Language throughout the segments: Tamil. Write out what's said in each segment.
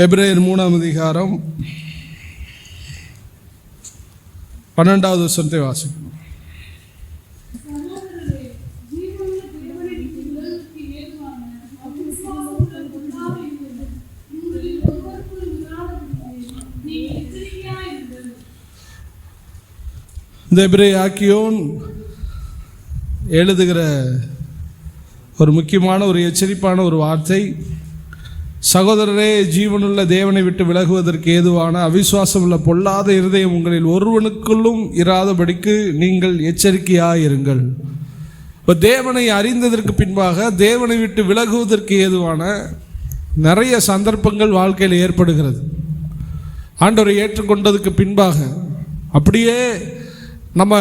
எபிரேயர் 3ஆம் அதிகாரம் 12வது வசனத்தை வாசிக்கணும். இந்த எபிரேயாக்கியோன் எழுதுகிற ஒரு முக்கியமான ஒரு எச்சரிப்பான ஒரு வார்த்தை, சகோதரரே, ஜீவனுள்ள தேவனை விட்டு விலகுவதற்கு ஏதுவான அவிசுவாசமுள்ள பொல்லாத இருதயம் உங்களில் ஒருவனுக்குள்ளும் இராதபடிக்கு நீங்கள் எச்சரிக்கையாயிருங்கள். இப்போ தேவனை அறிந்ததற்கு பின்பாக தேவனை விட்டு விலகுவதற்கு ஏதுவான நிறைய சந்தர்ப்பங்கள் வாழ்க்கையில் ஏற்படுகிறது. ஆண்டவரை ஏற்றுக்கொண்டதுக்கு பின்பாக அப்படியே நம்ம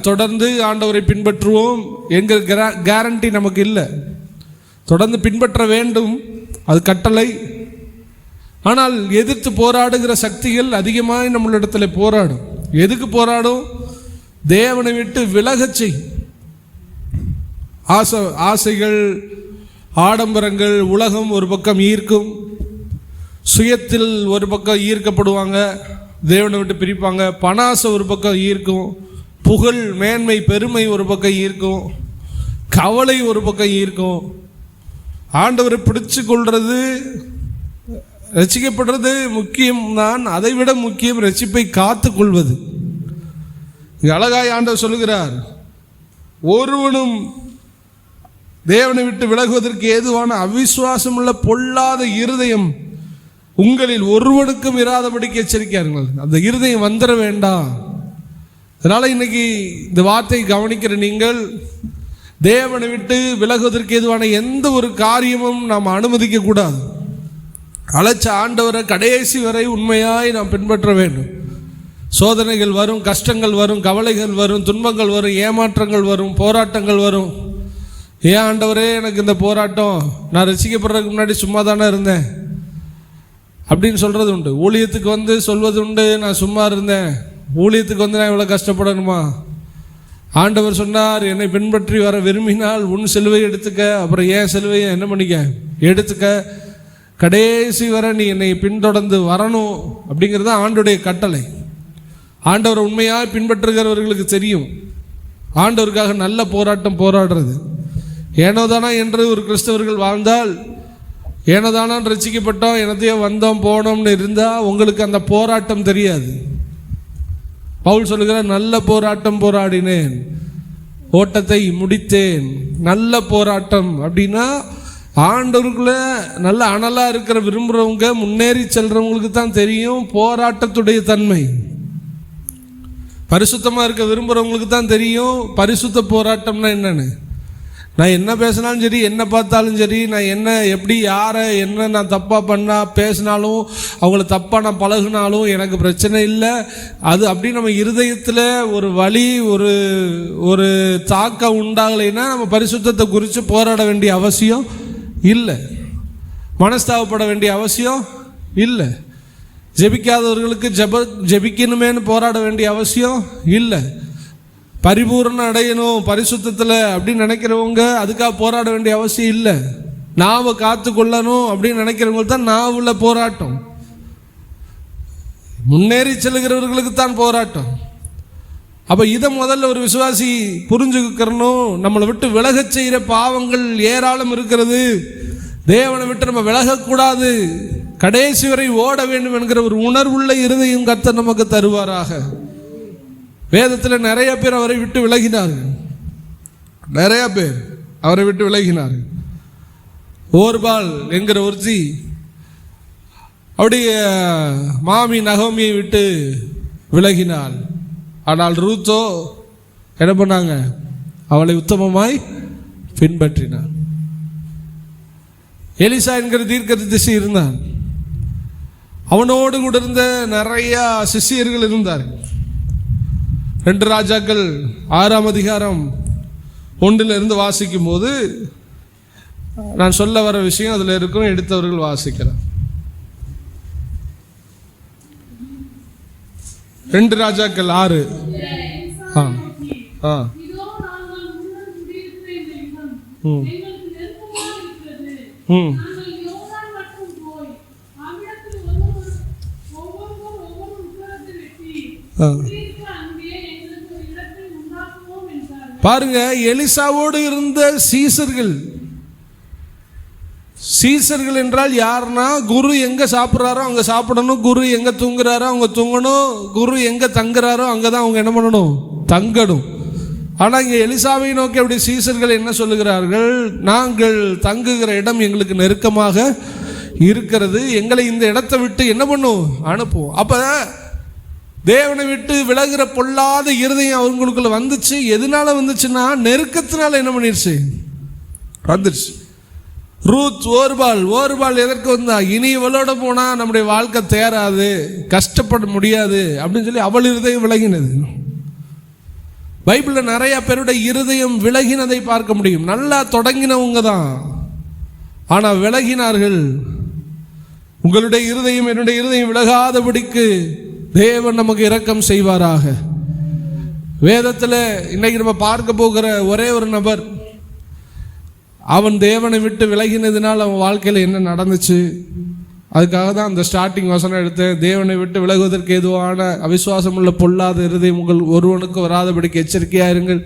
தொடர்ந்து ஆண்டவரை பின்பற்றுவோம் என்கிற கேரண்டி நமக்கு இல்லை. தொடர்ந்து பின்பற்ற வேண்டும், அது கட்டளை. ஆனால் எதிர்த்து போராடுகிற சக்திகள் அதிகமாக நம்மளிடத்தில் போராடும். எதுக்கு போராடும்? தேவனை விட்டு விலகச் செய்யும். ஆசைகள், ஆடம்பரங்கள், உலகம் ஒரு பக்கம் ஈர்க்கும், சுயத்தில் ஒரு பக்கம் ஈர்க்கப்படுவாங்க, தேவனை விட்டு பிரிப்பாங்க. பணாசை ஒரு பக்கம் ஈர்க்கும், புகழ், மேன்மை, பெருமை ஒரு பக்கம் ஈர்க்கும், கவலை ஒரு பக்கம் ஈர்க்கும். ஆண்டவரை பிடிச்சு கொள்வது, ரட்சிக்கப்படுறது முக்கியம் தான், அதை விட முக்கியம் ரட்சிப்பை காத்து கொள்வது. அழகாய் ஆண்டவர் சொல்லுகிறார், ஒருவனும் தேவனை விட்டு விலகுவதற்கு ஏதுவான அவிசுவாசம் உள்ள பொல்லாத இருதயம் உங்களில் ஒருவனுக்கும் இராதபடிக்கு எச்சரிக்கையார்கள். அந்த இருதயம் வந்துட வேண்டாம். அதனால் இன்னைக்கு இந்த வார்த்தையை கவனிக்கிற நீங்கள், தேவனை விட்டு விலகுவதற்கு ஏதுவான எந்த ஒரு காரியமும் நாம் அனுமதிக்க கூடாது. அழைச்ச ஆண்டவரை கடைசி வரை உண்மையாய் நாம் பின்பற்ற வேண்டும். சோதனைகள் வரும், கஷ்டங்கள் வரும், கவலைகள் வரும், துன்பங்கள் வரும், ஏமாற்றங்கள் வரும், போராட்டங்கள் வரும். ஏன் ஆண்டவரே எனக்கு இந்த போராட்டம், நான் ரசிக்கப்படுறதுக்கு முன்னாடி சும்மா தானே இருந்தேன் அப்படின்னு சொல்கிறது உண்டு. ஊழியத்துக்கு வந்து சொல்வது உண்டு, நான் சும்மா இருந்தேன், ஊழியத்துக்கு வந்து நான் இவ்வளோ கஷ்டப்படணுமா? ஆண்டவர் சொன்னார், என்னை பின்பற்றி வர விரும்பினால் உன் சிலுவை எடுத்துக்க, அப்புறம் ஏன் சிலுவையை என்ன பண்ணிக்க எடுத்துக்க, கடைசி வரை நீ என்னை பின்தொடர்ந்து வரணும் அப்படிங்கிறது தான் ஆண்டவருடைய கட்டளை. ஆண்டவரை உண்மையாக பின்பற்றுகிறவர்களுக்கு தெரியும் ஆண்டவருக்காக நல்ல போராட்டம் போராடுறது. ஏனோதானா என்று ஒரு கிறிஸ்தவர்கள் வாழ்ந்தால், ஏனோதானான் ரசிக்கப்பட்டோம், எனத்தையோ வந்தோம் போனோம்னு இருந்தால் உங்களுக்கு அந்த போராட்டம் தெரியாது. பவுல் சொல்லுகிறார், நல்ல போராட்டம் போராடினேன், ஓட்டத்தை முடித்தேன். நல்ல போராட்டம் அப்படின்னா ஆண்டவருக்குள்ள நல்ல அனலாக இருக்கிற விரும்புகிறவங்க, முன்னேறி செல்றவங்களுக்கு தான் தெரியும் போராட்டத்துடைய தன்மை. பரிசுத்தமாக இருக்க விரும்புகிறவங்களுக்கு தான் தெரியும் பரிசுத்த போராட்டம்னா என்னன்னு. நான் என்ன பேசினாலும் சரி, என்ன பார்த்தாலும் சரி, நான் என்ன எப்படி யாரை என்ன நான் தப்பாக பண்ணால் பேசினாலும், அவங்கள தப்பாக நான் பழகினாலும் எனக்கு பிரச்சனை இல்லை. அது அப்படி நம்ம இருதயத்தில் ஒரு வலி, ஒரு தாக்கம் உண்டாகலைன்னா நம்ம பரிசுத்தத்தை குறித்து போராட வேண்டிய அவசியம் இல்லை, மனஸ்தாபப்பட வேண்டிய அவசியம் இல்லை. ஜெபிக்காதவர்களுக்கு ஜெபிக்கணுமேனு போராட வேண்டிய அவசியம் இல்லை. பரிபூர்ணம் அடையணும் பரிசுத்தத்தில் அப்படின்னு நினைக்கிறவங்க அதுக்காக போராட வேண்டிய அவசியம் இல்லை. நாவை காத்து கொள்ளணும் அப்படின்னு நினைக்கிறவங்களுக்கு தான் நாவுல போராட்டம். முன்னேறி செல்கிறவர்களுக்கு தான் போராட்டம். அப்போ இதை முதல்ல ஒரு விசுவாசி புரிஞ்சுக்கணும். நம்மளை விட்டு விலகச் செய்கிற பாவங்கள் ஏராளம் இருக்கிறது. தேவனை விட்டு நம்ம விலகக்கூடாது, கடைசி வரை ஓட வேண்டும் என்கிற ஒரு உணர்வுள்ள இருதயம் கர்த்தர் நமக்கு தருவாராக. வேதத்தில் நிறைய பேர் அவரை விட்டு விலகினார்கள், நிறைய பேர் அவரை விட்டு விலகினார்கள். ஓர்பால் என்கிற ஒருத்தி அவருடைய மாமி நகோமியை விட்டு விலகினாள். ஆனால் ரூத்தோ என்ன பண்ணாங்க? அவளை உத்தமமாய் பின்பற்றினார். எலிசா என்கிற தீர்க்கதரிசி இருந்தான். அவனோடு கூட இருந்த நிறைய சிஷ்யர்கள் இருந்தார்கள். 2 ராஜாக்கள் 6ஆம் அதிகாரம் 1 வாசிக்கும் போது நான் சொல்ல வர விஷயம் அதில் இருக்கும், எடுத்தவர்கள் வாசிக்கிறார். 2 ராஜாக்கள் 6. பாருங்க, எலிசாவோடு இருந்த சீசர்கள் என்றால் யாருன்னா, குரு எங்க சாப்பிட்றாரோ அங்க சாப்பிடணும், குரு எங்க தூங்குறாரோ அங்க தூங்கணும், குரு எங்க தங்குறாரோ அங்கதான் அவங்க என்ன பண்ணணும், தங்கணும். ஆனா இங்க எலிசாவை நோக்கி அப்படி சீசர்கள் என்ன சொல்லுகிறார்கள், நாங்கள் தங்குகிற இடம் எங்களுக்கு நெருக்கமாக இருக்கிறது, எங்களை இந்த இடத்தை விட்டு என்ன பண்ணும், அனுப்புவோம். அப்ப தேவனை விட்டு விலகுற பொல்லாத இருதயம் அவங்களுக்குள்ள வந்துச்சு. எதனால வந்துச்சுன்னா, நெருக்கத்தினால என்ன பண்ணிருச்சு, வந்துருச்சு. ரூத் ஓர்பால் எதற்கு வந்தா, இனி இவளோட போனா நம்முடைய வாழ்க்கை தேராது, கஷ்டப்பட முடியாது அப்படின்னு சொல்லி அவள் இருதயம் விலகினது. பைபிள்ல நிறைய பேருடைய இருதயம் விலகினதை பார்க்க முடியும். நல்லா தொடங்கினவங்க தான், ஆனா விலகினார்கள். உங்களுடைய இருதயம் என்னுடைய இருதயம் விலகாதபடிக்கு தேவன் நமக்கு இரக்கம் செய்வாராக. வேதத்தில் இன்னைக்கு நம்ம பார்க்க போகிற ஒரே ஒரு நபர், அவன் தேவனை விட்டு விலகினதுனால் அவன் வாழ்க்கையில் என்ன நடந்துச்சு, அதுக்காக தான் அந்த ஸ்டார்டிங் வசனம் எடுத்தேன். தேவனை விட்டு விலகுவதற்கு ஏதுவான அவிசுவாசம் உள்ள பொல்லாத இருதயம் உங்கள் ஒருவனுக்கு வராதபடிக்கு எச்சரிக்கையாக இருங்கள்.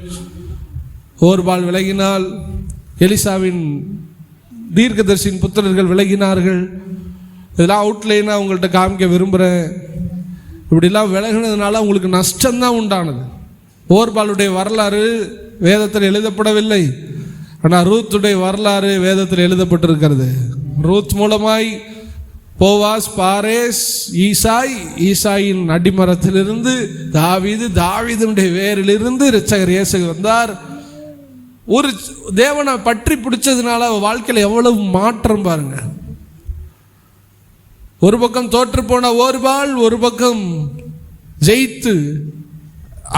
ஓர்பால் விலகினால், எலிசாவின் தீர்க்கதரிசியின் புத்திரர்கள் விலகினார்கள். இதெல்லாம் அவுட்லைனாக உங்கள்கிட்ட காமிக்க விரும்புகிறேன். இப்படிலாம் விலகினதுனால உங்களுக்கு நஷ்டம்தான் உண்டானது. ஓர்பாலுடைய வரலாறு வேதத்தில் எழுதப்படவில்லை, ஆனால் ரூத்துடைய வரலாறு வேதத்தில் எழுதப்பட்டிருக்கிறது. ரூத் மூலமாய் போவாஸ், பாரேஸ், ஈசாயின் அடிமரத்திலிருந்து தாவீதுடைய வேரிலிருந்து இரட்சகர் இயேசு வந்தார். ஒரு தேவனை பற்றி பிடிச்சதுனால வாழ்க்கையில் எவ்வளவு மாற்றம் பாருங்க. ஒரு பக்கம் தோற்று போன ஓர்பால், ஒரு பக்கம் ஜெயித்து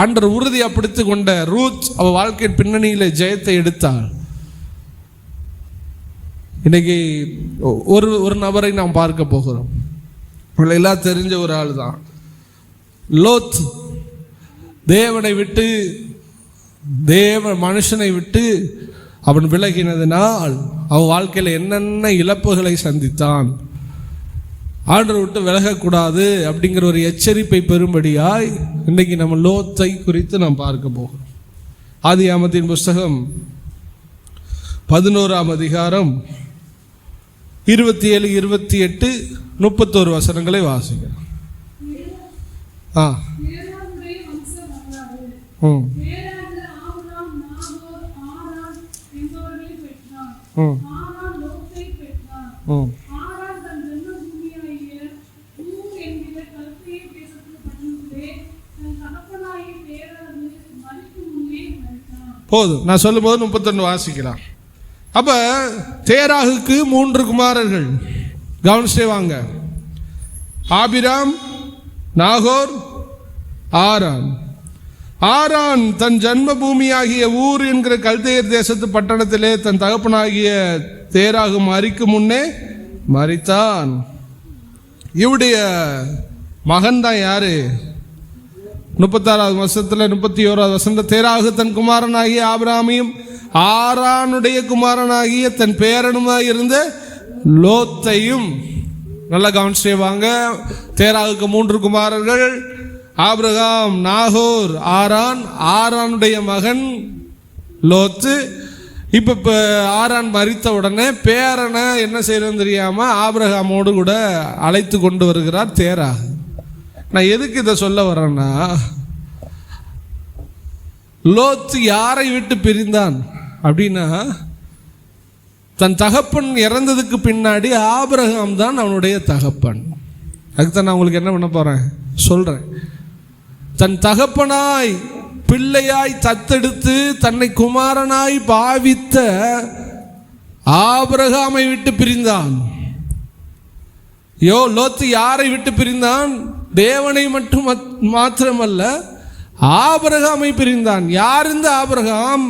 ஆண்டவர் உறுதியா பிடித்து கொண்ட ரூத் அவ வாழ்க்கையின் பின்னணியில ஜெயத்தை எடுத்தாள். இன்னைக்கு ஒரு நபரை நாம் பார்க்க போகிறோம். எல்லாம் தெரிஞ்ச ஒரு ஆள் தான் லோத். தேவனை விட்டு மனுஷனை விட்டு அவன் விலகினதினால் அவன் வாழ்க்கையில் என்னென்ன இழப்புகளை சந்தித்தான். ஆண்டவரை விட்டு விலகக்கூடாது அப்படிங்கிற ஒரு எச்சரிப்பை பெறும்படியாய் இன்னைக்கு நம்ம லோத்தை குறித்து நாம் பார்க்க போகிறோம். ஆதியாகமத்தின் புஸ்தகம் 11ஆம் அதிகாரம் 27, 28, 31 வசனங்களை வாசிக்கிறோம். போதும், நான் சொல்லும் போது 31 வாசிக்கலாம். அப்ப தேராகுக்கு 3 குமாரர்கள், கவனிச்சே வாங்க. ஆபிராம், நாகோர், ஆரான். ஆரான் தன் ஜன்ம பூமியாகிய ஊர் என்கிற கல்தேயர் தேசத்து பட்டணத்திலே தன் தகப்பனாகிய தேராகு மரிக்கும் முன்னே மரித்தான். இவருடைய மகன் தான் யாரு? 36வது வருஷத்துல 31வது வருஷத்துல தேராகு தன் குமாரனாகிய ஆபிராமையும் ஆரானுடைய குமாரனாகிய தன் பேரனுமாய் இருந்த லோத்தையும். நல்லா கவனிச்சுவாங்க. தேராகுக்கு 3 குமாரர்கள், ஆபிரகாம், நாகோர், ஆரானுடைய மகன் லோத்து. இப்ப ஆரான் மரித்த உடனே பேரனை என்ன செய்யறதுன்னு தெரியாம ஆபிரகாமோடு கூட அழைத்து கொண்டு வருகிறார் தேராகு. நான் எதுக்கு இதை சொல்ல வரேன்னா, லோத்து யாரை விட்டு பிரிந்தான் அப்படின்னா, தன் தகப்பன் இறந்ததுக்கு பின்னாடி ஆபிரகாம் தான் அவனுடைய தகப்பன். அதுக்குதான் நான் உங்களுக்கு என்ன பண்ண போறேன் சொல்றேன். தன் தகப்பனாய் பிள்ளையாய் தத்தெடுத்து தன்னை குமாரனாய் பாவித்த ஆபிரகாமை விட்டு பிரிந்தான். லோத்து யாரை விட்டு பிரிந்தான்? தேவனை மட்டும் மாத்திரமல்ல, ஆபிரகாமை பிரிந்தான். யார் இந்த ஆபிரகாம்?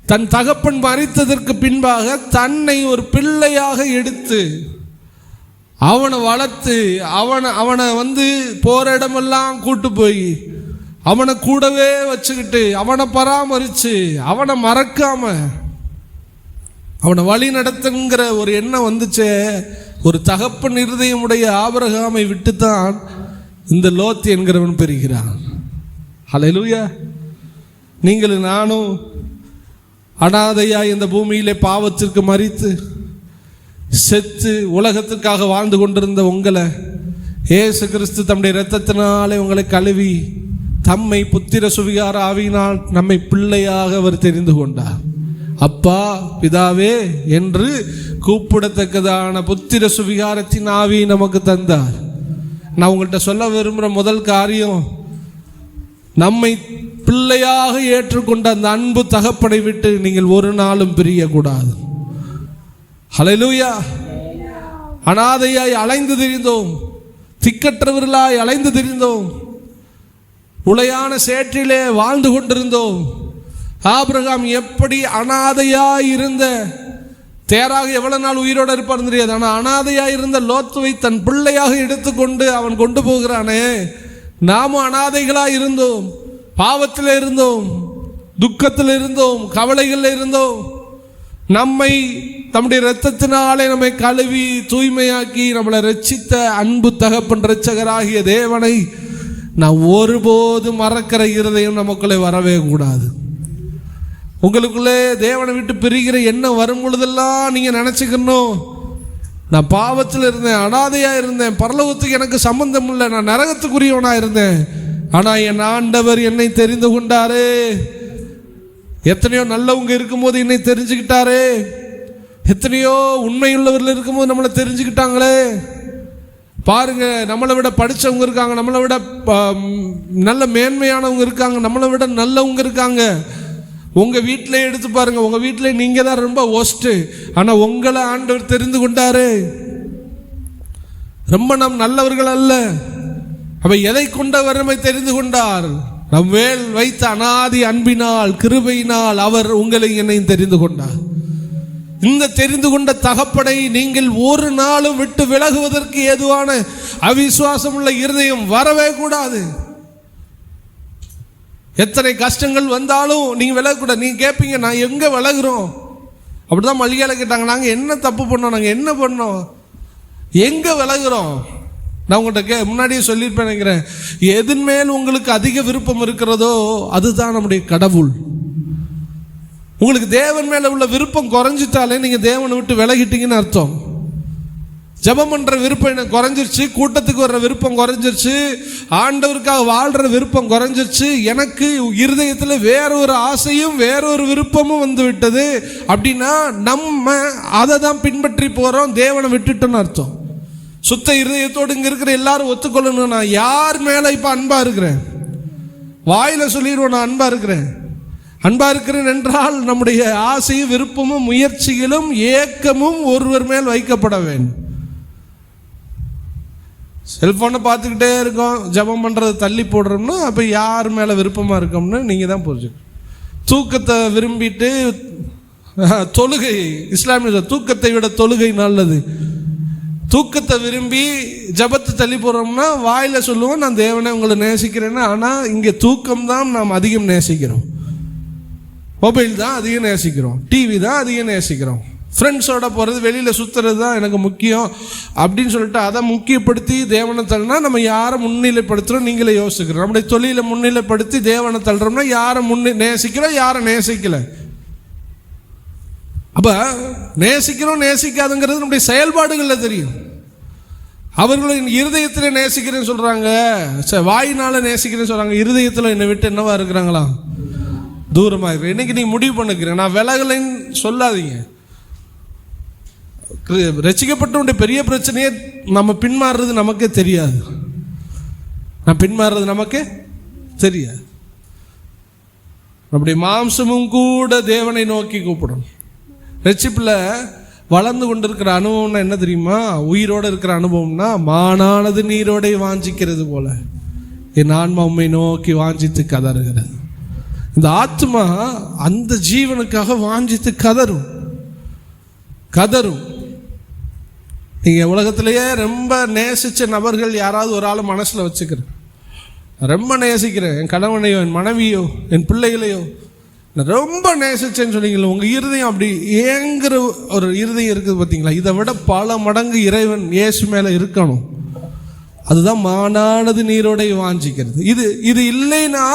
தன் தகப்பன் மரித்ததற்கு பின்பாக தன்னை ஒரு பிள்ளையாக எடுத்து அவனை வளர்த்து அவனை போற இடமெல்லாம் கூட்டு போய் அவனை கூடவே வச்சுக்கிட்டு அவனை பராமரித்து அவனை மறக்காம அவனை வழி நடத்துங்கிற ஒரு எண்ணம் வந்துச்சே. ஒரு தகப்பன் இருதயமுடைய ஆபிரகாமை விட்டுத்தான் இந்த லோத் என்கிறவன் பெறுகிறான். ஹல்லேலூயா. நீங்களும் நானும் அனாதையாய் இந்த பூமியிலே பாவத்திற்கு மரித்து செத்து உலகத்திற்காக வாழ்ந்து கொண்டிருந்த உங்களை இயேசு கிறிஸ்து தம்முடைய இரத்தத்தினாலே உங்களை கழுவி தம்மை புத்திர சுவிகார ஆவியினால் நம்மை பிள்ளையாக அவர் தெரிந்து கொண்டார். அப்பா பிதாவே என்று கூப்பிடத்தக்கதான புத்திர சுவிகாரத்தின் ஆவியை நமக்கு தந்தார். நான் உங்கள்கிட்ட சொல்ல விரும்புகிற முதல் காரியம், நம்மை பிள்ளையாக ஏற்றுக்கொண்ட அந்த அன்பு தகப்பனை விட்டு நீங்கள் ஒரு நாளும் பிரியக்கூடாது. ஹல்லேலூயா. அனாதையாய் அலைந்து திரிந்தோம், திக்கற்றவர்களாய் அலைந்து திரிந்தோம், உளையான சேற்றிலே வாழ்ந்து கொண்டிருந்தோம். ஆபிரகாம் எப்படி அனாதையாய் இருந்த, தேராக எவ்வளவு நாள் உயிரோடு இருப்பார் தெரியாது, ஆனால் அனாதையாய் இருந்த லோத்துவை தன் பிள்ளையாக எடுத்துக்கொண்டு அவன் கொண்டு போகிறானே. நாமும் அனாதைகளாக இருந்தோம், பாவத்தில் இருந்தோம், துக்கத்தில் இருந்தோம், கவலைகளில் இருந்தோம். நம்மை தம்முடைய இரத்தத்தினாலே நம்மை கழுவி தூய்மையாக்கி நம்மளை ரட்சித்த அன்பு தகப்பன் இரட்சகராகிய தேவனை நான் ஒருபோதும் மறக்கிற இருதயம் நமக்குள்ளே வரவே கூடாது. உங்களுக்குள்ளே தேவனை விட்டு பிரிகிற எண்ணம் வரும் பொழுதெல்லாம் நீங்கள் நினச்சிக்கணும், நான் பாவத்தில் இருந்தேன், அனாதையாக இருந்தேன், பரலோகத்துக்கு எனக்கு சம்பந்தம் இல்லை, நான் நரகத்துக்குரியவனாக இருந்தேன், ஆனால் என் ஆண்டவர் என்னை தெரிந்து கொண்டாரே. எத்தனையோ நல்லவங்க இருக்கும்போது என்னை தெரிஞ்சுக்கிட்டாரே, எத்தனையோ உண்மையுள்ளவர்கள் இருக்கும்போது நம்மளை தெரிஞ்சுக்கிட்டாங்களே. பாருங்க, நம்மளை விட படித்தவங்க இருக்காங்க, நம்மளை விட நல்ல மேன்மையானவங்க இருக்காங்க, நம்மளை விட நல்லவங்க இருக்காங்க. உங்கள் வீட்டிலே எடுத்து பாருங்க, உங்கள் வீட்டிலே நீங்கள் தான் ரொம்ப ஒஸ்ட்டு, ஆனால் உங்களை ஆண்டவர் தெரிந்து கொண்டாரு. ரொம்ப நாம் நல்லவர்கள் அல்ல, அவ எதை கொண்டவர் நம்மை தெரிந்து கொண்டார்? நம் மேல் வைத்த அனாதி அன்பினால் கிருபையினால் அவர் உங்களை என்னையும் தெரிந்து கொண்டார். இந்த தெரிந்து கொண்ட தகப்பனை நீங்கள் ஒரு நாளும் விட்டு விலகுவதற்கு ஏதுவான அவிசுவாசம் உள்ள இருதயம் வரவே கூடாது. எத்தனை கஷ்டங்கள் வந்தாலும் நீங்கள் விலகக்கூடாது. நீங்கள் கேட்பீங்க, நான் எங்கே விலகுறோம்? அப்படிதான் மல்லிகையில் கேட்டாங்க, நாங்கள் என்ன தப்பு பண்ணோம், நாங்கள் என்ன பண்ணோம், எங்கே விலகுறோம்? நான் உங்கள்கிட்ட முன்னாடியே சொல்லியிருப்பேன் நினைக்கிறேன், எதன் மேல் உங்களுக்கு அதிக விருப்பம் இருக்கிறதோ அதுதான் நம்முடைய கடவுள். உங்களுக்கு தேவன் மேலே உள்ள விருப்பம் குறைஞ்சிட்டாலே நீங்கள் தேவனை விட்டு விலகிட்டீங்கன்னு அர்த்தம். ஜெபம் பண்ணுற விருப்பம் எனக்கு குறைஞ்சிருச்சு, கூட்டத்துக்கு வர்ற விருப்பம் குறைஞ்சிருச்சு, ஆண்டவருக்காக வாழ்கிற விருப்பம் குறைஞ்சிருச்சு, எனக்கு இருதயத்தில் வேற ஒரு ஆசையும் வேற ஒரு விருப்பமும் வந்து விட்டது அப்படின்னா நம்ம அதை தான் பின்பற்றி போகிறோம், தேவனை விட்டுட்டோன்னு அர்த்தம். சுத்த இருதயத்தோடு இங்கே இருக்கிற எல்லாரும் ஒத்துக்கொள்ளணும், நான் யார் மேலே இப்போ அன்பாக இருக்கிறேன், வாயில் சொல்லிடுவோம் நான் அன்பாக இருக்கிறேன். அன்பாக இருக்கிறேன் என்றால் நம்முடைய ஆசையும் விருப்பமும் முயற்சிகளும் ஏக்கமும் ஒருவர் மேல் வைக்கப்பட வேண்டும். செல்ஃபோனை பார்த்துக்கிட்டே இருக்கோம், ஜெபம் பண்ணுறது தள்ளி போடுறோம்னா அப்போ யார் மேலே விருப்பமாக இருக்கோம்னு நீங்கள் தான் புரிஞ்சுக்கணும். தூக்கத்தை விரும்பிட்டு தொழுகை, இஸ்லாமிய தூக்கத்தை விட தொழுகை நல்லது. தூக்கத்தை விரும்பி ஜபத்தை தள்ளி போடுறோம்னா வாயில் சொல்லுவோம் நான் தேவனை உங்களை நேசிக்கிறேன்னு, ஆனால் இங்கே தூக்கம் தான் நாம் அதிகம் நேசிக்கிறோம், மொபைல் தான் அதிகம் நேசிக்கிறோம், டிவி தான் அதிகம் நேசிக்கிறோம், ஃப்ரெண்ட்ஸோட போகிறது வெளியில் சுற்றுறது தான் எனக்கு முக்கியம் அப்படின்னு சொல்லிட்டு அதை முக்கியப்படுத்தி தேவனை தள்ளினா நம்ம யாரை முன்னிலைப்படுத்துகிறோம் நீங்களே யோசிக்கிறோம். நம்முடைய தொழிலை முன்னிலைப்படுத்தி தேவனை தள்ளுறோம்னா யாரை நேசிக்கிறோம் யாரை நேசிக்கலை. அப்போ நேசிக்கிறோம் நேசிக்காதுங்கிறது நம்முடைய செயல்பாடுகளில் தெரியும். அவர்களின் இருதயத்தில் நேசிக்கிறேன்னு சொல்கிறாங்க, வாயினால் நேசிக்கிறேன்னு சொல்கிறாங்க, இருதயத்தில் என்னை விட்டு என்னவா இருக்கிறாங்களா, தூரமாக இருக்கிறேன். இன்னைக்கு நீ முடிவு பண்ணுக்கிறேன், நான் விலகலைன்னு சொல்லாதீங்க. ரசிக்கப்பட்டவனுடைய பெரிய பிரச்சனையே நம்ம பின்மாறுறது நமக்கே தெரியாது, நான் பின்மாறுறது நமக்கே தெரியாது. நம்முடைய மாம்சமும் கூட தேவனை நோக்கி கூப்பிடும். ரட்சிப்பில் வளர்ந்து கொண்டிருக்கிற அனுபவம்னா என்ன தெரியுமா? உயிரோடு இருக்கிற அனுபவம்னா மானானது நீரோடை வாஞ்சிக்கிறது போல என் ஆன்மா உம்மை நோக்கி வாஞ்சித்து கதறுகிறது. இந்த ஆத்மா அந்த ஜீவனுக்காக வாஞ்சித்து கதறும். நீங்கள் உலகத்திலேயே ரொம்ப நேசித்த நபர்கள் யாராவது ஒரு ஆள் மனசில் வச்சுக்கிறேன், ரொம்ப நேசிக்கிறேன், என் கணவனையோ என் மனைவியோ என் பிள்ளைகளையோ நான் ரொம்ப நேசிச்சேன்னு சொன்னீங்களா, உங்கள் இருதயம் அப்படி ஏங்குற ஒரு இருதயம் இருக்குது பார்த்தீங்களா, இதை விட பல மடங்கு இறைவன் இயேசு மேலே இருக்கணும். அதுதான் மானானது நீரோடை வாஞ்சிக்கிறது. இது இல்லைன்னா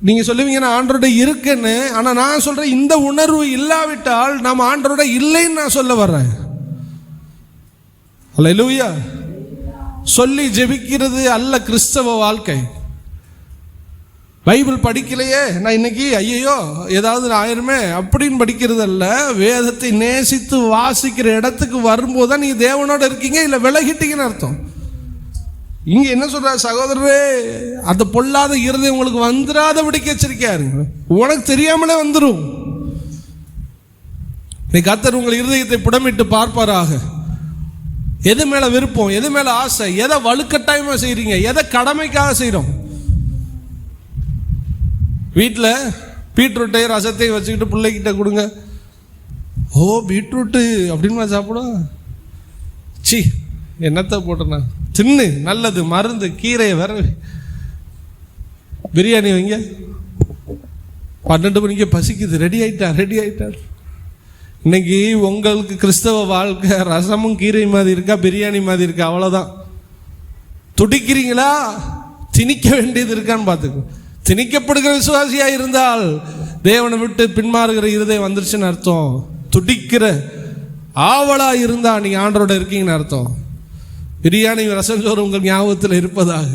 நீங்கள் சொல்லுவீங்க நான் ஆண்டரோட இருக்குன்னு. ஆனால் நான் சொல்கிறேன், இந்த உணர்வு இல்லாவிட்டால் நாம் ஆண்டரோட இல்லைன்னு நான் சொல்ல வர்றேன். அல்லேலூயா. சொல்லி ஜெபிக்கிறது அல்ல கிறிஸ்தவ வாழ்க்கை. பைபிள் படிக்கலையே நான் இன்னைக்கு ஐயோ ஏதாவது ஆயிருமே அப்படின்னு படிக்கிறது அல்ல. வேதத்தை நேசித்து வாசிக்கிற இடத்துக்கு வரும்போது தான் நீங்கள் தேவனோட இருக்கீங்க, இல்லை விலகிட்டீங்கன்னு அர்த்தம். இங்க என்ன சொல்ற சகோதரரே, அந்த பொல்லாத இருதயம் உங்களுக்கு வந்துடாதபடிக்கு எச்சரிக்கையா இருங்க. உனக்கு தெரியாமலே வந்துடும். நீ கர்த்தர் உங்கள் இருதயத்தை புடமிட்டு பார்ப்பாராக. எது மேல விருப்பம், எது மேல ஆசை, எதை வலுக்கட்டாயமா செய்றீங்க, எதை கடமைக்காக செய்றோம். வீட்டில் பீட்ரூட்டை ரசத்தையும் வச்சுக்கிட்டு பிள்ளைகிட்ட கொடுங்க. ஓ பீட்ரூட்டு அப்படின்னு சாப்பிடும். சி என்னத்தை போட்டேன்னா தின்னு, நல்லது, மருந்து, கீரையை வேற. பிரியாணி வைங்க, 12 மணிக்கு பசிக்குது, ரெடி ஆயிட்டார். இன்னைக்கு உங்களுக்கு கிறிஸ்தவ வாழ்க்கை ரசமும் கீரை மாதிரி இருக்கா, பிரியாணி மாதிரி இருக்கா, அவ்வளோதான். துடிக்கிறீங்களா, திணிக்க வேண்டியது இருக்கான்னு பார்த்துக்கோ. திணிக்கப்படுகிற விசுவாசியா இருந்தால் தேவனை விட்டு பின்மாறுகிற இருதயம் வந்துருச்சுன்னு அர்த்தம். துடிக்கிற ஆவலா இருந்தா நீங்க ஆண்டரோட இருக்கீங்கன்னு அர்த்தம். பிரியாணி ரசம் சோறு உங்கள் ஞாபகத்தில் இருப்பதாக.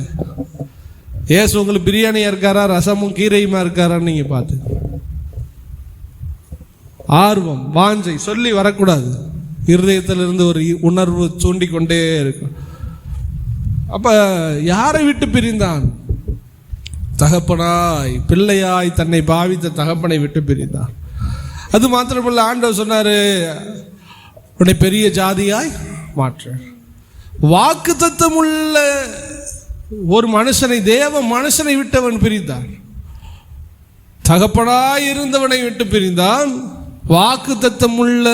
ஏசு உங்களுக்கு பிரியாணியா இருக்காரா, ரசமும் கீரையுமா இருக்காரான்னு நீங்க பார்த்து. ஆர்வம் வாஞ்சை சொல்லி வரக்கூடாது. இருதயத்திலிருந்து ஒரு உணர்வு தூண்டி கொண்டே இருக்கும். அப்ப யாரை விட்டு பிரிந்தான்? தகப்பனாய் பிள்ளையாய் தன்னை பாவித்த தகப்பனை விட்டு பிரிந்தான். அது மாத்திரமல்ல, ஆண்டவர் சொன்னாரு உன்னை பெரிய ஜாதியாய் மாற்ற. வாக்குத்தத்தம் உள்ள ஒரு மனுஷனை, தேவ மனுஷனை விட்டவன் பிரிந்தான். தகப்பனாய் இருந்தவனை விட்டு பிரிந்தான். வாக்குத்தத்தம் உள்ள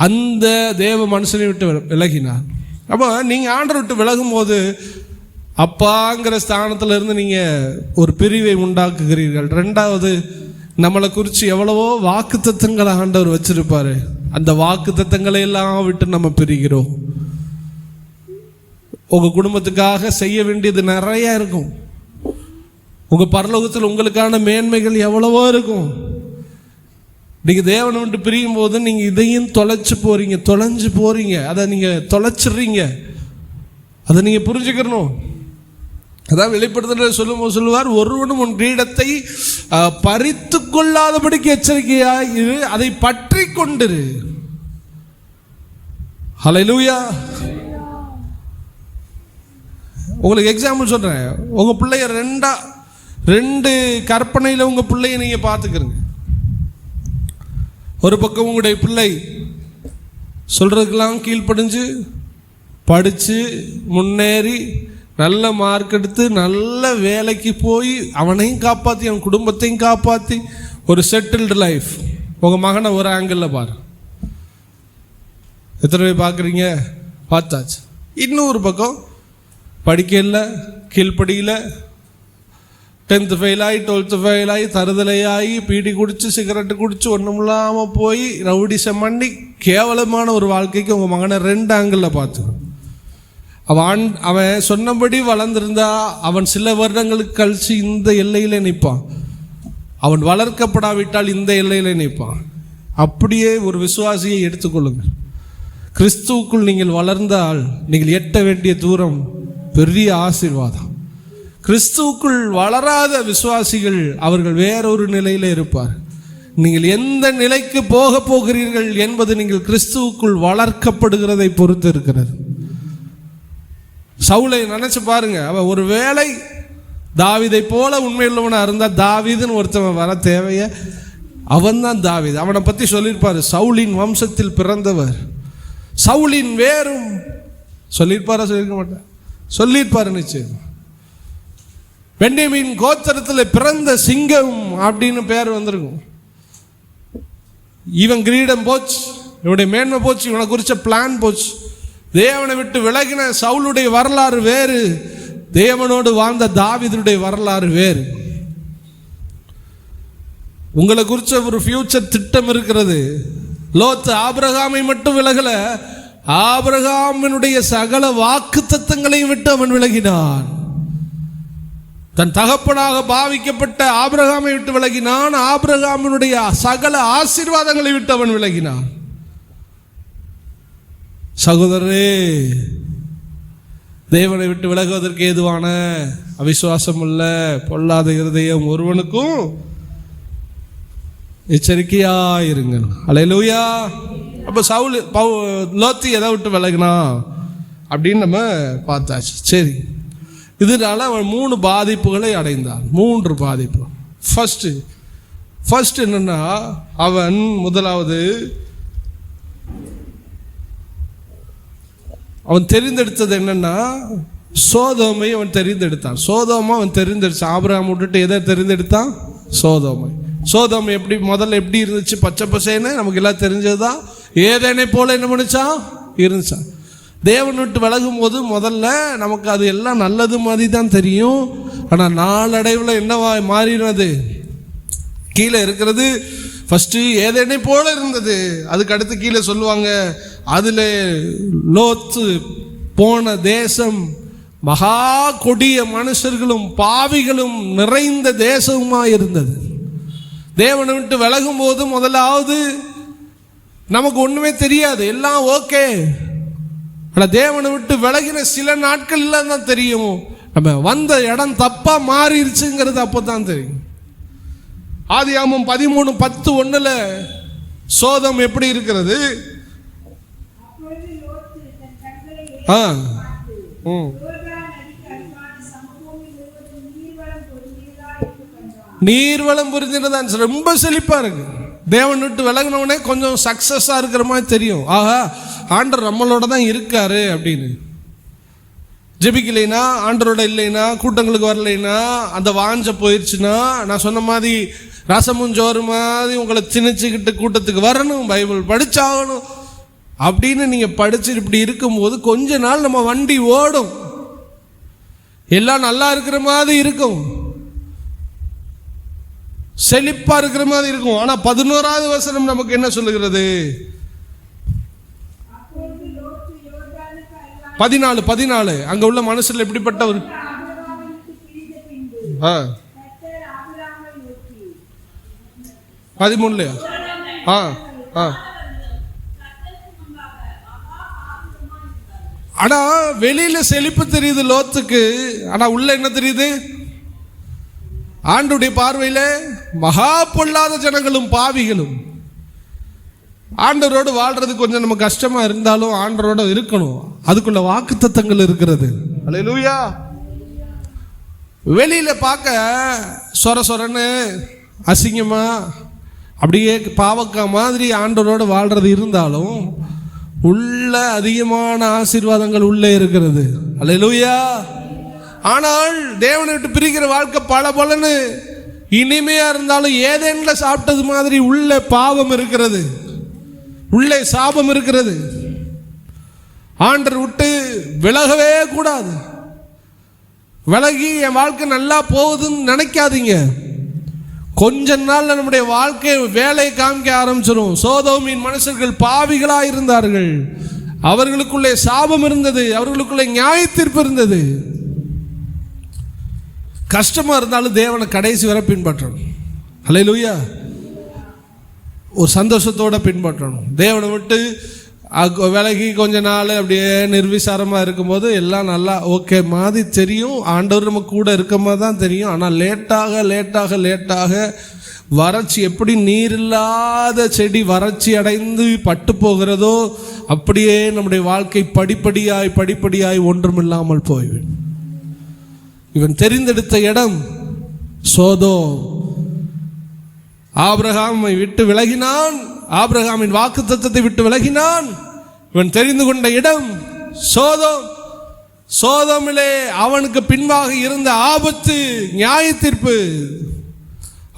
அந்த தேவ மனுஷனை விட்டு விலகினான். அப்போ நீங்கள் ஆண்டரை விட்டு விலகும் போது அப்பாங்கிற ஸ்தானத்தில் இருந்து நீங்கள் ஒரு பிரிவை உண்டாக்குகிறீர்கள். ரெண்டாவது, நம்மளை குறித்து எவ்வளவோ வாக்குத்தத்தங்களை ஆண்டவர் வச்சிருப்பாரு. அந்த வாக்குத்தத்தங்களை எல்லாம் விட்டு நம்ம பிரிகிறோம். உங்கள் குடும்பத்துக்காக செய்ய வேண்டியது நிறைய இருக்கும். உங்கள் பரலோகத்தில் உங்களுக்கான மேன்மைகள் எவ்வளவோ இருக்கும். நீங்கள் தேவனை விட்டு பிரியும் போது நீங்கள் இதையும் தொலைஞ்சு போறீங்க. அதை நீங்கள் தொலைச்சிடுறீங்க. அதை நீங்கள் புரிஞ்சுக்கணும். அதான் வெளிப்படுத்தல சொல்லுவார், ஒருவனும் உன் கிரீடத்தை பறித்து கொள்ளாதபடிக்கு எச்சரிக்கையா இரு, அதை பற்றி கொண்டிரு. ஹல்லேலூயா. உங்களுக்கு எக்ஸாம்பிள் சொல்றேன். உங்க பிள்ளைய ரெண்டு கற்பனையில் உங்க பிள்ளைய நீங்க பார்த்துக்கிறங்க. ஒரு பக்கம் உங்களுடைய பிள்ளை சொல்றதுக்கெல்லாம் கீழ்ப்படிஞ்சு படிச்சு முன்னேறி நல்ல மார்க் எடுத்து நல்ல வேலைக்கு போய் அவனையும் காப்பாற்றி அவன் குடும்பத்தையும் காப்பாற்றி ஒரு செட்டில்டு லைஃப். உங்கள் மகனை ஒரு ஆங்கிளில் பாரு. எத்தனை பேர் பார்க்குறீங்க? பார்த்தாச்சு. இன்னொரு பக்கம் படிக்கல, கீழ்ப்படியில், 10th ஃபெயில் ஆகி 12th ஃபெயில் ஆகி தருதலையாகி பீடி குடிச்சு சிகரெட்டு குடிச்சு ஒன்றும் இல்லாமல் போய் ரவுடிசம் பண்ணி கேவலமான ஒரு வாழ்க்கைக்கு உங்கள் மகனை 2 ஆங்கிளில் பார்த்துக்கணும். அவன் சொன்னபடி வளர்ந்துருந்தா அவன் சில வருடங்களுக்கு கழிச்சு இந்த எல்லையில நிற்பான். அவன் வளர்க்கப்படாவிட்டால் இந்த எல்லையில நிற்பான். அப்படியே ஒரு விசுவாசியை எடுத்துக்கொள்ளுங்கள். கிறிஸ்துவுக்குள் நீங்கள் வளர்ந்தால் நீங்கள் எட்ட வேண்டிய தூரம் பெரிய ஆசீர்வாதம். கிறிஸ்துவுக்குள் வளராத விசுவாசிகள் அவர்கள் வேறொரு நிலையில இருப்பார். நீங்கள் எந்த நிலைக்கு போக போகிறீர்கள் என்பது நீங்கள் கிறிஸ்துவுக்குள் வளர்க்கப்படுகிறதை பொறுத்து இருக்கிறது. சவுலை நினைச்சு பாருங்க. அவன் ஒரு வேளை தாவீதை போல உண்மையுள்ளவனா இருந்தா, தாவீதுன்னு ஒருத்தவன் வர தேவைய, அவன் தான் தாவீது. அவனை பத்தி சொல்லியிருப்பாரு, சவுலின் வம்சத்தில் பிறந்தவர், சவுலின் வேறும். சொல்லியிருப்பாரா? சொல்லியிருக்க மாட்டேன். சொல்லியிருப்பாரு நிச்சயம். பென்யமீன் கோத்திரத்தில் பிறந்த சிங்கம் அப்படின்னு பேர் வந்திருக்கும். இவன் கிரீடம் போச்சு, இவனுடைய மேன்மை போச்சு, இவனை குறிச்ச பிளான் போச்சு. தேவனை விட்டு விலகின சவுலுடைய வரலாறு வேறு, தேவனோடு வாழ்ந்த தாவீதுடைய வரலாறு வேறு. உங்களை குறிச்ச ஒரு ஃபியூச்சர் திட்டம் இருக்கிறது. லோத்து ஆபிரகாமை மட்டும் விலகல, ஆபிரகாமினுடைய சகல வாக்குத்தத்தங்களையும் விட்டு அவன் விலகினான். தன் தகப்பனாக பாவிக்கப்பட்ட ஆபிரகாமை விட்டு விலகினான். ஆபிரகாமினுடைய சகல ஆசீர்வாதங்களை விட்டு அவன் விலகினான். சகோதரரே, தேவனை விட்டு விலகுவதற்கு ஏதுவான அவிசுவாசம் உள்ள பொல்லாத இருதயம் ஒருவனுக்கும் எச்சரிக்கையாயிருங்கள். அல்லேலூயா. அப்போ லோத்து எதை விட்டு விலகினா அப்படின்னு நம்ம பார்த்தாச்சு. சரி, இதனால அவன் 3 பாதிப்புகளை அடைந்தான். 3 பாதிப்பு. ஃபர்ஸ்ட் என்னன்னா, அவன் முதலாவது அவன் தெரிந்தெடுத்தது என்னன்னா, சோதோமை அவன் தெரிந்தெடுத்தான். அவன் தெரிந்தெடுத்தான். ஆபிரகாம் விட்டுட்டு எதை தெரிந்தெடுத்தான்? சோதோமை எப்படி முதல்ல எப்படி இருந்துச்சு? பச்சை பசேன்னு நமக்கு எல்லாம் தெரிஞ்சதுதான். ஏதேனை போல என்ன பண்ணிச்சான்? இருந்துச்சான். தேவன் விட்டு விலகும் போது முதல்ல நமக்கு அது எல்லாம் நல்லது மாதிரி தான் தெரியும். ஆனால் நாளடைவில் என்னவா மாறினது? கீழே இருக்கிறது ஃபஸ்ட்டு ஏதேனை போல இருந்தது. அதுக்கு அடுத்து கீழே சொல்லுவாங்க, அதில் லோத்து போன தேசம் மகா கொடிய மனுஷர்களும் பாவிகளும் நிறைந்த தேசமாக இருந்தது. தேவனை விட்டு விலகும் போது முதலாவது நமக்கு ஒன்றுமே தெரியாது, எல்லாம் ஓகே. ஆனால் தேவனை விட்டு விலகின சில நாட்கள்ல தான் தெரியும் நம்ம வந்த இடம் தப்பாக மாறிடுச்சுங்கிறது. அப்போ தான் தெரியும். ஆதியாகமம் 13:10-1 சோதம் எப்படி இருக்கிறது? நீர்வளம் புரிஞ்சிருந்தான், ரொம்ப செழிப்பா இருக்கு. தேவன் விட்டு விலகினவனே கொஞ்சம் சக்சஸா இருக்கிற மாதிரி தெரியும். ஆஹா, ஆண்டவர் நம்மளோட தான் இருக்காரு அப்படின்னு. ஜெபிக்கலைனா, ஆண்டரோட இல்லைன்னா, கூட்டங்களுக்கு வரலைன்னா, அந்த வாஞ்ச போயிடுச்சுன்னா, நான் சொன்ன மாதிரி ரசமும் ஜோறு மாதிரி உங்களை திணிச்சுக்கிட்டு கூட்டத்துக்கு வரணும், பைபிள் படிச்சாகணும் அப்படின்னு நீங்கள் படிச்சு இப்படி இருக்கும்போது கொஞ்ச நாள் நம்ம வண்டி ஓடும், எல்லாம் நல்லா இருக்கிற மாதிரி இருக்கும், செழிப்பா இருக்கிற மாதிரி இருக்கும். ஆனா 11வது வசனம் நமக்கு என்ன சொல்லுகிறது? 14 அங்க உள்ள மனுஷன் எப்படிப்பட்ட ஒரு 13 ஆனா வெளியில செழிப்பு தெரியுது லோத்துக்கு, ஆனா உள்ள என்ன தெரியுது? ஆண்டுடைய பார்வையில மகா பொல்லாத ஜனங்களும் பாவிகளும். ஆண்டவரோடு வாழ்றது கொஞ்சம் நம்ம கஷ்டமா இருந்தாலும் ஆண்டவரோட இருக்கணும், அதுக்குள்ள வாக்குத்தத்தங்கள் இருக்கிறது. அல்லேலூயா. வெளியில பார்க்க சொர சொரன்னு அசிங்கமா அப்படியே பாவக்கா மாதிரி ஆண்டவரோடு வாழ்றது இருந்தாலும் உள்ள அதிகமான ஆசீர்வாதங்கள் உள்ளே இருக்கிறது. அல்லேலூயா. ஆனால் தேவனை விட்டு பிரிக்கிற வாழ்க்கை பல பலன்னு இனிமையா இருந்தாலும் ஏதேன்ல சாப்பிட்டது மாதிரி உள்ள பாவம் இருக்கிறது, உள்ளே சாபம் இருக்கிறது. ஆண்டவர் விட்டு விலகவே கூடாது. விலகி என் வாழ்க்கை நல்லா போகுதுன்னு நினைக்காதீங்க. கொஞ்ச நாள் நம்முடைய வாழ்க்கை வேலையை காமிக்க ஆரம்பிச்சிடும். சோதோமின் மனுஷர்கள் பாவிகளா இருந்தார்கள், அவர்களுக்குள்ளே சாபம் இருந்தது, அவர்களுக்குள்ளே நியாய தீர்ப்பு இருந்தது. கஷ்டமா இருந்தாலும் தேவனை கடைசி வரை பின்பற்றணும். அல்லேலூயா. ஒரு சந்தோஷத்தோட பின்பற்றணும். தேவனை விட்டு விலகி கொஞ்ச நாள் அப்படியே நிர்விசாரமாக இருக்கும்போது எல்லாம் நல்லா ஓகே மாதிரி தெரியும், ஆண்டவர் நம்ம கூட இருக்க மாதிரி தான் தெரியும். ஆனால் லேட்டாக வறட்சி, எப்படி நீர் இல்லாத செடி வறட்சி அடைந்து பட்டு போகிறதோ அப்படியே நம்முடைய வாழ்க்கை படிப்படியாய் ஒன்றுமில்லாமல் போய்விடும். இவன் தெரிந்தெடுத்த இடம் சோதோம். ஆபிரகாமை விட்டு விலகினான், ஆபிரகாமின் வாக்குத்தத்தத்தை விட்டு விலகினான். இவன் தெரிந்து கொண்ட இடம் சோதோம். சோதோமிலே அவனுக்கு பின்பாக இருந்த ஆபத்து, நியாய தீர்ப்பு.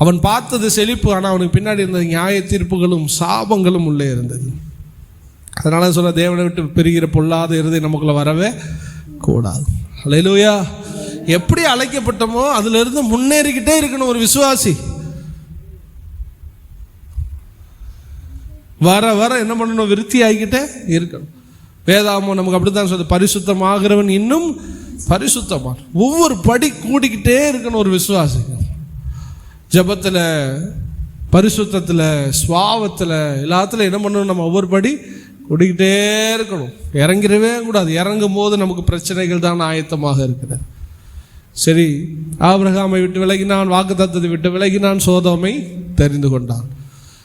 அவன் பார்த்தது செழிப்பு, ஆனால் அவனுக்கு பின்னாடி இருந்த நியாய தீர்ப்புகளும் சாபங்களும் உள்ளே இருந்தது. அதனால சொல்ல, தேவனை விட்டு பிரிகிற பொல்லாத இருதை நமக்குள்ள வரவே கூடாது. அல்லேலூயா. எப்படி அழைக்கப்பட்டோமோ அதுல இருந்து முன்னேறிக்கிட்டே இருக்கணும் ஒரு விசுவாசி. வர என்ன பண்ணணும்? விருத்தி ஆகிக்கிட்டே இருக்கணும். வேதாகமம் நமக்கு அப்படித்தான் சொல்லுது, பரிசுத்தமாகிறவன் இன்னும் பரிசுத்தமாக. ஒவ்வொரு படி கூடிக்கிட்டே இருக்கணும் ஒரு விசுவாசி. ஜெபத்தில், பரிசுத்தத்தில், சுவாவத்தில், எல்லாத்துல என்ன பண்ணணும்? நம்ம ஒவ்வொரு படி கூடிக்கிட்டே இருக்கணும். இறங்கிடவே கூடாது. இறங்கும் போது நமக்கு பிரச்சனைகள் தான் ஆயத்தமாக இருக்கிறது. சரி, ஆபிரகாமை விட்டு விலகினான், வாக்குத்தத்தத்தை விட்டு விலகினான், சோதோமை தெரிந்து கொண்டான்.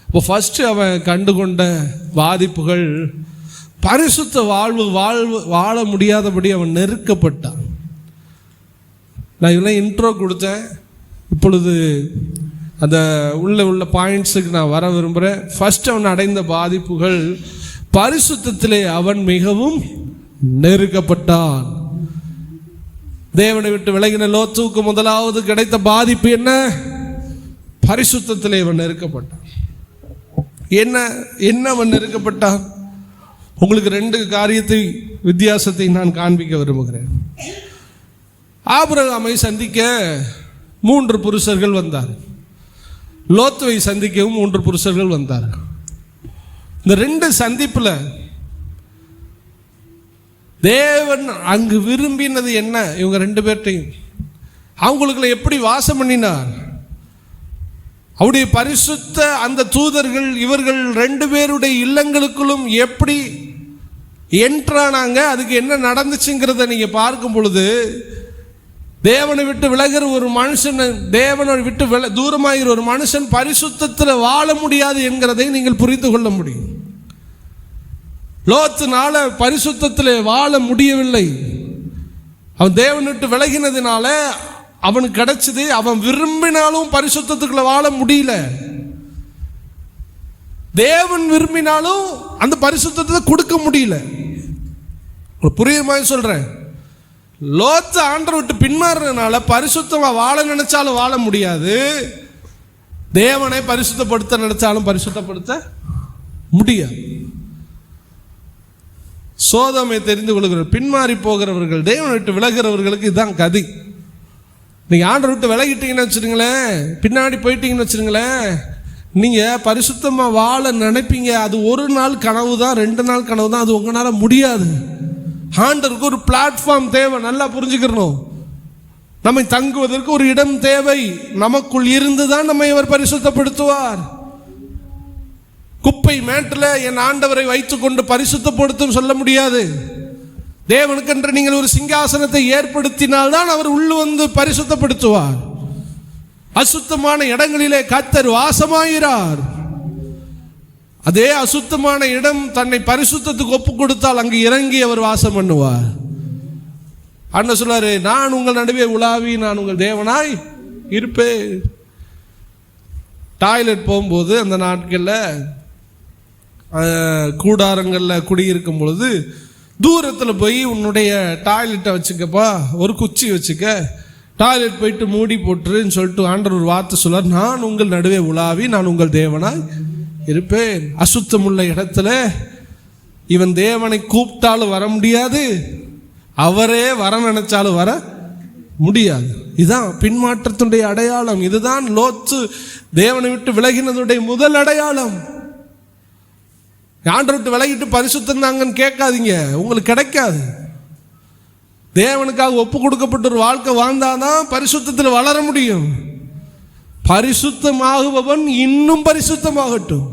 இப்போ ஃபர்ஸ்ட் அவன் கண்டுகொண்ட பாதிப்புகள், பரிசுத்த வாழ முடியாதபடி அவன் நெருக்கப்பட்டான். நான் இதெல்லாம் இன்ட்ரோ கொடுத்தேன். இப்பொழுது அந்த உள்ள பாயிண்ட்ஸுக்கு நான் வர விரும்புகிறேன். ஃபர்ஸ்ட் அவன் அடைந்த பாதிப்புகள், பரிசுத்தத்திலே அவன் மிகவும் நெருக்கப்பட்டான். தேவனை விட்டு விலகின லோத்துக்கு முதலாவது கிடைத்த பாதிப்பு என்ன? பரிசுத்தத்திலே அவன் நெருக்கப்பட்டான். என்ன அவன் நெருக்கப்பட்டான்? உங்களுக்கு 2 வித்தியாசத்தை நான் காண்பிக்க விரும்புகிறேன். ஆபிரகாமை சந்திக்க 3 புருஷர்கள் வந்தார். லோத்துவை சந்திக்கவும் 3 புருஷர்கள் வந்தார். இந்த 2 சந்திப்புல தேவன் அங்கு விரும்பினது என்ன? இவங்க 2 பேர்ட்டையும் அவங்களுக்குள்ள எப்படி வாசம் பண்ணினார்? அவருடைய பரிசுத்த அந்த தூதர்கள் இவர்கள் 2 பேருடைய இல்லங்களுக்குள்ளும் எப்படி என்ட்ரானாங்க? அதுக்கு என்ன நடந்துச்சுங்கிறத நீங்க பார்க்கும் பொழுது, தேவனை விட்டு விலகிற ஒரு மனுஷன், தேவனை விட்டு தூரமாகிற ஒரு மனுஷன் பரிசுத்தத்தில் வாழ முடியாது என்கிறதை நீங்கள் புரிந்து கொள்ள முடியும். லோத்துனால பரிசுத்தத்தில் வாழ முடியவில்லை. அவன் தேவனை விட்டு விலகினதுனால அவனுக்கு கிடைச்சது, அவன் விரும்பினாலும் பரிசுத்தத்துக்குள்ள வாழ முடியல. தேவன் விரும்பினாலும் அந்த பரிசுத்தத்தை கொடுக்க முடியல. புரியுற மாதிரி சொல்றேன். லோத்து ஆண்டரை விட்டு பின்மாறுறதுனால பரிசுத்தமா வாழ நினைச்சாலும் வாழ முடியாது, தேவனை பரிசுத்தப்படுத்த நினைச்சாலும் பரிசுத்தப்படுத்த முடியாது. சோதோமை தெரிந்து கொள்கிற பின்மாறி போகிறவர்கள், தேவனை விட்டு விலகிறவர்களுக்கு இதுதான் கதி. நீங்க ஆண்டரை விட்டு விலகிட்டீங்கன்னு வச்சுருங்களேன், பின்னாடி போயிட்டீங்கன்னு வச்சுருங்களேன், நீங்க பரிசுத்தமா வாழ நினைப்பீங்க. அது ஒரு நாள் கனவு தான், 2 நாள் கனவு தான். அது உங்களால முடியாது. ஆண்டருக்கு ஒரு பிளாட்ஃபார்ம் தேவை. நல்லா புரிஞ்சுக்கணும். நம்மை தங்குவதற்கு ஒரு இடம் தேவை. நமக்குள் இருந்துதான் நம்மை அவர் பரிசுத்தப்படுத்துவார். குப்பை மேட்டில் என் ஆண்டவரை வைத்துக் கொண்டு பரிசுத்தப்படுத்தும் சொல்ல முடியாது. தேவனுக்கென்று நீங்கள் ஒரு சிங்காசனத்தை ஏற்படுத்தினால்தான் அவர் உள்ள வந்து பரிசுத்தப்படுத்துவார். அசுத்தமான இடங்களிலே கர்த்தர் வாசமாகிறார். அதே அசுத்தமான இடம் தன்னை பரிசுத்தத்துக்கு ஒப்பு கொடுத்தால் அங்கு இறங்கி அவர் வாசம் பண்ணுவார். அண்ணன் சொல்லாரு, நான் உங்கள் நடுவே உலாவி நான் உங்கள் தேவனாய் இருப்பேன். டாய்லெட் போகும்போது அந்த நாட்களில் கூடாரங்களில் குடியிருக்கும் பொழுது தூரத்தில் போய் உன்னுடைய டாய்லெட்டை வச்சுக்கப்பா, ஒரு குச்சி வச்சுக்க, டாய்லெட் போயிட்டு மூடி போட்டுருன்னு சொல்லிட்டு ஆண்டவர் ஒரு வார்த்தை சொல்லார், நான் உங்கள் நடுவே உலாவி நான் உங்கள் தேவனாய் இருப்பேன். அசுத்தமுள்ள இடத்துல இவன் தேவனை கூப்பிட்டாலும் வர முடியாது, அவரே வர நினைச்சாலும் வர முடியாது. இதுதான் பின்மாற்றத்துடைய அடையாளம். இதுதான் லோத்து தேவனை விட்டு விலகினதுடைய முதல் அடையாளம். ஆண்டரை விட்டு விலகிட்டு பரிசுத்தம் தாங்கன்னு கேட்காதீங்க, உங்களுக்கு கிடைக்காது. தேவனுக்காக ஒப்பு கொடுக்கப்பட்ட ஒரு வாழ்க்கை வாழ்ந்தாதான் பரிசுத்தத்தில் வளர முடியும். பரிசுத்தமாகுபவன் இன்னும் பரிசுத்தமாகட்டும்.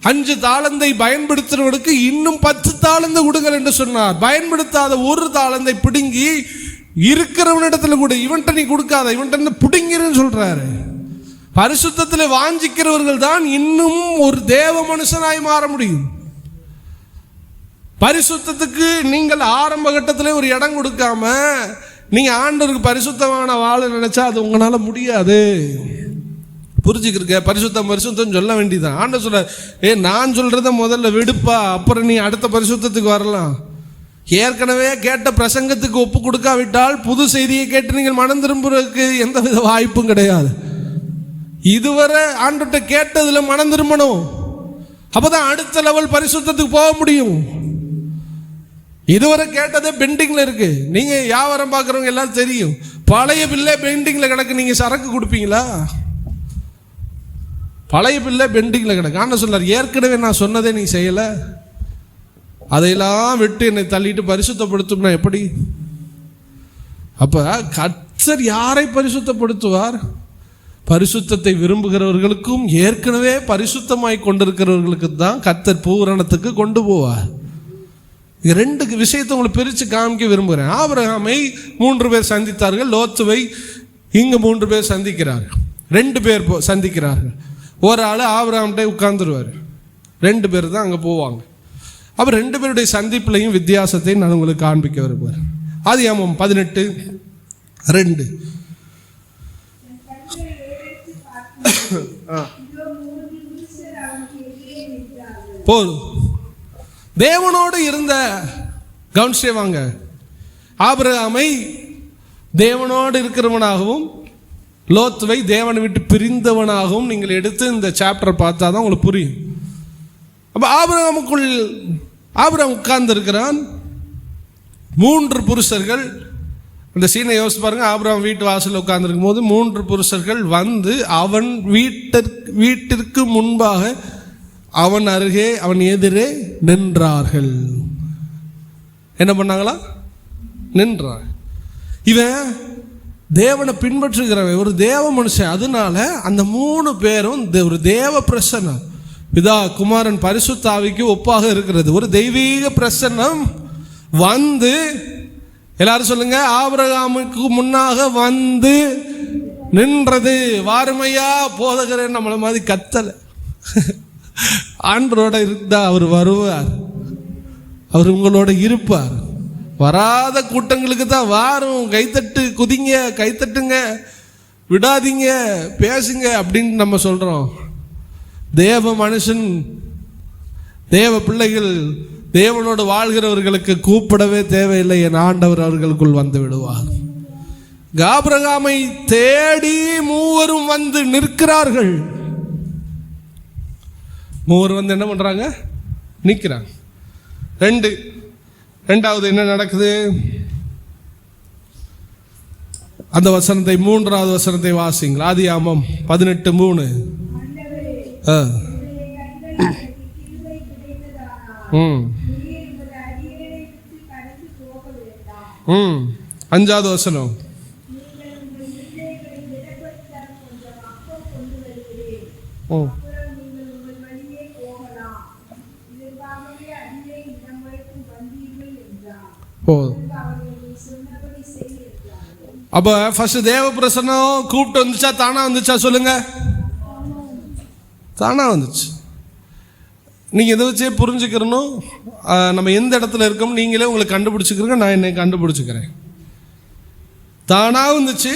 5 தாளந்தை பயன்படுத்துறவனுக்கு இன்னும் 10 தாளந்தை கொடுங்கள் என்று சொன்னார். பயன்படுத்தாத ஒரு தாளந்தை பிடுங்கி இருக்கிறவனிடத்துல கூட, இவன்ட்ட நீ கொடுக்காத, இவன்ட்ட பிடுங்கிறன்னு சொல்றாரு. பரிசுத்தத்தில் வாஞ்சிக்கிறவர்கள் தான் இன்னும் ஒரு தேவ மனுஷனாய் மாற முடியும். பரிசுத்தத்துக்கு நீங்கள் ஆரம்ப கட்டத்திலே ஒரு இடம் கொடுக்காம நீங்க ஆண்டவருக்கு பரிசுத்தமான வாழ நினைச்சா அது உங்களால முடியாது. புரிஞ்சுக்கிருக்க, பரிசுத்தம் சொல்ல வேண்டியதான். ஆண்டவர் சொல்ற, நான் சொல்றத முதல்ல விடுப்பா, அப்புறம் நீ அடுத்த பரிசுத்தத்துக்கு வரலாம். ஏற்கனவே கேட்ட பிரசங்கத்துக்கு ஒப்பு கொடுக்காவிட்டால் புது செய்தியை கேட்டு நீங்கள் மனம் திரும்புறதுக்கு எந்த வித வாய்ப்பும் கிடையாது. இதுவரை ஆண்டவர்கிட்ட கேட்டதுல மனம் திரும்பணும், அப்பதான் அடுத்த லெவல் பரிசுத்தத்துக்கு போக முடியும். இதுவரை கேட்டதே பெண்டிங்ல இருக்கு. நீங்க வியாபாரம் பார்க்குறவங்க எல்லாம் தெரியும், பழைய பில்லே பெண்டிங்ல கிடக்கு. நீங்க சரக்கு கொடுப்பீங்களா? பழைய பில்லே பெண்டிங்ல கிடக்கு. ஆண்டவர் சொல்றார், ஏற்கனவே நான் சொன்னதே நீ செய்யல, அதையெல்லாம் விட்டு என்னை தள்ளிட்டு பரிசுத்தப்படுத்தும்னா எப்படி? அப்போ கர்த்தர் யாரை பரிசுத்தப்படுத்துவார்? பரிசுத்தத்தை விரும்புகிறவர்களுக்கும் ஏற்கனவே பரிசுத்தமாய் கொண்டிருக்கிறவர்களுக்கு தான் கர்த்தர் பூரணத்துக்கு கொண்டு போவார். ரெண்டு விஷயத்தை உங்களுக்கு பிரித்து காமிக்க விரும்புகிறேன். ஆபிரகாமை 3 பேர் சந்தித்தார்கள், லோத்துவை இங்கே 3 பேர் சந்திக்கிறார்கள். 2 பேர் சந்திக்கிறார்கள். ஒரு ஆள் ஆபிரகாம்கிட்ட உட்கார்ந்துருவார், 2 பேர் தான் அங்கே போவாங்க. அப்போ 2 பேருடைய சந்திப்புலையும் வித்தியாசத்தை நான் உங்களுக்கு காண்பிக்க விரும்புகிறேன். ஆதியாகமம் 18:2. போதும். தேவனோடு இருந்த கவனிச்சே வாங்க, ஆபிரகாமை தேவனோடு இருக்கிறவனாகவும் லோத்துவை தேவனை விட்டு பிரிந்தவனாகவும் நீங்கள் எடுத்து இந்த சாப்டர் பார்த்தா தான் உங்களுக்கு புரியும். அப்போ ஆபிரகாம் உட்கார்ந்து இருக்கிறான். 3 புருஷர்கள், இந்த சீனை யோசிச்சு பாருங்க. ஆபிரகாம் வீட்டு வாசலில் உட்கார்ந்துருக்கும் போது 3 புருஷர்கள் வந்து அவன் வீட்டிற்கு முன்பாக அவன் அருகே அவன் எதிரே நின்றார்கள். என்ன பண்ணாங்களா? நின்றான். இவன் தேவனை பின்பற்றுகிறவன், ஒரு தேவ மனுஷன். அதனால அந்த 3 பேரும் ஒரு தேவ பிரசன்னம், பிதா குமாரன் பரிசுத்த ஆவிக்கு ஒப்பாக இருக்கிறது. ஒரு தெய்வீக பிரசன்னம் வந்து, எல்லாரும் சொல்லுங்க, ஆபிரகாமுக்கு முன்னாக வந்து நின்றது. வாருமையா போதகரே நம்மளை மாதிரி கத்தலை. ஆண்டரோட இருந்தா அவர் வருவார், அவர் உங்களோட இருப்பார். வராத கூட்டங்களுக்கு தான் வாரும், கைத்தட்டு, குதிங்க, கைத்தட்டுங்க, விடாதீங்க, பேசுங்க அப்படின்னு நம்ம சொல்றோம். தேவ மனுஷன், தேவ பிள்ளைகள், தேவனோடு வாழ்கிறவர்களுக்கு கூப்பிடவே தேவையில்லை, என் ஆண்டவர் அவர்களுக்குள் வந்து விடுவார். ஆபிரகாமை தேடி 3 வந்து நிற்கிறார்கள். 3 வந்து என்ன பண்றாங்க? நிற்கிறாங்க. 2வது என்ன நடக்குது? அந்த வசனத்தை, 3வது வசனத்தை வாசிங்கள். ஆதியாகமம் 18:3. 5வது வசனம். அப்ப ஃபர்ஸ்ட் தேவ பிரசன்னம் கூப்பிட்டு வந்துச்சா, தானா வந்துச்சா? சொல்லுங்க. தானா வந்துச்சு. நீங்க இதை வச்சே புரிஞ்சுக்கிறணும், நம்ம எந்த இடத்துல இருக்கோம் நீங்களே உங்களுக்கு கண்டுபிடிச்சுக்கிறீங்க, நான் என்னை கண்டுபிடிச்சுக்கிறேன். தானா வந்துச்சு.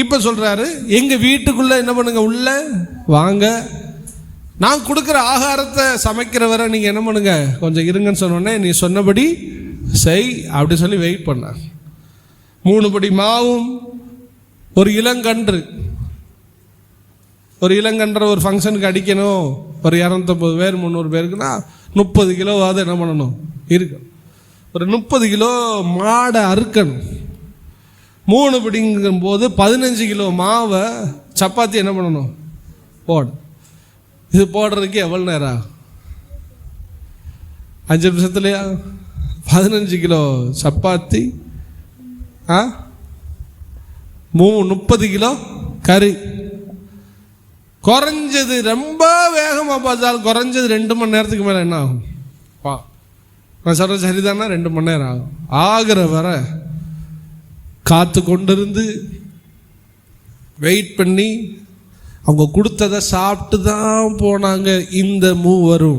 இப்ப சொல்றாரு, எங்க வீட்டுக்குள்ள என்ன பண்ணுங்க, உள்ள வாங்க, நான் கொடுக்குற ஆகாரத்தை சமைக்கிற வரை நீங்க என்ன பண்ணுங்க, கொஞ்சம் இருங்கன்னு சொன்னோடனே நீ சொன்னபடி செய் அப்படி சொல்லி வெயிட் பண்ண. 3 படி மாவும் ஒரு இளங்கன்று, ஒரு ஃபங்க்ஷனுக்கு அடிக்கணும். ஒரு 250 பேர் 300 பேருக்குன்னா 30 கிலோவாவது என்ன பண்ணணும் இருக்கு. ஒரு 30 கிலோ மாடை அறுக்கணும். 3 படிங்கும் போது 15 கிலோ மாவை சப்பாத்தி என்ன பண்ணணும் போடும். இது போடுறதுக்கு எவ்வளோ நேரம்? 5 நிமிஷத்துலையா? 15 கிலோ சப்பாத்தி, 30 கிலோ கறி. குறைஞ்சது, ரொம்ப வேகமாக பார்த்தாலும் குறைஞ்சது 2 மணி நேரத்துக்கு மேலே என்ன ஆகும்? நான் சொல்ற சரிதானா? 2 மணி நேரம் ஆகும். ஆகிற வர காத்து கொண்டிருந்து வெயிட் பண்ணி அவங்க கொடுத்ததை சாப்பிட்டு தான் போனாங்க இந்த 3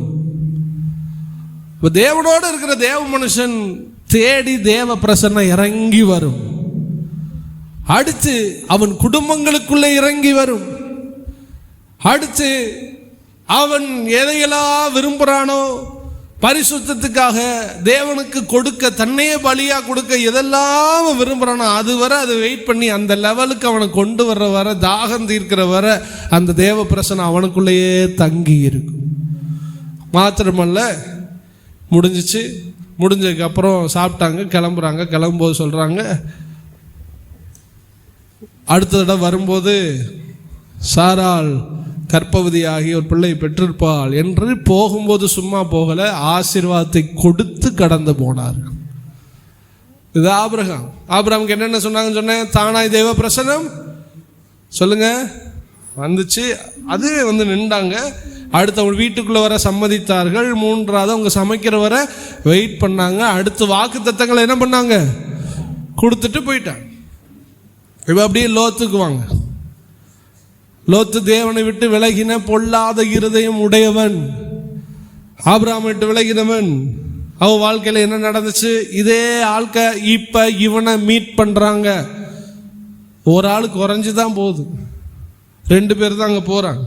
இப்போ தேவனோடு இருக்கிற தேவ மனுஷன் தேடி தேவ பிரசன்னம் இறங்கி வரும். அடுத்து அவன் குடும்பங்களுக்குள்ளே இறங்கி வரும். அடுத்து அவன் எதையெல்லாம் விரும்புகிறானோ, பரிசுத்தத்துக்காக தேவனுக்கு கொடுக்க, தன்னையே பலியா கொடுக்க எதெல்லாம் விரும்புகிறானோ அதுவரை அதை வெயிட் பண்ணி அந்த லெவலுக்கு அவனை கொண்டு வர்ற வர, தாகம் தீர்க்கிற வர அந்த தேவ பிரசன்னம் அவனுக்குள்ளேயே தங்கி இருக்கும். மாத்திரமல்ல, முடிஞ்சிச்சு. முடிஞ்சதுக்கப்புறம் சாப்பிட்டாங்க, கிளம்புறாங்க. கிளம்பும்போது சொல்கிறாங்க, அடுத்த தடவை வரும்போது சாராள் கர்ப்பவதியாகி ஒரு பிள்ளை பெற்றிருப்பாள் என்று போகும்போது சும்மா போகல, ஆசீர்வாதத்தை கொடுத்து கடந்து போனார். இது ஆபிரகாம். ஆபிரகாமுக்கு என்னென்ன சொன்னாங்கன்னு சொன்னேன். தானாய் தேவ பிரசன்னம் சொல்லுங்க வந்துச்சு, அது நின்றாங்க. அடுத்து அவங்க வீட்டுக்குள்ளே வர சம்மதித்தார்கள். மூன்றாவது அவங்க சமைக்கிற வர வெயிட் பண்ணாங்க. அடுத்து வாக்கு தத்தங்களை என்ன பண்ணாங்க, கொடுத்துட்டு போயிட்டாங்க. இப்போ அப்படியே லோத்துக்கு வாங்க. லோத்து தேவனை விட்டு விலகின பொல்லாத இருதயம் உடையவன், ஆபிரகாமை விட்டு விலகினவன். அவன் வாழ்க்கையில் என்ன நடந்துச்சு? இதே ஆட்க இப்போ இவனை மீட் பண்ணுறாங்க. ஒரு ஆள் குறைஞ்சி தான் போகுது, 2 பேர் தான் அங்கே போகிறாங்க.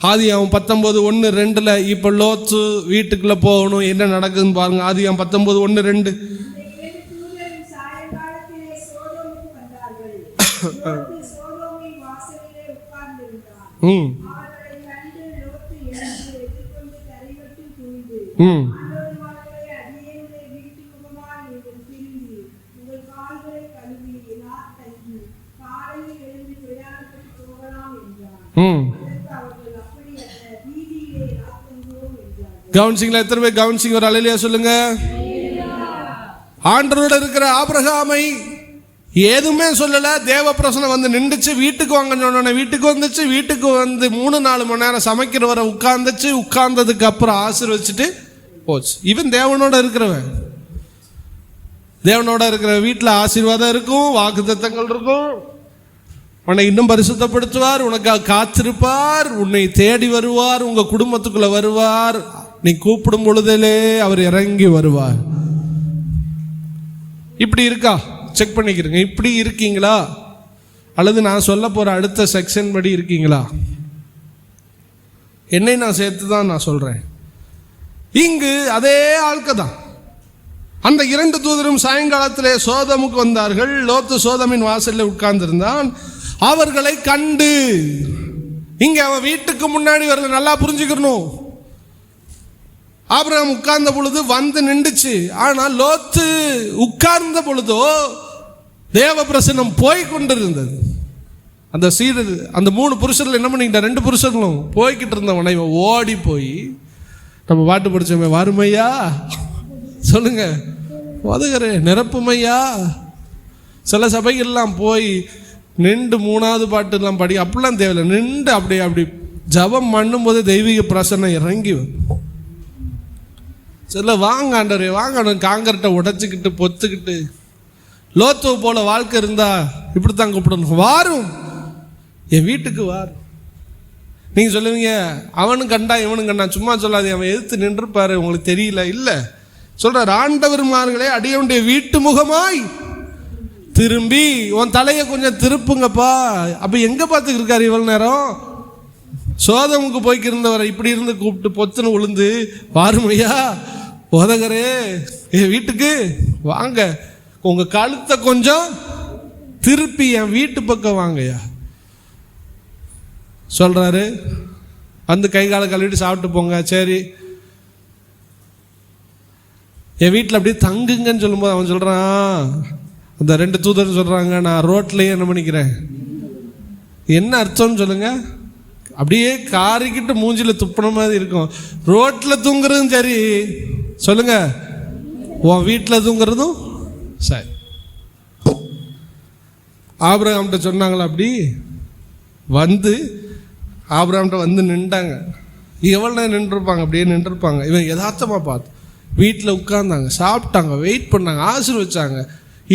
ஆதியாகமம் 19:1-2 இப்போ லோத்து வீட்டுக்குள்ளே போகணும். என்ன நடக்குதுன்னு பாருங்க. ஆதியாகமம் 19:1-2. கவுன்சிங்ல எத்தனை பேர் கவுன்சிங் ஒரு அல்லேலூயா சொல்லுங்க. ஆண்டவரோட இருக்கிற ஆபிரகாமை எதுவுமே சொல்லல. தேவ பிரசனம் நின்றுச்சு. வீட்டுக்கு வாங்க சொன்ன வீட்டுக்கு வந்துச்சு. வீட்டுக்கு 3-4 மணி நேரம் சமைக்கிற வர உட்கார்ந்துச்சு. உட்கார்ந்ததுக்கு அப்புறம் ஆசீர்வதிச்சுட்டு போச்சு. இவன் தேவனோட இருக்கிறவன். தேவனோட இருக்கிற வீட்டில் ஆசீர்வாதம் இருக்கும், வாக்குத்தத்தங்கள் இருக்கும். உன்னை இன்னும் பரிசுத்தப்படுத்துவார், உனக்காக காத்திருப்பார், உன்னை தேடி வருவார், உங்க குடும்பத்துக்குள்ள வருவார். நீ கூப்பிடும் பொழுதிலே அவர் இறங்கி வருவார். இப்படி இருக்கா செக் பண்ணிக்கிறீங்க. இப்படி இருக்கீங்களா அல்லது நான் சொல்ல போற அடுத்த செக்ஷன் படி இருக்கீங்களா? என்னை நான் சேர்த்து தான் நான் சொல்றேன். இங்கு அதே ஆட்கள் தான். அந்த 2 தூதரும் சாயங்காலத்திலே சோதமுக்கு வந்தார்கள். லோத்து சோதமின் வாசலில் உட்கார்ந்திருந்தான். அவர்களை கண்டு, இங்க அவன் வீட்டுக்கு முன்னாடி வரல, நல்லா புரிஞ்சுக்கணும். ஆபிரகாம் உட்கார்ந்த பொழுது நின்றுச்சு. ஆனால் லோத்து உட்கார்ந்த பொழுதோ தேவ பிரசன்னம் போய் கொண்டிருந்தது. அந்த சீடு அந்த 3 புருஷர்கள் என்ன பண்ணிக்கிட்ட, 2 புருஷர்களும் போய்கிட்டு இருந்தவனை ஓடி போய், நம்ம பாட்டு படிச்சோமே, வருமையா சொல்லுங்க, உதகரே நிரப்புமையா. சில சபைகள்லாம் போய் நின்று 3வது பாட்டு எல்லாம் படி, அப்படிலாம் தேவையில்லை. நின்று அப்படி ஜபம் பண்ணும் போது தெய்வீக பிரசன்னம் இறங்கி வரும். சில வாங்க ஆண்டவரே வாங்க, காங்கிரட்டை உடைச்சிக்கிட்டு பொத்துக்கிட்டு லோத்துவ போல வாழ்க்கை இருந்தா இப்படித்தான் கூப்பிடணும். வாரும், என் வீட்டுக்கு வாரும். நீங்க சொல்லுவீங்க, அவனும் கண்டா இவனும் கண்டா. சும்மா சொல்லாது, அவன் எதிர்த்து நின்றுப்பாரு, உங்களுக்கு தெரியல. இல்லை சொல்றார், ஆண்டவர்மார்களே அடியவனுடைய வீட்டு முகமாய் திரும்பி உன் தலையை கொஞ்சம் திருப்புங்கப்பா. அப்ப எங்க பார்த்துக்கு இருக்காரு இவ்வளவு நேரம்? சோதமுக்கு போய்க்கிருந்தவரை இப்படி இருந்து கூப்பிட்டு பொத்துன்னு விழுந்து, வாருமையா உதகரே என் வீட்டுக்கு வாங்க, உங்க கழுத்தை கொஞ்சம் திருப்பி என் வீட்டு பக்கம் வாங்கயா சொல்றாரு. கை காலை கழுவிட்டு சாப்பிட்டு போங்க. சரி, என் வீட்டில் அப்படியே தங்குங்கன்னு சொல்லும்போது அவன் சொல்றான், அந்த 2 தூதர் சொல்றாங்க, நான் ரோட்லயே என்ன பண்ணிக்கிறேன். என்ன அர்த்தம்னு சொல்லுங்க? அப்படியே காரிக்கிட்டு மூஞ்சில துப்புன மாதிரி இருக்கும். ரோட்ல தூங்குறதும் சரி, சொல்லுங்க, உன் வீட்டில் தூங்குறதும் சரி. ஆபிரகாம்கிட்ட சொன்னாங்களா? அப்படி ஆபிரகாம்கிட்ட நின்றாங்க. எவ்வளோ நேரம் நின்றுருப்பாங்க? அப்படியே நின்றுருப்பாங்க. இவன் யதார்த்தமாக பார்த்து வீட்டில் உட்கார்ந்தாங்க, சாப்பிட்டாங்க, வெயிட் பண்ணாங்க, ஆசீர்வதிச்சாங்க.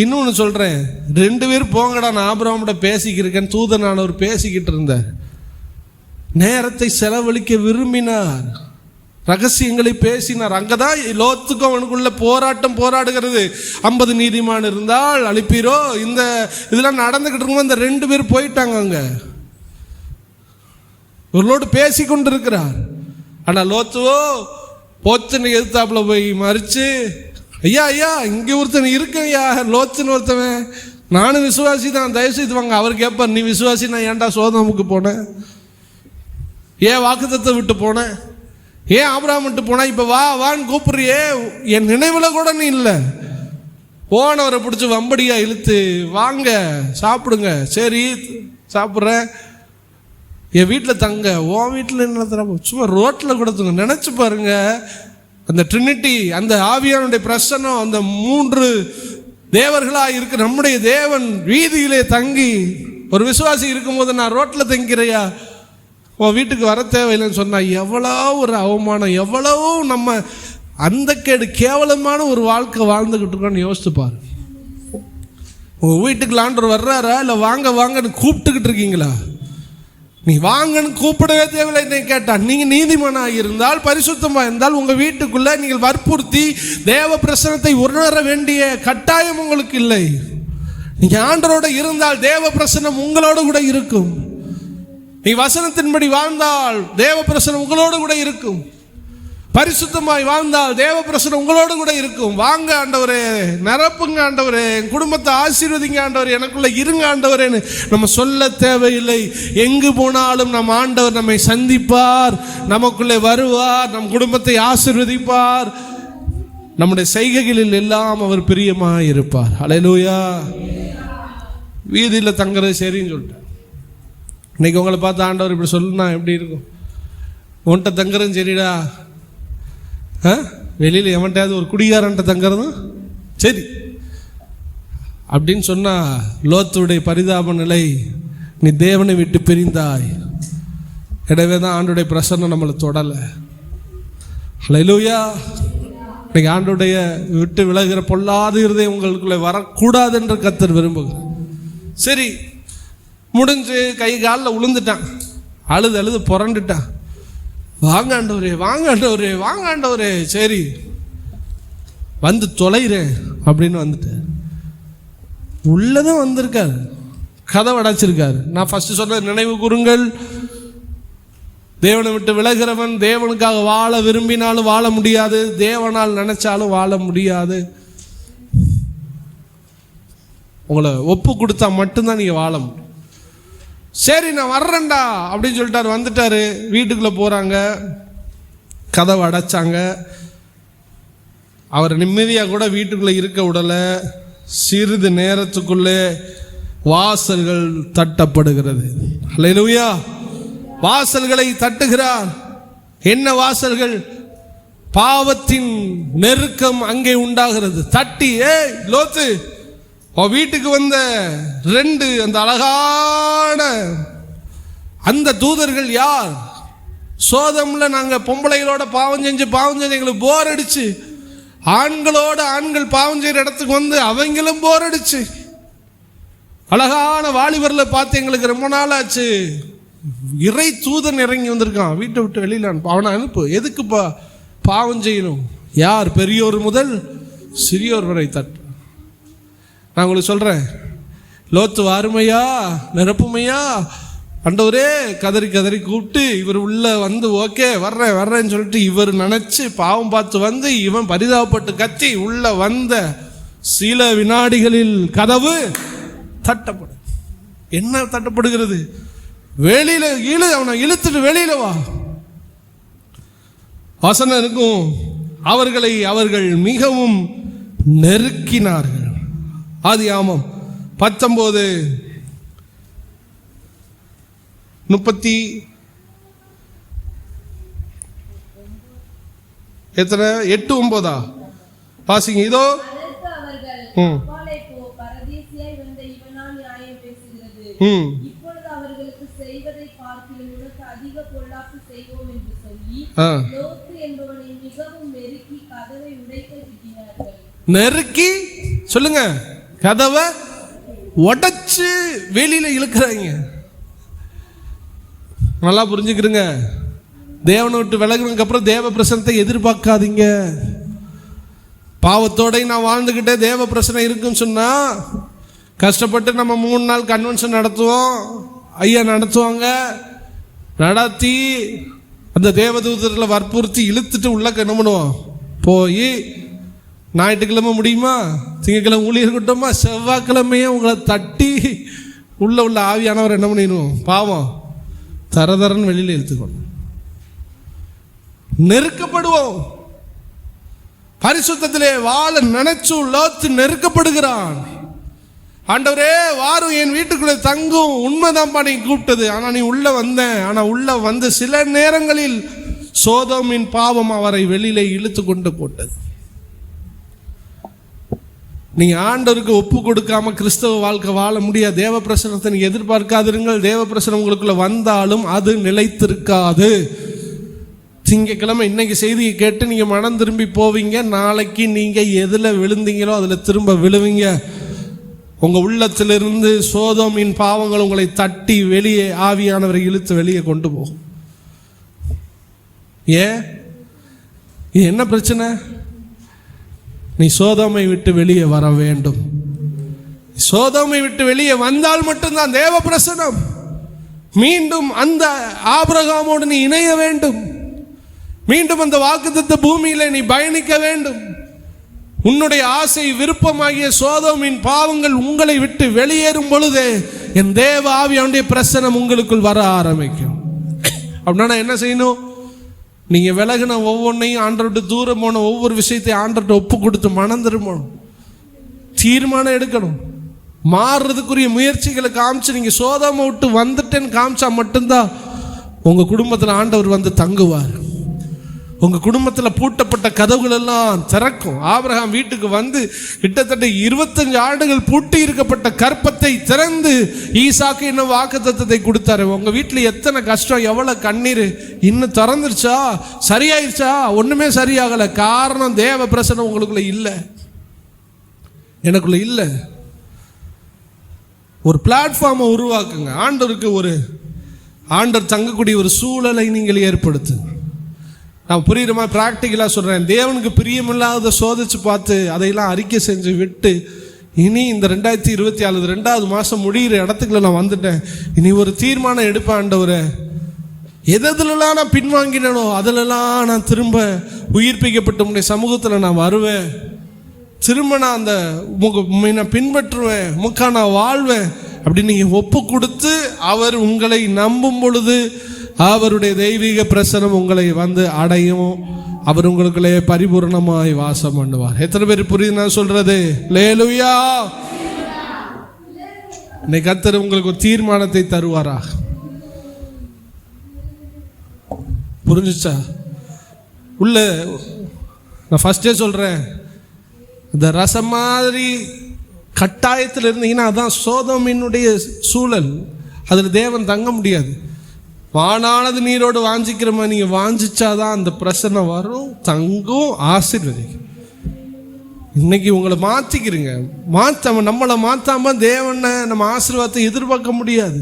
இன்னொன்று சொல்கிறேன், 2 பேர் போங்கடா, நான் ஆபிரகாம்கிட்ட பேசிக்கிருக்கேன். தூதனானவர் பேசிக்கிட்டு இருந்தார். நேரத்தை செலவழிக்க விரும்பினார், ரகசியங்களை பேசினார். அங்கதான் லோத்துக்கும் அவனுக்குள்ள போராடுகிறது. 50 நீதிமான் இருந்தால் அழிப்பீரோ, இந்த இதெல்லாம் நடந்துகிட்டு இருக்கும்போது இந்த 2 பேர் போயிட்டாங்க. அங்க ஒருளோடு பேசி கொண்டிருக்கிறார். ஆனா லோத்துவோ போத்துன்னு எதிர்த்தாப்புல போய் மறிச்சு, ஐயா இங்க ஒருத்தன் இருக்கையா, லோத்துன்னு ஒருத்தவன், நானும் விசுவாசி தான், தயவுசெய்து வாங்க. அவர் கேட்பார், நீ விசுவாசி, நான் ஏன்டா சோதமுக்கு போனேன், ஏன் வாக்குத்தத்தை விட்டு போனேன், ஏன் ஆபிரகாம் விட்டு போனா, இப்ப வான்னு கூப்பிடுறியே, என் நினைவுல கூட நீ இல்லை. போனவரை பிடிச்சி வம்படியா இழுத்து, வாங்க சாப்பிடுங்க. சரி சாப்பிட்றேன். என் வீட்டில் தங்க, உன் வீட்டில் என்ன தர, சும்மா ரோட்டில் கூட தங்க. நினச்சி பாருங்க, அந்த ட்ரினிட்டி, அந்த ஆவியானுடைய பிரசன்னம், அந்த 3 தேவர்களாக இருக்கு நம்முடைய தேவன் வீதியிலே தங்கி. ஒரு விசுவாசி இருக்கும்போது நான் ரோட்டில் தங்கிறையா, உன் வீட்டுக்கு வர தேவையில்லைன்னு சொன்னால் எவ்வளோ ஒரு அவமானம், எவ்வளோ நம்ம அந்த கேவலமான ஒரு வாழ்க்கை வாழ்ந்துக்கிட்டு இருக்கோன்னு யோசிச்சு பாரு. உங்கள் வீட்டுக்கு ஆண்டவர் வர்றாரா, இல்லை வாங்க வாங்கன்னு கூப்பிட்டுக்கிட்டு இருக்கீங்களா? நீ வாங்கன்னு கூப்பிடவே தேவையில்லை. என்னை கேட்டால் நீங்கள் நீதிமானாக இருந்தால், பரிசுத்தமாக இருந்தால், உங்கள் வீட்டுக்குள்ளே நீங்கள் வற்புறுத்தி தேவ பிரசனத்தை உணர வேண்டிய கட்டாயம் உங்களுக்கு இல்லை. நீங்கள் ஆண்டவரோடு இருந்தால் தேவ பிரசனம் உங்களோடு கூட இருக்கும். நீ வசனத்தின்படி வாழ்ந்தால் தேவ பிரசனம் உங்களோடு கூட இருக்கும். பரிசுத்தமாய் வாழ்ந்தால் தேவ பிரசனம் உங்களோடு கூட இருக்கும். வாங்க ஆண்டவரே, நிரப்புங்க ஆண்டவரே, என் குடும்பத்தை ஆசீர்வதிங்க ஆண்டவரே, எனக்குள்ள இருங்க ஆண்டவரேன்னு நம்ம சொல்ல தேவையில்லை. எங்கு போனாலும் நம் ஆண்டவர் நம்மை சந்திப்பார், நமக்குள்ளே வருவார், நம் குடும்பத்தை ஆசீர்வதிப்பார். நம்முடைய செய்கைகளில் எல்லாம் அவர் பிரியமாக இருப்பார். ஹல்லேலூயா. வீதியில் தங்குறது சரின்னு சொல்லிட்டேன். இன்னைக்கு உங்களை பார்த்து ஆண்டவர் இப்படி சொல்லுனா எப்படி இருக்கும்? உன்கிட்ட தங்குறதும் சரிடா, வெளியில் எவன்ட்டாவது ஒரு குடிகாரன்ட்ட தங்குறதும் சரி அப்படின்னு சொன்னால், லோத்துடைய பரிதாப நிலை, நீ தேவனை விட்டு பிரிந்தாய். எனவே தான் ஆண்டுடைய பிரசன்னம் நம்மளை தொடலை. ஹல்லேலூயா. இன்னைக்கு ஆண்டுடைய விட்டு விலகிற பொல்லாத இருதயம் உங்களுக்குள்ளே வரக்கூடாது என்று கர்த்தர் விரும்புகிறார். சரி, முடிஞ்சு கை காலில் உளுந்துட்டான், அழுது புரண்டுட்டான். வாங்க ஆண்டவரே, வாங்க ஆண்டவரே, வாங்க ஆண்டவரே, சரி வந்து தொலைகிறேன் அப்படின்னு வந்துட்டேன். உள்ளதான் வந்திருக்காரு, கதவை அடைச்சிருக்காரு. நான் ஃபர்ஸ்ட் சொல்ல நினைவு கூறுங்கள், தேவனை விட்டு விலகிறவன் தேவனுக்காக வாழ விரும்பினாலும் வாழ முடியாது, தேவனால் நினைச்சாலும் வாழ முடியாது. உங்களை ஒப்பு கொடுத்தா மட்டும்தான் நீங்க வாழ முடியும். சரி நான் வர்றேன்டா அப்படின்னு சொல்லிட்டாரு. வந்துட்டாரு, வீட்டுக்குள்ளே போகிறாங்க, கதவை அடைச்சாங்க. அவர் நிம்மதியாக கூட வீட்டுக்குள்ளே இருக்க விடலை. சிறிது நேரத்துக்குள்ளே வாசல்கள் தட்டப்படுகிறது. ஹல்லேலூயா. வாசல்களை தட்டுகிறார். என்ன வாசல்கள்? பாவத்தின் நெருக்கம் அங்கே உண்டாகிறது. தட்டி, ஏய் லோத்து, வீட்டுக்கு வந்த 2 அந்த அழகான அந்த தூதர்கள் யார்? சோதம்ல நாங்கள் பொம்பளைகளோட பாவம் செஞ்சு எங்களுக்கு போர் அடிச்சு, ஆண்களோட ஆண்கள் பாவம் செய்கிற இடத்துக்கு வந்து அவங்களும் போர் அடிச்சு, அழகான வாலிபரில் பார்த்து எங்களுக்கு ரொம்ப நாள் ஆச்சு. இறை தூதன் இறங்கி வந்திருக்கான், வீட்டை விட்டு வெளியில் அவனை அனுப்பு. எதுக்குப்பா? பாவம் செய்யணும். யார்? பெரியோர் முதல் சிறியோர் வரை தட்டு. நான் உங்களுக்கு சொல்கிறேன், லோத்து வாருமையா, நிரப்புமையா, ஆண்டவரே கதறி கூப்பிட்டு இவர் உள்ள வந்து ஓகே வர்றேன்னு சொல்லிட்டு இவர் நினச்சி பாவம் பார்த்து வந்து இவன் பரிதாபப்பட்டு கத்தி உள்ள வந்த சில வினாடிகளில் கதவு தட்டப்படும். என்ன தட்டப்படுகிறது? வெளியில அவனை இழுத்துட்டு வெளியில வா. வசனம் இருக்கும், அவர்களை அவர்கள் மிகவும் நெருக்கினார்கள். ஆதியாகமம் 19:30 எத்தனை 8-9 வாசிங்க. இதோ நெருக்கி சொல்லுங்க, கதவை உடைச்சு வெளியில இழுக்கிறாங்க. நல்லா புரிஞ்சுக்கிறங்க, தேவனை விட்டு விலகுனதுக்கு அப்புறம் தேவ பிரசனத்தை எதிர்பார்க்காதீங்க. பாவத்தோட நான் வாழ்ந்துக்கிட்டே தேவ பிரசனை இருக்குன்னு சொன்னா, கஷ்டப்பட்டு நம்ம 3 நாள் கன்வென்ஷன் நடத்துவோம், ஐயா நடத்துவாங்க, நடத்தி அந்த தேவதூதர்களை வற்புறுத்தி இழுத்துட்டு உள்ள என்ன பண்ணுவோம், போய் ஞாயிற்றுக்கிழமை முடியுமா, திங்கக்கிழமை ஊழியர் கூட்டமா, செவ்வாய்க்கிழமையே உங்களை தட்டி உள்ள ஆவியானவர் என்ன பண்ணிடுவோம், பாவம் தரதரன்னு வெளியில் இழுத்துக்கணும். நெருக்கப்படுவோம். பரிசுத்தத்திலே வாழ நினைச்சு லோத்து நெருக்கப்படுகிறான். ஆண்டவரே வாரும் என் வீட்டுக்குள்ளே தங்கும். உண்மைதான்ப்பா நீ கூப்பிட்டது, ஆனால் நீ உள்ள வந்தேன். ஆனால் உள்ள வந்து சில நேரங்களில் சோதோமின் பாவம் அவரை வெளியிலே இழுத்து கொண்டு போட்டது. நீங்க ஆண்டவருக்கு ஒப்பு கொடுக்காம கிறிஸ்தவ வாழ்க்கை வாழ முடியாது. தேவ பிரசனத்தை நீங்க எதிர்பார்க்காதிருங்கள். தேவ பிரசனம் உங்களுக்குள்ள வந்தாலும் அது நிலைத்திருக்காது. திங்கக்கிழமை இன்னைக்கு செய்தியை கேட்டு நீங்க மனம் திரும்பி போவீங்க. நாளைக்கு நீங்க எதுல விழுந்தீங்களோ அதுல திரும்ப விழுவீங்க. உங்க உள்ளத்திலிருந்து சோதோமின் பாவங்கள் உங்களை தட்டி வெளியே ஆவியானவரை இழுத்து வெளியே கொண்டு போகும். ஏன்? என்ன பிரச்சனை? நீ சோதோமை விட்டு வெளியே வர வேண்டும். சோதோமை விட்டு வெளியே வந்தால் மட்டும்தான் தேவ பிரசனம். மீண்டும் அந்த ஆபிரகாமோடு நீ இணைய வேண்டும். மீண்டும் அந்த வாக்குத்தத்த பூமியில நீ பயணிக்க வேண்டும். உன்னுடைய ஆசை விருப்பமாகிய சோதோமின் பாவங்கள் உங்களை விட்டு வெளியேறும் பொழுதே என் தேவ ஆவியானுடைய பிரசனம் உங்களுக்குள் வர ஆரம்பிக்கும். அப்படின்னா என்ன செய்யணும்? நீங்க விலகின ஒவ்வொன்றையும் ஆண்டவர்கிட்ட தூரம் போன ஒவ்வொரு விஷயத்தையும் ஆண்டவர்கிட்ட ஒப்பு கொடுத்து மனம் திரும்பணும். தீர்மானம் எடுக்கணும். மாறுறதுக்குரிய முயற்சிகளை காமிச்சு நீங்க சோதோமை விட்டு வந்துட்டேன்னு காமிச்சா மட்டும்தான் உங்க குடும்பத்தில் ஆண்டவர் வந்து தங்குவார். உங்க குடும்பத்தில் பூட்டப்பட்ட கதவுகள் எல்லாம் திறக்கும். ஆபிரகாம் வீட்டுக்கு வந்து கிட்டத்தட்ட 25 ஆண்டுகள் பூட்டி இருக்கப்பட்ட கற்பத்தை திறந்து ஈசாக்கு இன்னும் வாக்குத்தத்தத்தை கொடுத்தாரு. உங்க வீட்டில் எத்தனை கஷ்டம், எவ்வளவு கண்ணீர், இன்னும் திறந்துருச்சா, சரியாயிருச்சா? ஒண்ணுமே சரியாகல. காரணம் தேவ பிரசனம் உங்களுக்குள்ள இல்லை, எனக்குள்ள இல்லை. ஒரு பிளாட்ஃபார்மை உருவாக்குங்க. ஆண்டவருக்கு ஒரு ஆண்டவர் தங்கக்கூடிய ஒரு சூழலை நீங்கள் ஏற்படுத்துங்க. நான் புரியுற மாதிரி ப்ராக்டிக்கலாக சொல்கிறேன். தேவனுக்கு பிரியமில்லாத சோதிச்சு பார்த்து அதையெல்லாம் அறிக்கை செஞ்சு விட்டு இனி இந்த 2024 2வது மாதம் முடிகிற இடத்துக்குள்ள நான் வந்துட்டேன். இனி ஒரு தீர்மானம் எடுப்பேன். ஆண்டவரே, எதுலலாம் நான் பின்வாங்கினோ அதிலெல்லாம் நான் திரும்ப உயிர்ப்பிக்கப்பட்ட உன்னுடைய சமூகத்தில் நான் வருவேன். திரும்ப நான் அந்த நான் பின்பற்றுவேன், உமக்கா நான் வாழ்வேன் அப்படின்னு நீங்கள் ஒப்பு கொடுத்து அவர் உங்களை நம்பும் பொழுது அவருடைய தெய்வீக பிரசனம் உங்களை வந்து அடையும். அவர் உங்களுக்குள்ளே பரிபூர்ணமாய் வாசம் பண்ணுவார். எத்தனை பேர் புரியுது நான் சொல்றது? அல்லேலூயா. இன்னைக்கு கர்த்தர் உங்களுக்கு ஒரு தீர்மானத்தை தருவாரா? புரிஞ்சுச்சா? உள்ள நான் ஃபர்ஸ்டே சொல்றேன், இந்த ரசம் மாதிரி கட்டாயத்தில் இருந்தீங்கன்னா அதான் சோதோமினுடைய சூழல். அதில் தேவன் தங்க முடியாது. வானானது நீரோடு வாஞ்சிக்கிற மாதிரி நீங்கள் வாஞ்சிச்சாதான் அந்த பிரச்சனை வரும், தங்கும், ஆசீர்வதிக்கும். இன்னைக்கு உங்களை மாற்றிக்கிறீங்க. நம்மளை மாற்றாம தேவனை நம்ம ஆசீர்வாதத்தை எதிர்பார்க்க முடியாது.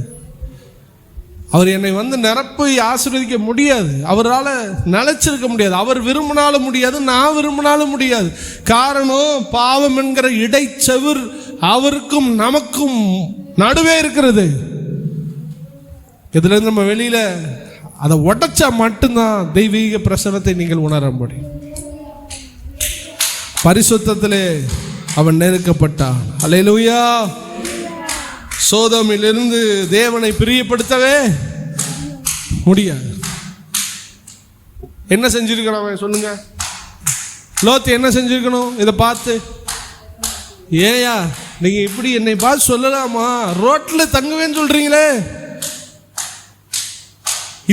அவர் என்னை வந்து நிரப்பி ஆசீர்வதிக்க முடியாது. அவரால் நிலைச்சிருக்க முடியாது. அவர் விரும்பினாலும் முடியாது, நான் விரும்பினாலும் முடியாது. காரணம், பாவம் என்கிற இடைச்செவுர் அவருக்கும் நமக்கும் நடுவே இருக்கிறது. இதுல நம்ம வெளியில அதை உடைச்சா மட்டும்தான் தெய்வீக பிரசனத்தை நீங்கள் உணர முடியும். பரிசுத்தத்திலே அவன் நெருக்கப்பட்டான். அல்லேலூயா. சோதோமிலிருந்து தேவனை பிரியப்படுத்தவே முடியாது. என்ன செஞ்சிருக்கணும் சொல்லுங்க? லோத்து என்ன செஞ்சிருக்கணும்? இதை பார்த்து, ஏயா நீங்க இப்படி என்னை பார்த்து சொல்லலாமா? ரோட்ல தங்குவேன்னு சொல்றீங்களே,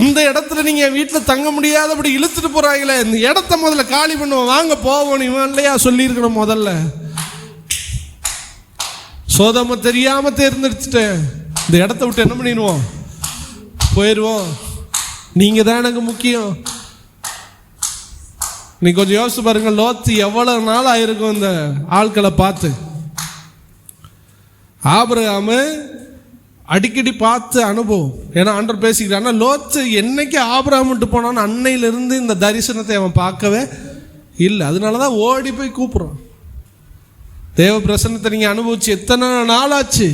இந்த இடத்துல நீங்க வீட்டில் தங்க முடியாதபடி இழுத்துட்டு போறாங்களே, இந்த இடத்த முதல்ல காலி பண்ணுவோம், வாங்க போவோம். இவன் இல்லையா சொல்லியிருக்கணும் முதல்ல. சோதோமை தெரியாம தேர்ந்தெடுத்துட்டேன், இந்த இடத்த விட்டு என்ன பண்ணிடுவோம்? போயிடுவோம். நீங்க தான் எனக்கு முக்கியம். நீ கொஞ்சம் யோசிச்சு பாருங்க, லோத்து எவ்வளவு நாள் ஆயிருக்கும் இந்த ஆட்களை பார்த்து. ஆபிரகாம் அடிக்கடி பார்த்து அனுபவம். ஏன்னா ஆண்டவர் பேசிக்கிறான். லோத்து என்னைக்கு ஆபிரகாம்ட்டு போனான்னு அன்னையிலிருந்து இந்த தரிசனத்தை அவன் பார்க்கவே இல்லை. அதனாலதான் ஓடி போய் கூப்பிடுறான். தேவ பிரசன்னத்தை நீங்க அனுபவிச்சு எத்தனை நாள் ஆச்சு?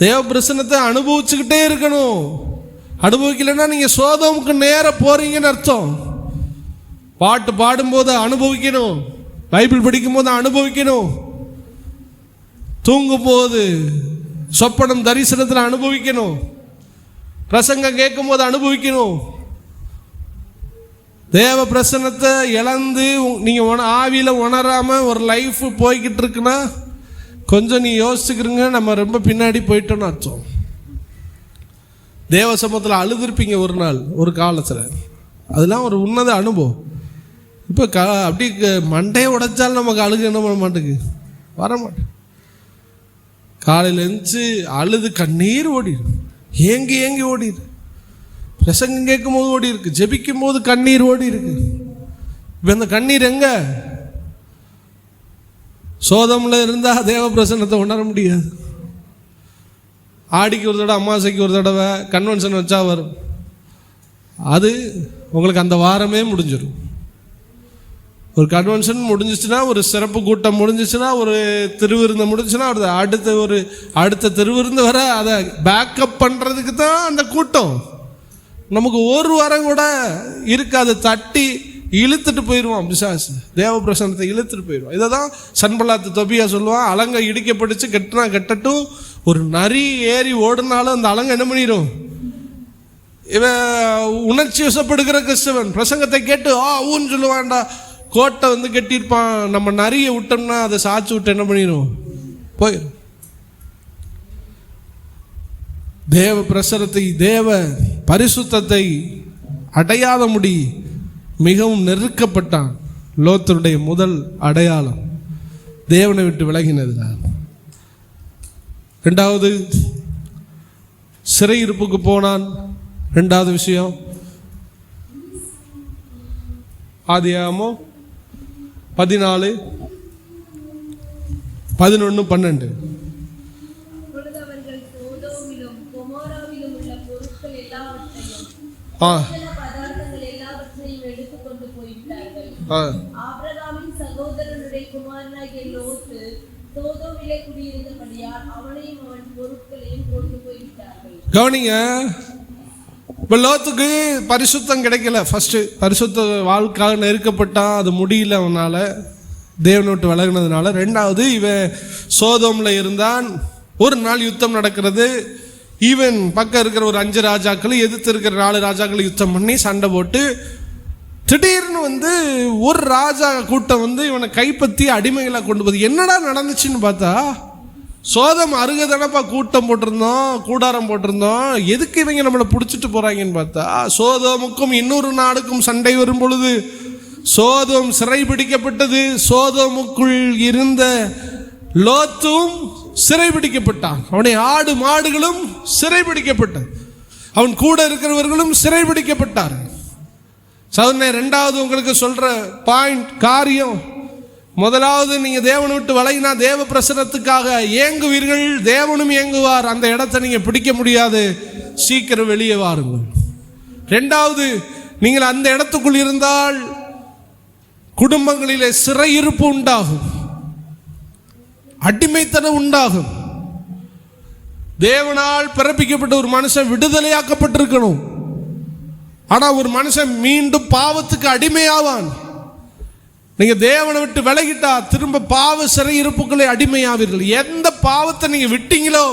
தேவ பிரசன்னத்தை அனுபவிச்சுக்கிட்டே இருக்கணும். அனுபவிக்கலைன்னா நீங்க சோதோமுக்கு நேர போறீங்கன்னு அர்த்தம். பாட்டு பாடும்போது அனுபவிக்கணும், பைபிள் படிக்கும் போது அனுபவிக்கணும், தூங்கும் போது சொப்பனம் தரிசனத்தில் அனுபவிக்கணும், பிரசங்கம் கேட்கும் போது அனுபவிக்கணும். தேவ பிரசன்னத்தை இழந்து நீங்க ஆவியில உணராம ஒரு லைஃப் போய்கிட்டு இருக்குன்னா கொஞ்சம் நீ யோசிச்சுக்கிறீங்க, நம்ம ரொம்ப பின்னாடி போயிட்டோன்னு அர்த்தம். தேவ சமூகத்தில் அழுதுருப்பீங்க ஒரு நாள், ஒரு காலத்தில். அதெல்லாம் ஒரு உன்னத அனுபவம். இப்போ அப்படி மண்டையை உடைச்சாலும் நமக்கு அழுக என்ன பண்ண மாட்டேங்குது, வர மாட்டேன். காலையில் எழுந்துச்சு அழுது கண்ணீர் ஓடிடு, ஏங்கி ஏங்கி ஓடிடு. பிரசங்கம் கேட்கும் போது ஓடி இருக்கு, ஜெபிக்கும் போது கண்ணீர் ஓடி இருக்கு. இப்போ இந்த கண்ணீர் எங்க? சோதமில் இருந்தால் தேவ பிரசன்னத்தை உணர முடியாது. ஆடிக்கு ஒரு தடவை, அமாவாசைக்கு ஒரு தடவை கன்வென்ஷன் வச்சா வரும். அது உங்களுக்கு அந்த வாரமே முடிஞ்சிடும். ஒரு கன்வென்ஷன் முடிஞ்சிச்சுன்னா, ஒரு சிறப்பு கூட்டம் முடிஞ்சிச்சுன்னா, ஒரு திருவிருந்து முடிஞ்சுன்னா, அடுத்த திருவிருந்து வர அதை பேக்கப் பண்ணுறதுக்கு தான் அந்த கூட்டம். நமக்கு ஒரு வாரம் கூட இருக்காது. தட்டி இழுத்துட்டு போயிடுவான் பிசாசு, தேவ பிரசன்னத்தை இழுத்துட்டு போயிடுவான். இதை தான் சன்பலாத்து தொபியா சொல்லுவான், அலங்க இடிக்கப்பட்டுச்சு, கெட்டினா கெட்டட்டும், ஒரு நரி ஏறி ஓடுனாலும் அந்த அலங்க என்ன பண்ணிடும். இவன் உணர்ச்சி வசப்படுகிற கிறிஸ்தவன் பிரசங்கத்தை கேட்டு ஊன்னு சொல்லுவான்டா, கோட்டை கட்டியிருப்பான். நம்ம நரியை விட்டோம்னா அதை சாய்ச்சி விட்டு என்ன பண்ணிடும், போயிடும். தேவ பிரசரத்தை, தேவ பரிசுத்தத்தை அடையாத முடி மிகவும் நெருக்கப்பட்டான். லோத்தருடைய முதல் அடையாளம் தேவனை விட்டு விலகினதுதான். ரெண்டாவது, சிறையிருப்புக்கு போனான். ரெண்டாவது விஷயம், ஆதியாகமம் 14, 11, 12. ஆபிரகாமின் சகோதரனுடைய குமாரனாகிய லோத்து சோதோமிலே குடியிருந்தபடியால் அவனையும் அவன் பொருட்களையும் கொண்டு போய்விட்டார்கள். கவனிங்க, இப்போ லோத்துக்கு பரிசுத்தம் கிடைக்கல. ஃபர்ஸ்ட் பரிசுத்த வாழ்க்காக நெருக்கப்பட்டான், அது முடியல அவனால, தேவனை விட்டு விலகினதுனால. ரெண்டாவது, இவன் சோதோமில் இருந்தான். ஒரு நாள் யுத்தம் நடக்கிறது. ஈவன் பக்கம் இருக்கிற ஒரு 5 ராஜாக்கள் எதிர்த்து இருக்கிற 4 ராஜாக்கள் யுத்தம் பண்ணி சண்டை போட்டு, திடீர்னு ஒரு ராஜா கூட்டம் இவனை கைப்பற்றி அடிமைகளை கொண்டு போகுது. என்னடா நடந்துச்சுன்னு பார்த்தா, சோதம் அருகதனப்பா கூட்டம் போட்டிருந்தோம், கூடாரம் போட்டிருந்தோம், எதுக்கு இவங்க நம்மளை பிடிச்சிட்டு போறாங்கன்னு பார்த்தா, சோதோமுக்கும் இன்னொரு நாடுக்கும் சண்டை வரும் பொழுது சோதோம் சிறை பிடிக்கப்பட்டது. சோதோமுக்குள் இருந்த லோத்தும் சிறை பிடிக்கப்பட்டான். அவனை ஆடு மாடுகளும் சிறை பிடிக்கப்பட்டது. அவன் கூட இருக்கிறவர்களும் சிறை பிடிக்கப்பட்டார். சவுனே, ரெண்டாவது உங்களுக்கு சொல்ற பாயிண்ட், காரியம். முதலாவது, நீங்க தேவனை விட்டு விலகினா தேவ பிரசனத்துக்காக ஏங்குவீர்கள், தேவனும் ஏங்குவார். அந்த இடத்தை நீங்க பிடிக்க முடியாது, சீக்கிரம் வெளியே வாருங்கள். ரெண்டாவது, நீங்கள் அந்த இடத்துக்குள் இருந்தால் குடும்பங்களிலே சிறையிருப்பு உண்டாகும், அடிமைத்தனம் உண்டாகும். தேவனால் பிறப்பிக்கப்பட்ட ஒரு மனுஷன் விடுதலையாக்கப்பட்டிருக்கணும். ஆனா ஒரு மனுஷன் மீண்டும் பாவத்துக்கு அடிமையாவான். நீங்க தேவனை விட்டு விலகிட்டா திரும்ப பாவ சிறையிருப்புகளை அடிமையாவீர்கள். எந்த பாவத்தை நீங்க விட்டீங்களோ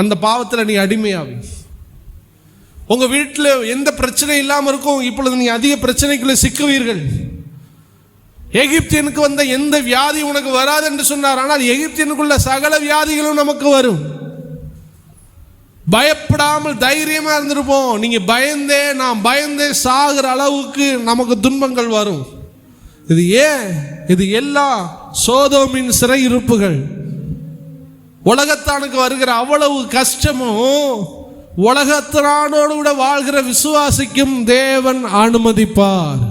அந்த பாவத்தில் நீங்க அடிமையாவீங்க. உங்க வீட்டில் எந்த பிரச்சனை இல்லாமல் இருக்கும், இப்பொழுது நீங்க அதிக பிரச்சனைக்குள்ள சிக்குவீர்கள். எகிப்தியனுக்கு வந்த எந்த வியாதி உனக்கு வராது என்று சொன்னார். ஆனால் எகிப்தியனுக்குள்ள சகல வியாதிகளும் நமக்கு வரும். பயப்படாமல் தைரியமா இருந்திருப்போம். நீங்க நான் பயந்தே சாகிற அளவுக்கு நமக்கு துன்பங்கள் வரும். இது ஏன்? இது எல்லாம் சோதோமின் சிறையிருப்புகள். உலகத்தானுக்கு வருகிற அவ்வளவு கஷ்டமும் உலகத்தானோடு கூட வாழ்கிற விசுவாசிக்கும் தேவன் அனுமதிப்பார்.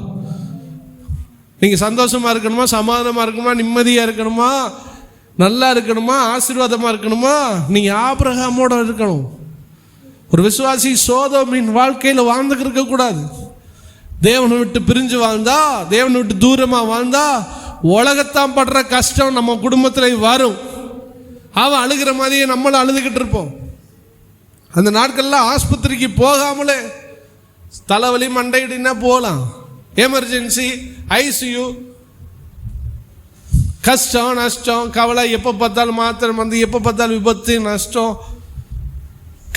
நீங்க சந்தோஷமா இருக்கணுமா, சமாதானமா இருக்கணுமா, நிம்மதியா இருக்கணுமா, நல்லா இருக்கணுமா, ஆசீர்வாதமா இருக்கணுமா, நீங்க ஆபிரகாமோட இருக்கணும். ஒரு விசுவாசி சோதோமின் வாழ்க்கையில் வாழ்ந்துக்கு இருக்க கூடாது. தேவனை விட்டு பிரிஞ்சு வாழ்ந்தா, தேவனை விட்டு தூரமா வாழ்ந்தா உலகத்தான் படுற கஷ்டம் நம்ம குடும்பத்தில் வரும். அவன் அழுகிற மாதிரியே நம்மளும் அழுதுகிட்டு இருப்போம். அந்த நாட்கள்லாம் ஆஸ்பத்திரிக்கு போகாமலே தலைவலி மண்டையிடினா போகலாம். எமர்ஜென்சி, ஐசியூ, கஷ்டம் நஷ்டம் கவலை, எப்போ பார்த்தாலும் மாத்திரை எப்போ பார்த்தாலும் விபத்து நஷ்டம்,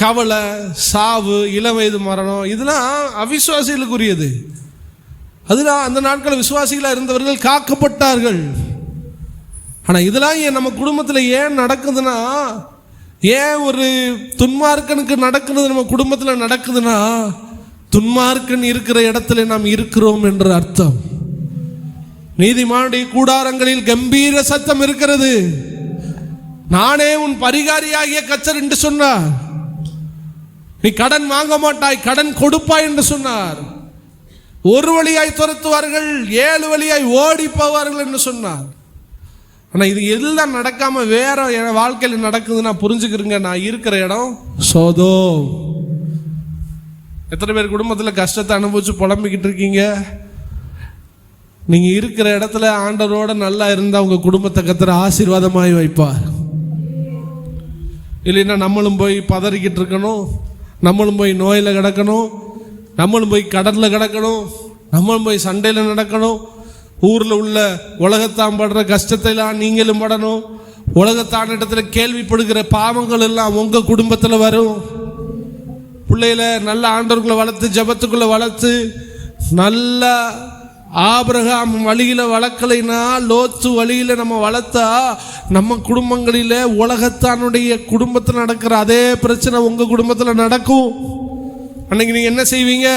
கவலை, சாவு, இளம் வயது மரணம், இதெல்லாம் அவிசுவாசிகளுக்குரியது. அதெல்லாம் அந்த நாட்களில் விசுவாசிகளாக இருந்தவர்கள் காக்கப்பட்டார்கள். ஆனால் இதெல்லாம் நம்ம குடும்பத்தில் ஏன் நடக்குதுன்னா, ஏன் ஒரு துன்மார்க்கனுக்கு நடக்குது நம்ம குடும்பத்தில் நடக்குதுன்னா, துன்மார்க்கன் இருக்கிற இடத்துல நாம் இருக்கிறோம் என்ற அர்த்தம். நீதிமானுடைய கூடாரங்களில் கம்பீர சத்தம் இருக்கிறது. நானே உன் பரிகாரியாகிய கர்த்தர் என்று சொன்னார். நீ கடன் வாங்க மாட்டாய், கடன் கொடுப்பாய் என்று சொன்னார். ஒரு வழியாய் துரத்துவார்கள், 7 வழியாய் ஓடி போவார்கள் என்று சொன்னார். ஆனால் இது எல்லாம் நடக்காம வேற என் வாழ்க்கையில் நடக்குதுன்னா புரிஞ்சுக்கிறீங்க, நான் இருக்கிற இடம் சோதோம். எத்தனை பேர் குடும்பத்தில் கஷ்டத்தை அனுபவிச்சு புலம்பிக்கிட்டு இருக்கீங்க? நீங்க இருக்கிற இடத்துல ஆண்டவரோட நல்லா இருந்தா உங்க குடும்பத்தை கர்த்தர் ஆசீர்வாதமாய் வைப்பார். இல்லைன்னா நம்மளும் போய் பதறிக்கிட்டு இருக்கணும், நம்மளும் போய் நோயில் கிடக்கணும், நம்மளும் போய் கடலில் கிடக்கணும், நம்மளும் போய் சண்டையில் நடக்கணும். ஊரில் உள்ள உலகத்தான் படுற கஷ்டத்தைலாம் நீங்களும் படணும். உலகத்தான் இடத்துல கேள்விப்படுகிற பாவங்கள் எல்லாம் உங்கள் குடும்பத்தில் வரும். பிள்ளையில நல்ல ஆண்டவர்களை வளர்த்து ஜபத்துக்குள்ளே வளர்த்து நல்ல ஆபிரகாம் வழியில் வளர்க்கலைன்னா, லோத்து வழியில் நம்ம வளர்த்தா நம்ம குடும்பங்களில் உலகத்தானுடைய குடும்பத்தில் நடக்கிற அதே பிரச்சனை உங்கள் குடும்பத்தில் நடக்கும். அன்னைக்கு நீங்கள் என்ன செய்வீங்க?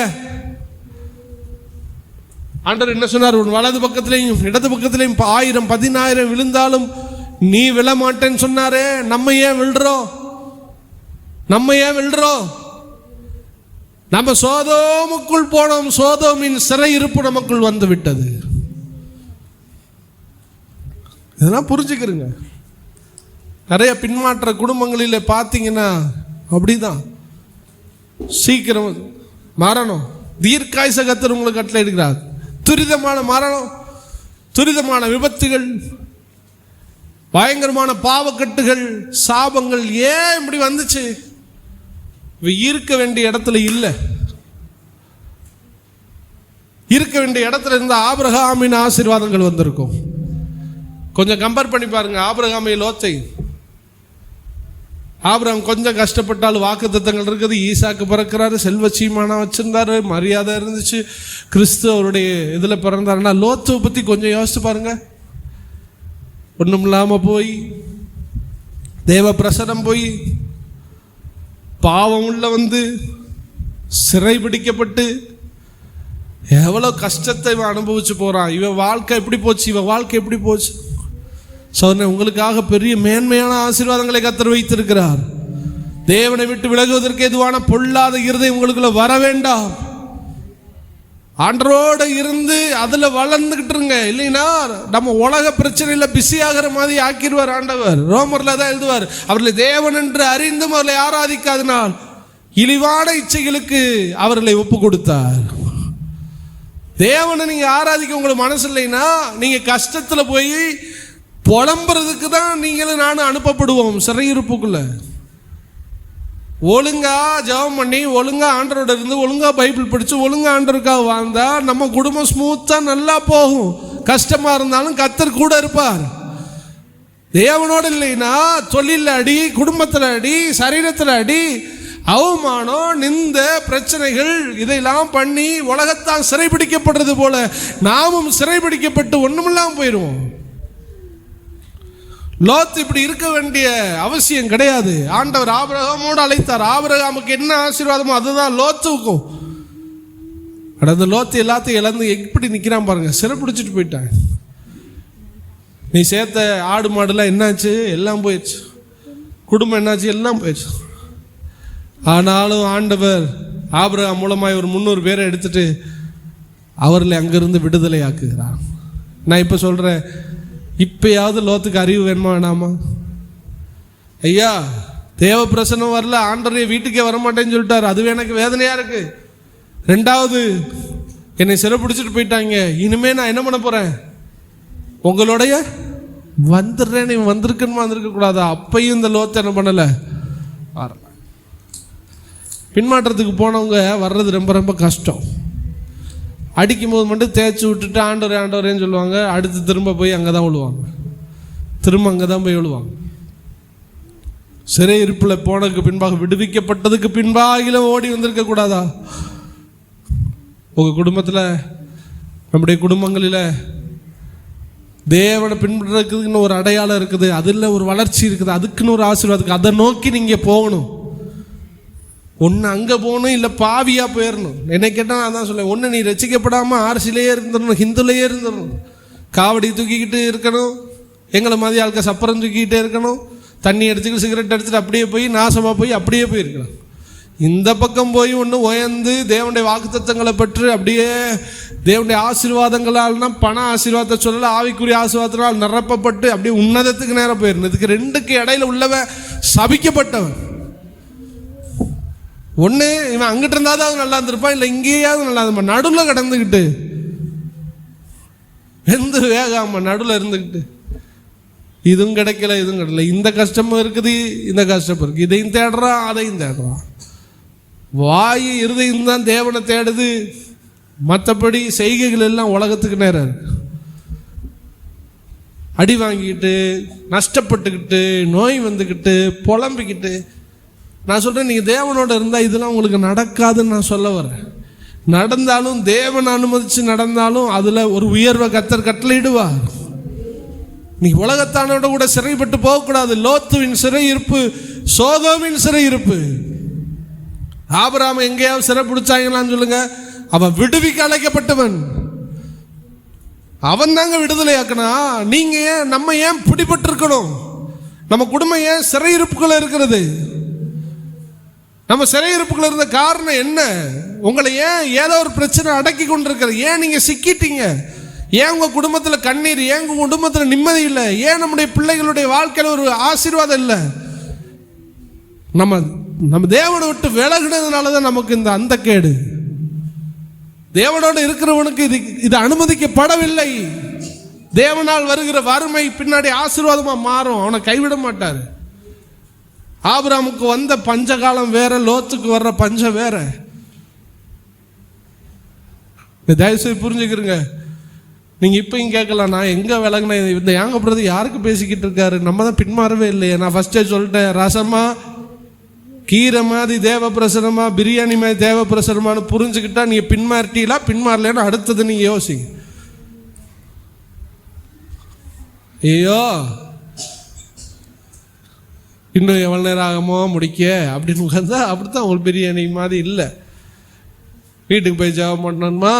ஆண்டவர் என்ன சொன்னார்? உன் வலது பக்கத்திலையும் இடது பக்கத்திலையும் 1000 10,000 விழுந்தாலும் நீ விழ மாட்டேன்னு சொன்னாரே. நம்ம ஏன் விழுறோம்? நம்ம சோதோமுக்குள் போனோம், சோதோமின் சிறையிருப்பு நமக்குள் வந்து விட்டது. இதெல்லாம் புரிஞ்சுக்கிறீங்க. நிறைய பின்மாற்ற குடும்பங்களில் பார்த்தீங்கன்னா அப்படிதான். சீக்கிரம் மரணம், தீர்க்காயுச கர்த்தர் உங்களுக்கு கட்டளை எடுக்கிறார். துரிதமான மரணம், துரிதமான விபத்துகள், பயங்கரமான பாவக்கட்டுகள், சாபங்கள் ஏன் இப்படி வந்துச்சு? இருக்க வேண்டிய இடத்துல இல்லை. இருக்க வேண்டிய இடத்துல இருந்த ஆபிரகாமின் ஆசீர்வாதங்கள் வந்திருக்கும். கொஞ்சம் கம்பேர் பண்ணி பாருங்க ஆபிரகாமை லோத்தை. ஆபிரகாம் கொஞ்சம் கஷ்டப்பட்டாலும் வாக்குத்தத்தங்கள் இருக்குது. ஈசாக்கு பிறக்கிறாரு, செல்வ சீமானா வச்சிருந்தாரு, மரியாதை இருந்துச்சு, கிறிஸ்து அவருடைய இதில் பிறந்தாருன்னா. லோத்துவை பற்றி கொஞ்சம் யோசிச்சு பாருங்க. ஒன்றும் இல்லாமல் போய், தேவ பிரசனம் போய், பாவம் உள்ள வந்து சிறை பிடிக்கப்பட்டு எவ்வளோ கஷ்டத்தை இவன் அனுபவிச்சு போகிறான். இவன் வாழ்க்கை எப்படி போச்சு, இவன் வாழ்க்கை எப்படி போச்சு? சோதனை உங்களுக்காக பெரிய மேன்மையான ஆசீர்வாதங்களை கர்த்தர் வைத்திருக்கிறார். தேவனை விட்டு விலகுவதற்கு எதுவான பொல்லாத இருதயம் உங்களுக்குள்ள வர வேண்டாம். ஆண்டரோடு இருந்து அதில் வளர்ந்துக்கிட்டு இருங்க. இல்லைன்னா நம்ம உலக பிரச்சனையில் பிஸி ஆகிற மாதிரி ஆக்கிடுவார் ஆண்டவர். ரோமரில் தான் எழுதுவார், அவர்களை தேவன் என்று அறிந்தும் அவர்களை ஆராதிக்காதனால் இழிவான இச்சைகளுக்கு அவர்களை ஒப்பு கொடுத்தார். தேவனை நீங்கள் ஆராதிக்க உங்களுக்கு மனசு இல்லைன்னா நீங்கள் கஷ்டத்தில் போய் புலம்புறதுக்கு தான் நீங்களும் நானும் அனுப்பப்படுவோம் சிறையிருப்புக்குள்ள. ஒழுங்கா ஜெபம் பண்ணி, ஒழுங்கா ஆண்டரோட இருந்து, ஒழுங்கா பைபிள் படித்து, ஒழுங்கா ஆண்டருக்காக வாழ்ந்தா நம்ம குடும்பம் ஸ்மூத்தாக நல்லா போகும். கஷ்டமாக இருந்தாலும் கர்த்தர் கூட இருப்பார். தேவனோடு இல்லைன்னா தொழிலில் அடி, குடும்பத்தில் அடி, சரீரத்தில் அடி, அவமானம், நிந்த பிரச்சனைகள் இதையெல்லாம் பண்ணி உலகத்தான் சிறைபிடிக்கப்படுறது போல நாமும் சிறைபிடிக்கப்பட்டு ஒன்றுமில்லாமல் போயிடுவோம். லோத் இப்படி இருக்க வேண்டிய அவசியம் கிடையாது. ஆண்டவர் ஆபிரகாமோடு அழைத்தார். ஆபிரகாமுக்கு என்ன ஆசீர்வாதமோ அதுதான் லோத்துக்கும். அந்த லோத்து எல்லாத்தையும் இழந்து எப்படி நிற்கிறான் பாருங்க. சிறைப்பிடிச்சிட்டு போயிட்டான். நீ சேர்த்த ஆடு மாடுலாம் என்னாச்சு? எல்லாம் போயிடுச்சு. குடும்பம் என்னாச்சு? எல்லாம் போயிடுச்சு. ஆனாலும் ஆண்டவர் ஆபிரகாம் மூலமாய் ஒரு 300 பேரை எடுத்துட்டு அவர்களை அங்கிருந்து விடுதலை ஆக்குகிறார். நான் இப்போ சொல்கிறேன், இப்பயாவது லோத்துக்கு அறிவு வேணுமா வேணாமா? ஐயா, தேவ பிரசனம் வரல, ஆண்டவரே வீட்டுக்கே வரமாட்டேன்னு சொல்லிட்டாரு, அது எனக்கு வேதனையாக இருக்கு. 2வது, என்னை சிறைப்பிடிச்சிட்டு போயிட்டாங்க, இனிமே நான் என்ன பண்ண போகிறேன்? உங்களுடைய வந்துடுறேன். இவன் வந்திருக்கணுமா வந்திருக்கக்கூடாதா? அப்பையும் இந்த லோத்து என்ன பண்ணலை, வரல. பின்மாற்றத்துக்கு போனவங்க வர்றது ரொம்ப ரொம்ப கஷ்டம். அடிக்கும் போது மட்டும் தேய்ச்சி விட்டுட்டு ஆண்டவரே ஆண்டவரேன்னு சொல்லுவாங்க. அடுத்து திரும்ப போய் அங்கே தான் விழுவாங்க, திரும்ப அங்கே தான் போய் விழுவாங்க. சிறையிருப்பில் போனதுக்கு பின்பாக, விடுவிக்கப்பட்டதுக்கு பின்பாகில ஓடி வந்திருக்க கூடாதா? உங்கள் குடும்பத்தில், நம்முடைய குடும்பங்களில் தேவனை பின்பற்றுறதுக்குன்னு ஒரு அடையாளம் இருக்குது, அதில் ஒரு வளர்ச்சி இருக்குது, அதுக்குன்னு ஒரு ஆசீர்வாதம் இருக்குது. அதை நோக்கி நீங்கள் போகணும். ஒன்று அங்கே போகணும், இல்லை பாவியாக போயிடணும். என்னை கேட்டால் நான் தான் சொல்லுவேன், ஒன்று நீ ரசிக்கப்படாமல் ஆர்சிலேயே இருந்துடணும், ஹிந்துலேயே இருந்துடணும், காவடி தூக்கிக்கிட்டு இருக்கணும், எங்களை மாதிரி ஆளுக்க சப்பரம் தூக்கிக்கிட்டே இருக்கணும், தண்ணி அடிச்சுக்கிட்டு சிகரெட் அடிச்சுட்டு அப்படியே போய் நாசமாக போய் அப்படியே போயிருக்கலாம். இந்த பக்கம் போய் ஒன்று உயர்ந்து தேவனுடைய வாக்குத்தத்தங்களை பெற்று அப்படியே தேவனுடைய ஆசீர்வாதங்களால்னா பண ஆசீர்வாதத்தை சொல்லல, ஆவிக்குரிய ஆசீர்வாதத்தினால் நிரப்பப்பட்டு அப்படியே உன்னதத்துக்கு நேரம் போயிடணும். இதுக்கு ரெண்டுக்கு இடையில உள்ளவன் சபிக்கப்பட்டவன். ஒன்று இவன் அங்கிட்டு இருந்தாதான் அவன் நல்லா இருந்திருப்பான், இல்லை இங்கேயாவது நல்லா இருப்பான். நடுவில் கடந்துக்கிட்டு எந்த வேகாம நடுவில் இருந்துக்கிட்டு இதுவும் கிடைக்கல இதுவும் கிடைக்கல, இந்த கஷ்டமும் இருக்குது இந்த கஷ்டம் இருக்குது, இதையும் தேடுறான் அதையும் தேடுறான். வாயு இருதயம் தான் தேவனை தேடுது, மற்றபடி செய்கைகள் எல்லாம் உலகத்துக்கு நேரம் இருக்கு. அடி வாங்கிக்கிட்டு நஷ்டப்பட்டுக்கிட்டு நோய் வந்துக்கிட்டு புலம்பிக்கிட்டு. நான் சொல்கிறேன், நீங்கள் தேவனோட இருந்தால் இதெல்லாம் உங்களுக்கு நடக்காதுன்னு நான் சொல்ல வரேன். நடந்தாலும் தேவன் அனுமதித்து நடந்தாலும் அதில் ஒரு உயர்வை கர்த்தர் கட்டளையிடுவார். நீ உலகத்தானோட கூட சிறைப்பட்டு போகக்கூடாது. லோத்துவின் சிறை இருப்பு, சோதோமின் சிறை இருப்பு. ஆபிரகாம் எங்கேயாவது சிறை பிடிச்சாங்களான்னு சொல்லுங்க, அவன் விடுவிக்க அழைக்கப்பட்டவன், அவன் தாங்க விடுதலை ஆக்கனா. நீங்க ஏன் நம்ம ஏன் பிடிபட்டு இருக்கணும்? நம்ம குடும்பம் ஏன் சிறையிருப்புக்குள்ள இருக்கிறது? நம்ம சிறையிருப்புக்குள்ள இருந்த காரணம் என்ன? உங்களை ஏன் ஏதோ ஒரு பிரச்சனை அடக்கி கொண்டிருக்கிறது? ஏன் நீங்க சிக்கிட்டீங்க? ஏன் உங்க குடும்பத்துல கண்ணீர்? ஏன் உங்க குடும்பத்துல நிம்மதி இல்லை? ஏன் நம்முடைய பிள்ளைகளுடைய வாழ்க்கையில் ஒரு ஆசீர்வாதம் இல்லை? நம்ம தேவனை விட்டு விலகினதுனால தான் நமக்கு இந்த அந்த கேடு. தேவனோடு இருக்கிறவனுக்கு இது அனுமதிக்கப்படவில்லை. தேவனால் வருகிற வறுமை பின்னாடி ஆசீர்வாதமா மாறும், அவனை கைவிட மாட்டார். ஆபிரகாமுக்கு வந்த பஞ்ச காலம் வேற, லோத்துக்கு வர்ற பஞ்சம் வேற. தயவுசெய்து புரிஞ்சுக்கிறீங்க. நீங்க இப்பயும் கேட்கலாம், நான் எங்க விலகினேன், இந்த ஏங்க பிரதர் யாருக்கு பேசிக்கிட்டு இருக்காரு, நம்ம தான் பின்மாறவே இல்லையே. நான் ஃபர்ஸ்டே சொல்லிட்டேன், ரசமா கீரை மாதிரி தேவ பிரசனமா, பிரியாணி மாதிரி தேவ பிரசனமானு புரிஞ்சுக்கிட்டா நீங்க பின்மாறிட்டீங்களா, பின்மாறலன்னா அடுத்தது நீங்க யோசிங்க. ஐயோ இன்னும் எவ்வளோ நேரம் ஆகுமோ முடிக்க அப்படின்னு உட்காந்தா அப்படித்தான். ஒரு பிரியாணி மாதிரி இல்லை. வீட்டுக்கு போய் ஜெபம் பண்ணணுமா,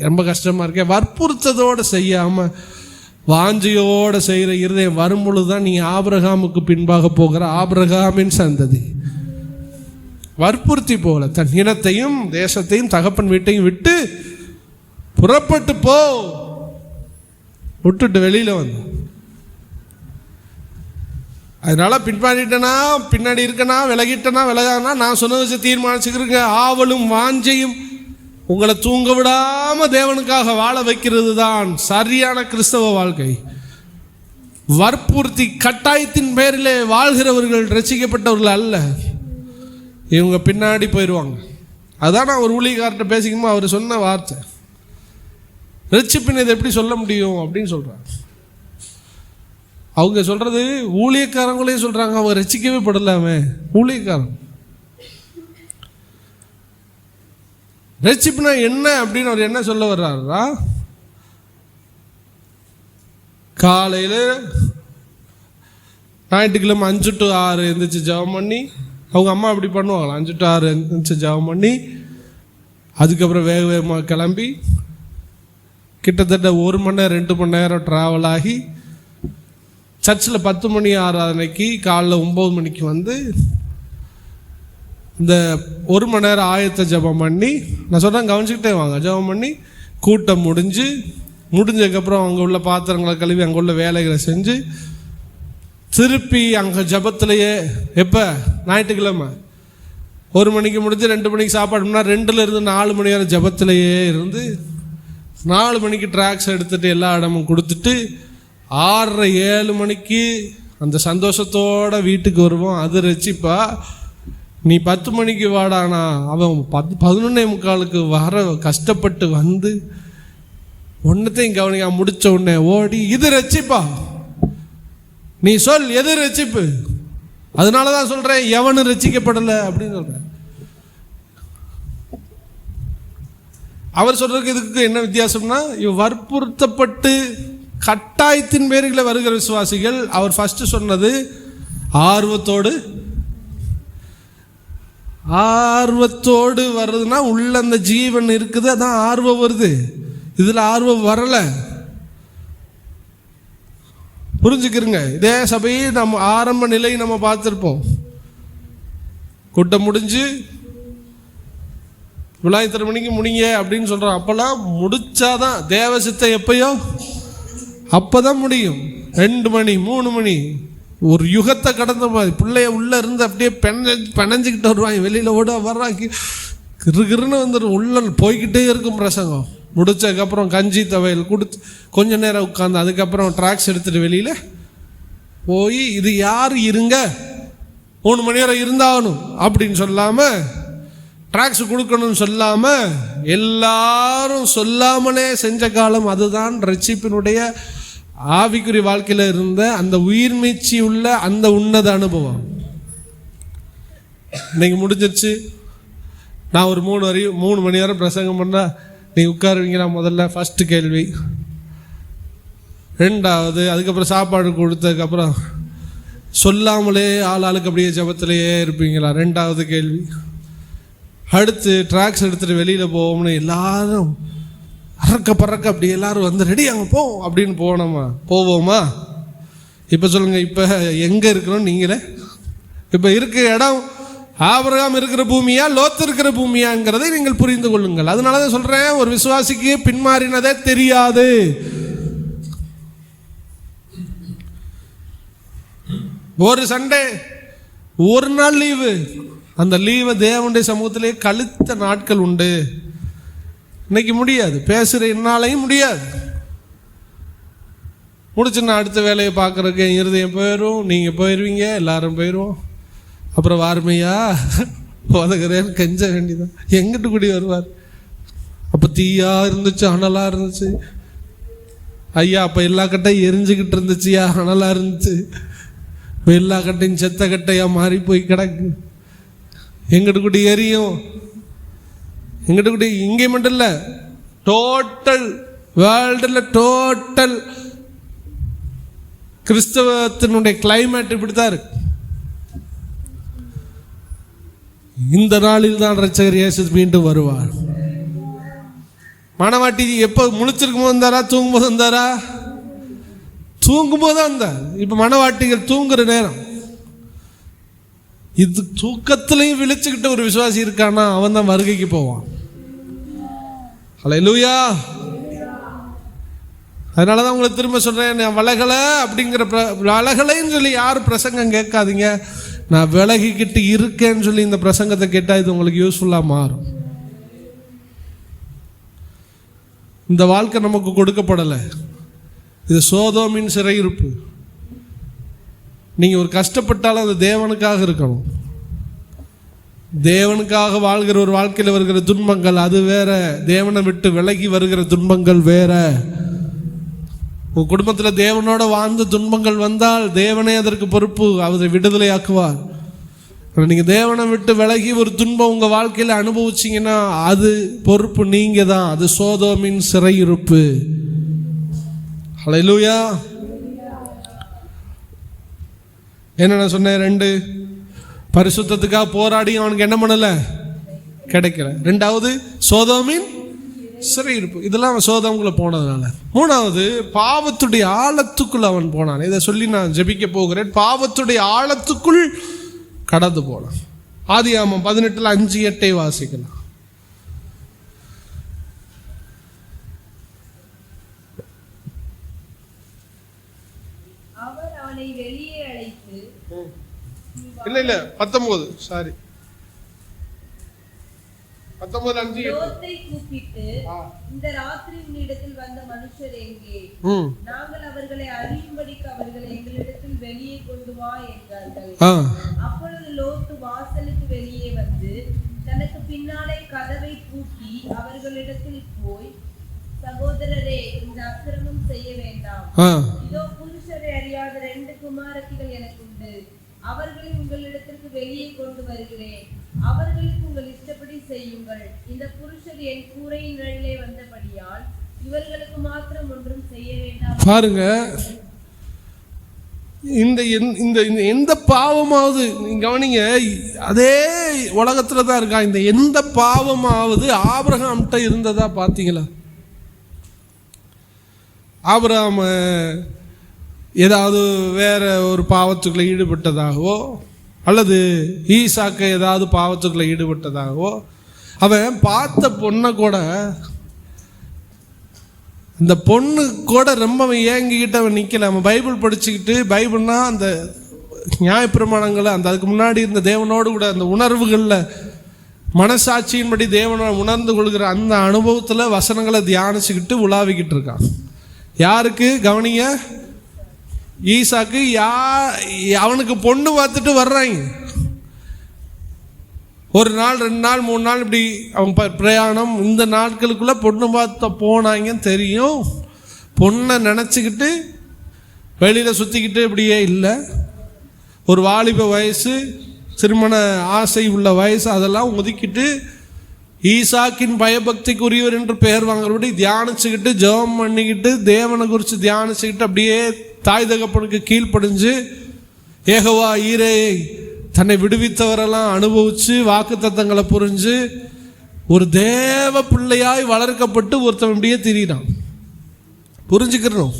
ரொம்ப கஷ்டமா இருக்கேன், வற்புறுத்ததோடு செய்யாம வாஞ்சியோடு செய்கிற இருதயம் வரும் பொழுதுதான் நீ ஆபிரகாமுக்கு பின்பாக போகிற ஆபிரகாமின் சந்ததி. வற்புறுத்தி போகல, தன் இனத்தையும் தேசத்தையும் தகப்பன் வீட்டையும் விட்டு புறப்பட்டு போ, விட்டுட்டு வெளியில வந்து. அதனால பின்பாடிட்டனா, பின்னாடி இருக்கனா, விலகிட்டனா விலகானா, நான் சொன்ன வச்சு தீர்மானிச்சுக்கிறேங்க. ஆவலும் வாஞ்சையும் உங்களை தூங்க விடாம தேவனுக்காக வாழ வைக்கிறது தான் சரியான கிறிஸ்தவ வாழ்க்கை. வற்புறுத்தி கட்டாயத்தின் பேரிலே வாழ்கிறவர்கள் ரசிக்கப்பட்டவர்கள் அல்ல, இவங்க பின்னாடி போயிடுவாங்க. அதான் நான் ஒரு ஊழியக்கார்ட்ட பேசிக்கும்போது அவர் சொன்ன வார்த்தை, ரட்சிப்பின் இதை எப்படி சொல்ல முடியும் அப்படின்னு சொல்றாங்க. அவங்க சொல்றது ஊழியக்காரங்களே சொல்றாங்க, அவங்க ரசிக்கவே படலாமே. ஊழியக்காரன் ரட்சிப்புனா என்ன அப்படின்னு அவர் என்ன சொல்ல வர்றாரா, காலையில் ஞாயிற்றுக்கிழமை 5 to 6 எழுந்திரிச்சு ஜெபம் பண்ணி, அவங்க அம்மா அப்படி பண்ணுவாங்களா, 5 to 6 எழுந்திரிச்சு ஜெபம் பண்ணி அதுக்கப்புறம் வேக வேகமாக கிளம்பி கிட்டத்தட்ட 1 மணி நேரம் 2 மணி நேரம் ட்ராவல் ஆகி சர்ச்சில் 10 மணி ஆராதனைக்கு காலைல 9 மணிக்கு வந்து இந்த 1 மணி நேரம் ஆயத்த ஜெபம் பண்ணி, நான் சொல்கிறேன் கவனிச்சுக்கிட்டே வாங்க, ஜெபம் பண்ணி கூட்டம் முடிஞ்சதுக்கப்புறம் அங்கே உள்ள பாத்திரங்களை கழுவி அங்கே உள்ள வேலைகளை செஞ்சு திருப்பி அங்கே ஜெபத்திலேயே எப்போ ஞாயிற்றுக்கிழமை 1 மணிக்கு முடிஞ்சு 2 மணிக்கு சாப்பாடுனா 2லேருந்து 4 மணி நேரம் ஜெபத்திலேயே இருந்து 4 மணிக்கு ட்ராக்ஸ் எடுத்துகிட்டு எல்லா இடமும் கொடுத்துட்டு 6:30 மணிக்கு அந்த சந்தோஷத்தோட வீட்டுக்கு வருவோம். அது ரட்சிப்பா? நீ 10 மணிக்கு வாடானா அவன் 11:45 வர கஷ்டப்பட்டு வந்து ஒன்னத்தையும் கவனிக்க முடிச்ச உடனே ஓடி, இது ரட்சிப்பா? நீ சொல், எது ரட்சிப்பு? அதனாலதான் சொல்றேன், எவனும் ரட்சிக்கப்படலை அப்படின்னு சொல்றேன். அவர் சொல்றதுக்கு இதுக்கு என்ன வித்தியாசம்னா, வற்புறுத்தப்பட்டு கட்டாயத்தின் பேரில் வருகிற விசுவாசிகள். அவர் ஃபர்ஸ்ட் சொன்னது ஆர்வத்தோடு வர்றதுன்னா உள்ள அந்த ஜீவன் இருக்குது, அதான் ஆர்வம் வருது. இதுல ஆர்வம் வரல. புரிஞ்சுக்கிறங்க. இதே சபையை நம்ம ஆரம்ப நிலை நம்ம பார்த்துருப்போம். கூட்டம் முடிஞ்சு விழா இத்தனை மணிக்கு முடிங்க அப்படின்னு சொல்றோம். அப்பெல்லாம் முடிச்சாதான் தேவ சித்தம் எப்பயோ அப்பதான் முடியும். 2 மணி 3 மணி ஒரு யுகத்தை கடந்த மாதிரி பிள்ளைய உள்ள இருந்து அப்படியே பெனஞ்சுக்கிட்டு வருவாங்க. வெளியில ஓட வர்றாங்க, கிருகிருன்னு வந்துடும். உள்ள போய்கிட்டே இருக்கும் பிரசங்கம். முடிச்சதுக்கப்புறம் கஞ்சி துவையல் கொடுத்து கொஞ்ச நேரம் உட்காந்து அதுக்கப்புறம் ட்ராக்ஸ் எடுத்துட்டு வெளியில போய் இது யார் இருங்க 3 மணி நேரம் இருந்தாகணும் அப்படின்னு சொல்லாம, ட்ராக்ஸ் கொடுக்கணும்னு சொல்லாம, எல்லாரும் சொல்லாமலே செஞ்ச காலம் அதுதான் ரட்சிப்பினுடைய ஆவிக்குரிய வாழ்க்கையில இருந்த அந்த உயிர்மீச்சி உள்ள அந்த உன்னத அனுபவம். இன்னைக்கு முடிஞ்சிருச்சு. நான் ஒரு 3 மணி நேரம் பிரசங்கம் பண்ணா நீ உட்காருவீங்களா? முதல்ல ஃபர்ஸ்ட் கேள்வி. 2வது அதுக்கப்புறம் சாப்பாடு கொடுத்ததுக்கப்புறம் சொல்லாமலே ஆளுக்கு அப்படியே ஜபத்திலேயே இருப்பீங்களா? 2வது கேள்வி. அடுத்து ட்ராக்ஸ் எடுத்துகிட்டு வெளியில் போவோம்னு எல்லாரும் அறக்க பறக்க அப்படி எல்லாரும் வந்து ரெடி அங்கே போவோம் அப்படின்னு போவோமா? இப்போ சொல்லுங்கள், இப்போ எங்கே இருக்கிறோம்? நீங்களே இப்போ இருக்கிற இடம் ஆபிரகாம் இருக்கிற பூமியா லோத்து இருக்கிற பூமியாங்கிறதை நீங்கள் புரிந்து கொள்ளுங்கள். அதனால தான் சொல்கிறேன், ஒரு விசுவாசிக்கு பின்மாறினதே தெரியாது. ஒரு சண்டே ஒரு நாள் லீவு, அந்த லீவை தேவனுடைய சமூகத்திலே கழித்த நாட்கள் உண்டு. இன்னைக்கு முடியாது, பேசுகிற என்னாலையும் முடியாது. முடிச்சுன்னா அடுத்த வேலையை பார்க்குறதுக்கு என் இருதயம் போயிடும், நீங்கள் போயிடுவீங்க, எல்லாரும் போயிடுவோம். அப்புறம் வார்மையா உதகிறேன்னு கெஞ்ச வேண்டியதான். எங்கிட்டு கூடி வருவார்? அப்போ தீயா இருந்துச்சு, அனலாக இருந்துச்சு. ஐயா அப்போ எல்லா கட்டையும் எரிஞ்சுக்கிட்டு இருந்துச்சுயா, அனலாக இருந்துச்சு. இப்போ எல்லா கட்டையும் செத்த கட்டையாக மாறி போய் கிடக்கு. எங்கிட்டு கூடி எரியும், எங்கிட்ட கூடி. இங்கே மட்டும் இல்லை, டோட்டல் வேர்ல்டில் டோட்டல் கிறிஸ்தவத்தினுடைய கிளைமேட் இப்படித்தான் இருக்கு. இந்த நாளில் தான் இரட்சகர் இயேசு மீண்டும் வருவார். மணவாட்டி எப்போ முழிச்சிருக்கும் போது வந்தாரா, தூங்கும் போது வந்தாரா? தூங்கும் போது தான் வந்தார். இப்போ மணவாட்டிகள் தூங்குற நேரம். இது தூக்கத்திலையும் விழிச்சுக்கிட்ட ஒரு விசுவாசி இருக்கானா, அவன் தான் வருகைக்கு போவான். ஹல்லேலூயா. அதனால தான் உங்களை திரும்ப சொல்றேன், நான் விலகலை அப்படிங்கிற விலகலைன்னு சொல்லி யாரும் பிரசங்கம் கேட்காதீங்க. நான் விலகிக்கிட்டு இருக்கேன்னு சொல்லி இந்த பிரசங்கத்தை கேட்டால் இது உங்களுக்கு யூஸ்ஃபுல்லாக மாறும். இந்த வாழ்க்கை நமக்கு கொடுக்கப்படலை, இது சோதோமின் சிறையிருப்பு. நீங்கள் ஒரு கஷ்டப்பட்டாலும் அது தேவனுக்காக இருக்கணும். தேவனுக்காக வாழ்கிற ஒரு வாழ்க்கையில் வருகிற துன்பங்கள் அது வேற, தேவனை விட்டு விலகி வருகிற துன்பங்கள் வேற. உங்கள் குடும்பத்தில் தேவனோட வாழ்ந்த துன்பங்கள் வந்தால் தேவனே அதற்கு பொறுப்பு, அவரை விடுதலை ஆக்குவார். நீங்கள் தேவனை விட்டு விலகி ஒரு துன்பம் உங்கள் வாழ்க்கையில் அனுபவிச்சிங்கன்னா அது பொறுப்பு நீங்கள் தான். அது சோதோமின் சிறையிருப்பு. ஹல்லேலூயா. என்ன நான் சொன்னேன், 2 பரிசுத்தத்துக்காக போராடி அவனுக்கு என்ன பண்ணலை, கிடைக்கல. 2வது சோதோமின் சிறையிருப்பு. இதெல்லாம் அவன் சோதோம்குள்ள போனதுனால. 3வது பாவத்துடைய ஆழத்துக்குள் அவன் போனான். இதை சொல்லி நான் ஜெபிக்க போகிறேன். பாவத்துடைய ஆழத்துக்குள் கடந்து போனான். ஆதியாகமம் 18:5-8 வாசிக்கலாம். அவர் அவனை வெளியே அழைத்து, இல்ல 19 சாரி 19:5 லோத்தை கூப்பிட்டு, இந்த ராத்திரி உன்னிடத்தில் வந்த மனுஷர் எங்கே? நாங்கள் அவர்களை அறியும்படிக்கு அவர்களை எங்களிடத்தில் வெளியே கொண்டு வா என்றார்கள். அப்பொழுது லோத்து வாசலுக்கு வெளியே வந்து தனக்கு பின்னாலே கதவை பூட்டி அவர்களிடத்தில் போய், சகோதரரே, இந்த அக்கிரமம் செய்ய வேண்டாம். இதோ புருஷரை அறியாத 2 குமாரத்திகள் எனக்கு உண்டு. அவர்களை உங்களிடத்திற்கு வெளியே கொண்டு வருகிறேன். அவர்களுக்கு உங்கள் இஷ்டப்படி செய்யுங்கள். இந்த புருஷர் என் கூரையின் நிழலிலே வந்தபடியால் இவர்களுக்கு மாத்திரம் ஒன்றும் செய்ய வேண்டாம். பாருங்க, இந்த எந்த பாவமாவது நீங்க கவனிங்க, அதே உலகத்துல தான் இருக்கா. இந்த எந்த பாவமாவது ஆபிரகாம்கிட்ட இருந்ததா பார்த்தீங்களா? ஆபிரகாம் ஏதாவது வேற ஒரு பாவத்துக்குள்ள ஈடுபட்டதாகவோ அல்லது ஈசாக்கு ஏதாவது பாவத்துக்குள்ள ஈடுபட்டதாகவோ, அவன் பார்த்த பொண்ணை கூட, இந்த பொண்ணு கூட ரொம்ப ஏங்கிக்கிட்டு அவன் நிற்கல. அவன் பைபிள் படிச்சுக்கிட்டு, பைபிள்னா அந்த நியாயப்பிரமாணங்களை, அந்த அதுக்கு முன்னாடி இருந்த தேவனோடு கூட அந்த உணர்வுகளில் மனசாட்சியின்படி தேவனை உணர்ந்து கொள்கிற அந்த அனுபவத்தில் வசனங்களை தியானிச்சுக்கிட்டு உலாவிக்கிட்டு இருக்கான். யாருக்கு? கவனிங்க, ஈசாக்கு. அவனுக்கு பொண்ணு பார்த்துட்டு வர்றாங்க. ஒரு நாள், 2 நாள், 3 நாள் இப்படி அவங்க பிரயாணம். இந்த நாட்களுக்குள்ள பொண்ணு பார்த்த போனாங்கன்னு தெரியும். பொண்ணை நினச்சிக்கிட்டு வெளியில் சுற்றிக்கிட்டு இப்படியே இல்லை. ஒரு வாலிப வயசு, திருமண ஆசை உள்ள வயசு, அதெல்லாம் ஒதுக்கிட்டு ஈசாக்கின் பயபக்திக்குரியவர் என்று பெயர் வாங்குறபடி தியானிச்சுக்கிட்டு, ஜெபம் பண்ணிக்கிட்டு, தேவனை குறித்து தியானிச்சுக்கிட்டு, அப்படியே தாய் தகப்பனுக்கு கீழ்ப்படிஞ்சு, யெகோவா ஈரே தன்னை விடுவித்தவரெல்லாம் அனுபவிச்சு, வாக்கு தத்தங்களை புரிஞ்சு, ஒரு தேவ பிள்ளையாய் வளர்க்கப்பட்டு ஒருத்தன் இப்படியே திரியிறான். புரிஞ்சுக்கிறோம்.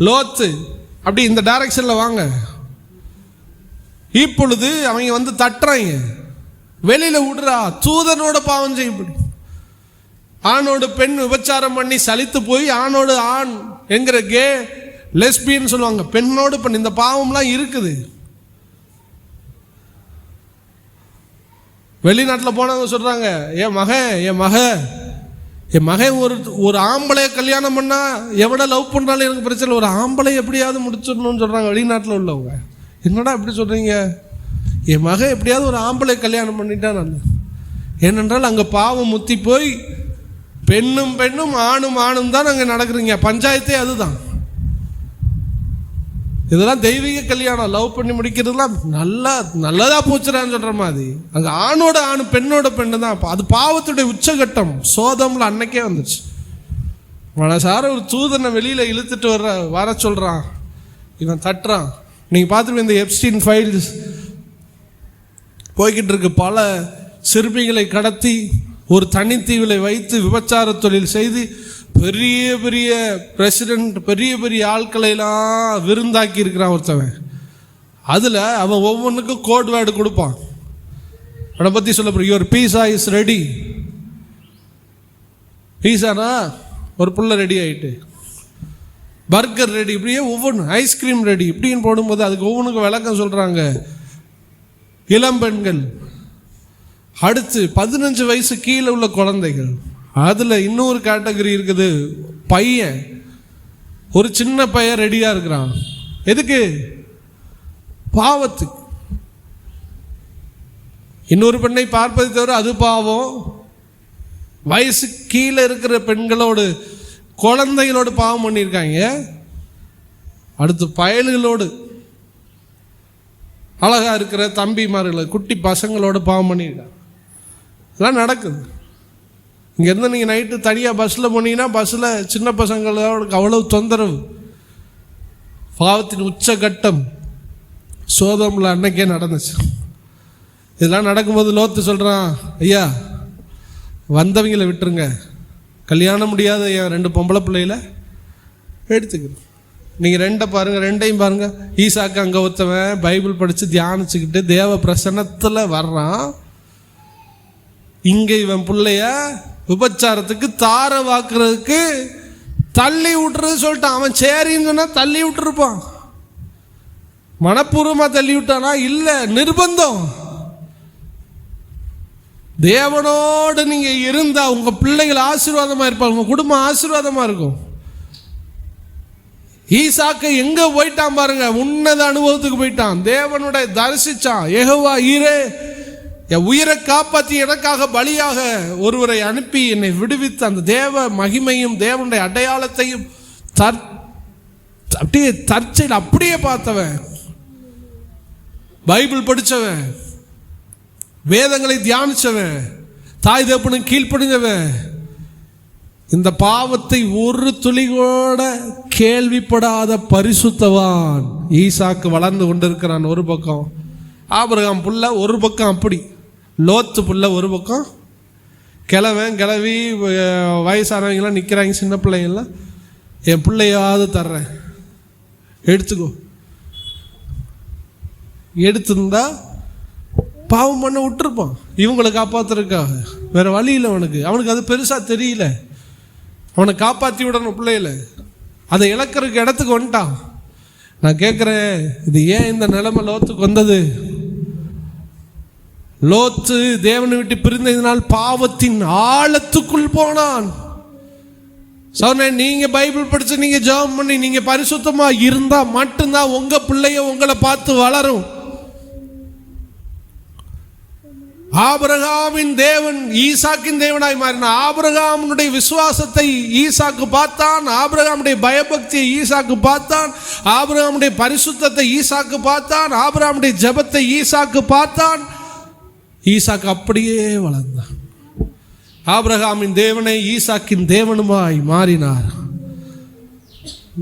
லோத்து அப்படி இந்த டைரக்ஷன்ல வாங்க. இப்பொழுது அவங்க வந்து தட்டுறாங்க, வெளியில விடுறா, தூதனோட பாவம் செய்யப்படி. ஆணோடு பெண் விபச்சாரம் பண்ணி சலித்து போய், ஆணோடு ஆண் என்கிற கே லெஸ்பியன் சொல்லுவாங்க, பெண்ணோடு பெண், இந்த பாவம்லாம் இருக்குது. வெளிநாட்டில் போனவங்க சொல்றாங்க, என் மகன் ஒரு ஆம்பளைய கல்யாணம் பண்ணா எவ்வளோ லவ் பண்ணாலும் எனக்கு பிரச்சனை, ஒரு ஆம்பளை எப்படியாவது முடிச்சிடணும்னு சொல்றாங்க வெளிநாட்டில் உள்ளவங்க. என்னடா இப்படி சொல்றீங்க? என் மகன் எப்படியாவது ஒரு ஆம்பளை கல்யாணம் பண்ணிட்டா நல்லது. ஏனென்றால் அங்கே பாவம் முத்தி போய் பெண்ணும் பெண்ணும் ஆணும் ஆணும் தான் அங்கே நடக்கிறீங்க. பஞ்சாயத்தே அதுதான். இதெல்லாம் தெய்வீக கல்யாணம், லவ் பண்ணி முடிக்கிறதுலாம் நல்லதா போச்சுறான்னு சொல்ற மாதிரி. அங்கே ஆணோட ஆணு பெண்ணோட பெண்ணு தான். அது பாவத்துடைய உச்சகட்டம். சோதம்ல அன்னைக்கே வந்துச்சு. மனசார ஒரு தூதனை வெளியில இழுத்துட்டு வர சொல்றான், இவன் தட்டுறான். நீங்க பார்த்துருப்பீங்க, இந்த எப்ஸ்டீன் ஃபைல்ஸ் போய்கிட்டு இருக்கு. பல சிறுமிகளை கடத்தி ஒரு தனித்தீவில் வைத்து விபச்சார தொழில் செய்து பெரிய பெரிய பிரசிடென்ட், பெரிய பெரிய ஆட்களையெல்லாம் விருந்தாக்கி இருக்கிறான் ஒருத்தவன். அதில் அவன் ஒவ்வொன்றுக்கும் கோட் வேர்டு கொடுப்பான். அவனை பற்றி சொல்ல போகிறேன். Your pizza is ready. பீஸானா ஒரு புள்ள ரெடி ஆகிட்டு, பர்கர் ரெடி, இப்படியே ஒவ்வொன்று, ஐஸ்கிரீம் ரெடி இப்படின்னு போடும்போது அதுக்கு ஒவ்வொன்றுக்கு விளக்கம் சொல்கிறாங்க. இளம்பெண்கள், அடுத்து 15 வயசு கீழே உள்ள குழந்தைகள், அதில் இன்னொரு கேட்டகரி இருக்குது, பையன், ஒரு சின்ன பையன் ரெடியாக இருக்கிறான். எதுக்கு? பாவத்துக்கு. இன்னொரு பெண்ணை பார்ப்பதை தவிர அது பாவம். வயசு கீழே இருக்கிற பெண்களோடு குழந்தைகளோடு பாவம் பண்ணியிருக்காங்க. அடுத்து பயல்களோடு, அழகா இருக்கிற தம்பிமார்களை, குட்டி பசங்களோடு பாவம் பண்ணியிருக்காங்க. இதெல்லாம் நடக்குது. இங்கேருந்து நீங்கள் நைட்டு தனியாக பஸ்ஸில் போனீங்கன்னா பஸ்ஸில் சின்ன பசங்களோட அவ்வளவு தொந்தரவு. பாவத்தின் உச்சகட்டம் சோதம்ல அன்னைக்கே நடந்துச்சு. இதெல்லாம் நடக்கும்போது லோத்து சொல்கிறான், ஐயா வந்தவங்களை விட்டுருங்க, கல்யாணம் முடியாத என் 2 பொம்பளை பிள்ளையில எடுத்துக்கிறேன். நீங்கள் 2 பாருங்கள், 2ஐயும் பாருங்கள். ஈசாக்கு அங்கே ஒருத்தவன் பைபிள் படித்து தியானிச்சுக்கிட்டு தேவ பிரசன்னத்தில் வர்றான். இங்கே இவன் பிள்ளைய விபச்சாரத்துக்கு தார வாக்குறதுக்கு தள்ளி விட்டுறது சொல்லிட்டான். அவன் சரின்னு சொன்னா தள்ளி விட்டுருப்பான். மனப்பூர்வமாக தள்ளி விட்டானா? இல்லை, நிர்பந்தம். தேவனோடு நீங்க இருந்தா உங்க பிள்ளைகள் ஆசீர்வாதமா இருப்பாங்க, உங்க குடும்பம் ஆசீர்வாதமா இருக்கும். ஈசாக்கு எங்க போயிட்டான் பாருங்க, உன்னத அனுபவத்துக்கு போயிட்டான். தேவனுடைய தரிசிச்சான். யெகோவா ஈரே, என் உயிரை காப்பாற்றி எனக்காக பலியாக ஒருவரை அனுப்பி என்னை விடுவித்து அந்த தேவ மகிமையும் தேவனுடைய அடையாளத்தையும் அப்படியே தற்செயல் அப்படியே பார்த்தவன். பைபிள் படித்தவன், வேதங்களை தியானிச்சவன், தாய் தகப்பனுக்கு கீழ்ப்படிஞ்சவன், இந்த பாவத்தை ஒரு துளி கூட கேள்விப்படாத பரிசுத்தவான் ஈசாக்கு வளர்ந்து கொண்டிருக்கிறான். ஒரு பக்கம் ஆபிரகாம் புள்ள, ஒரு பக்கம் அப்படி லோத்து புள்ள, ஒரு பக்கம் கிழவன் கிளவி வயசானவங்களாம் நிற்கிறாங்க, சின்ன பிள்ளைங்கள்லாம். என் பிள்ளையாவது தர்றேன், எடுத்துக்கோ. எடுத்திருந்தா பாவம் பண்ண விட்டுருப்பான் இவங்களை காப்பாத்துறதுக்காக. வேற வழி இல்லை அவனுக்கு அது பெருசாக தெரியல. அவனை காப்பாற்றி விடணும் பிள்ளையில. அதை இழக்கிறதுக்கு இடத்துக்கு வந்துட்டான். நான் கேட்குறேன், இது ஏன் இந்த நிலைமை லோத்துக்கு வந்தது? லோத்து தேவனை விட்டு பிரிந்ததினால் பாவத்தின் ஆழத்துக்குள் போனான். சொன்னேன், நீங்க பைபிள் படிச்சு, நீங்க ஜெபம் பண்ணி, நீங்க பரிசுத்தமா இருந்தா மட்டும்தான் உங்க பிள்ளைய உங்களை பார்த்து வளரும். ஆபிரகாமின் தேவன் ஈசாக்கின் தேவனாய் மாறினார். ஆபிரகாமுடைய விசுவாசத்தை ஈசாக்கு பார்த்தான், ஆபிரகாமுடைய பயபக்தியை ஈசாக்கு பார்த்தான், ஆபிரகாமுடைய பரிசுத்தத்தை ஈசாக்கு பார்த்தான், ஆபிரகாமுடைய ஜெபத்தை ஈசாக்கு பார்த்தான். ஈசாக்கு அப்படியே வளர்ந்தான். ஆபிரகாமின் தேவனை ஈசாக்கின் தேவனுமாய் மாறினார்.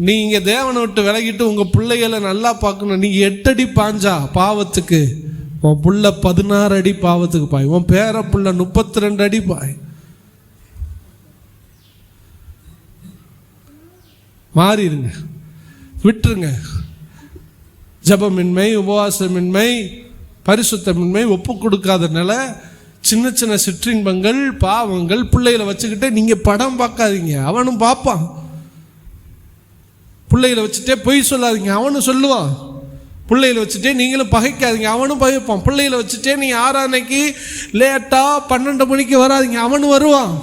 நீங்க தேவனை விட்டு விலகிட்டு உங்க பிள்ளைகளை நல்லா பார்க்கணும். நீங்க 8 அடி பாஞ்சா பாவத்துக்கு, உன் புள்ள 16 அடி பாவத்துக்கு பாய். உன் பேர புள்ள 32 அடி பாய். மாறிடுங்க, விட்டுருங்க. ஜபமின்மை, உபவாசமின்மை, பரிசுத்தமின்மை, ஒப்பு கொடுக்காத நிலை, சின்ன சின்ன சிற்றின்பங்கள், பாவங்கள், பிள்ளைகளை வச்சுக்கிட்டே நீங்க படம் பார்க்காதீங்க. அவனும் பார்ப்பான். பிள்ளைகளை வச்சுட்டே பொய் சொல்லாதீங்க, அவனும் சொல்லுவான். பிள்ளைகளை வச்சுட்டே நீங்களும் பகைக்காதீங்க, அவனும் பகைப்பான். பிள்ளைகளை வச்சுட்டே நீ ஆராதனைக்கு லேட்டா 12 மணிக்கு வராதிங்க, அவனும் வருவான்.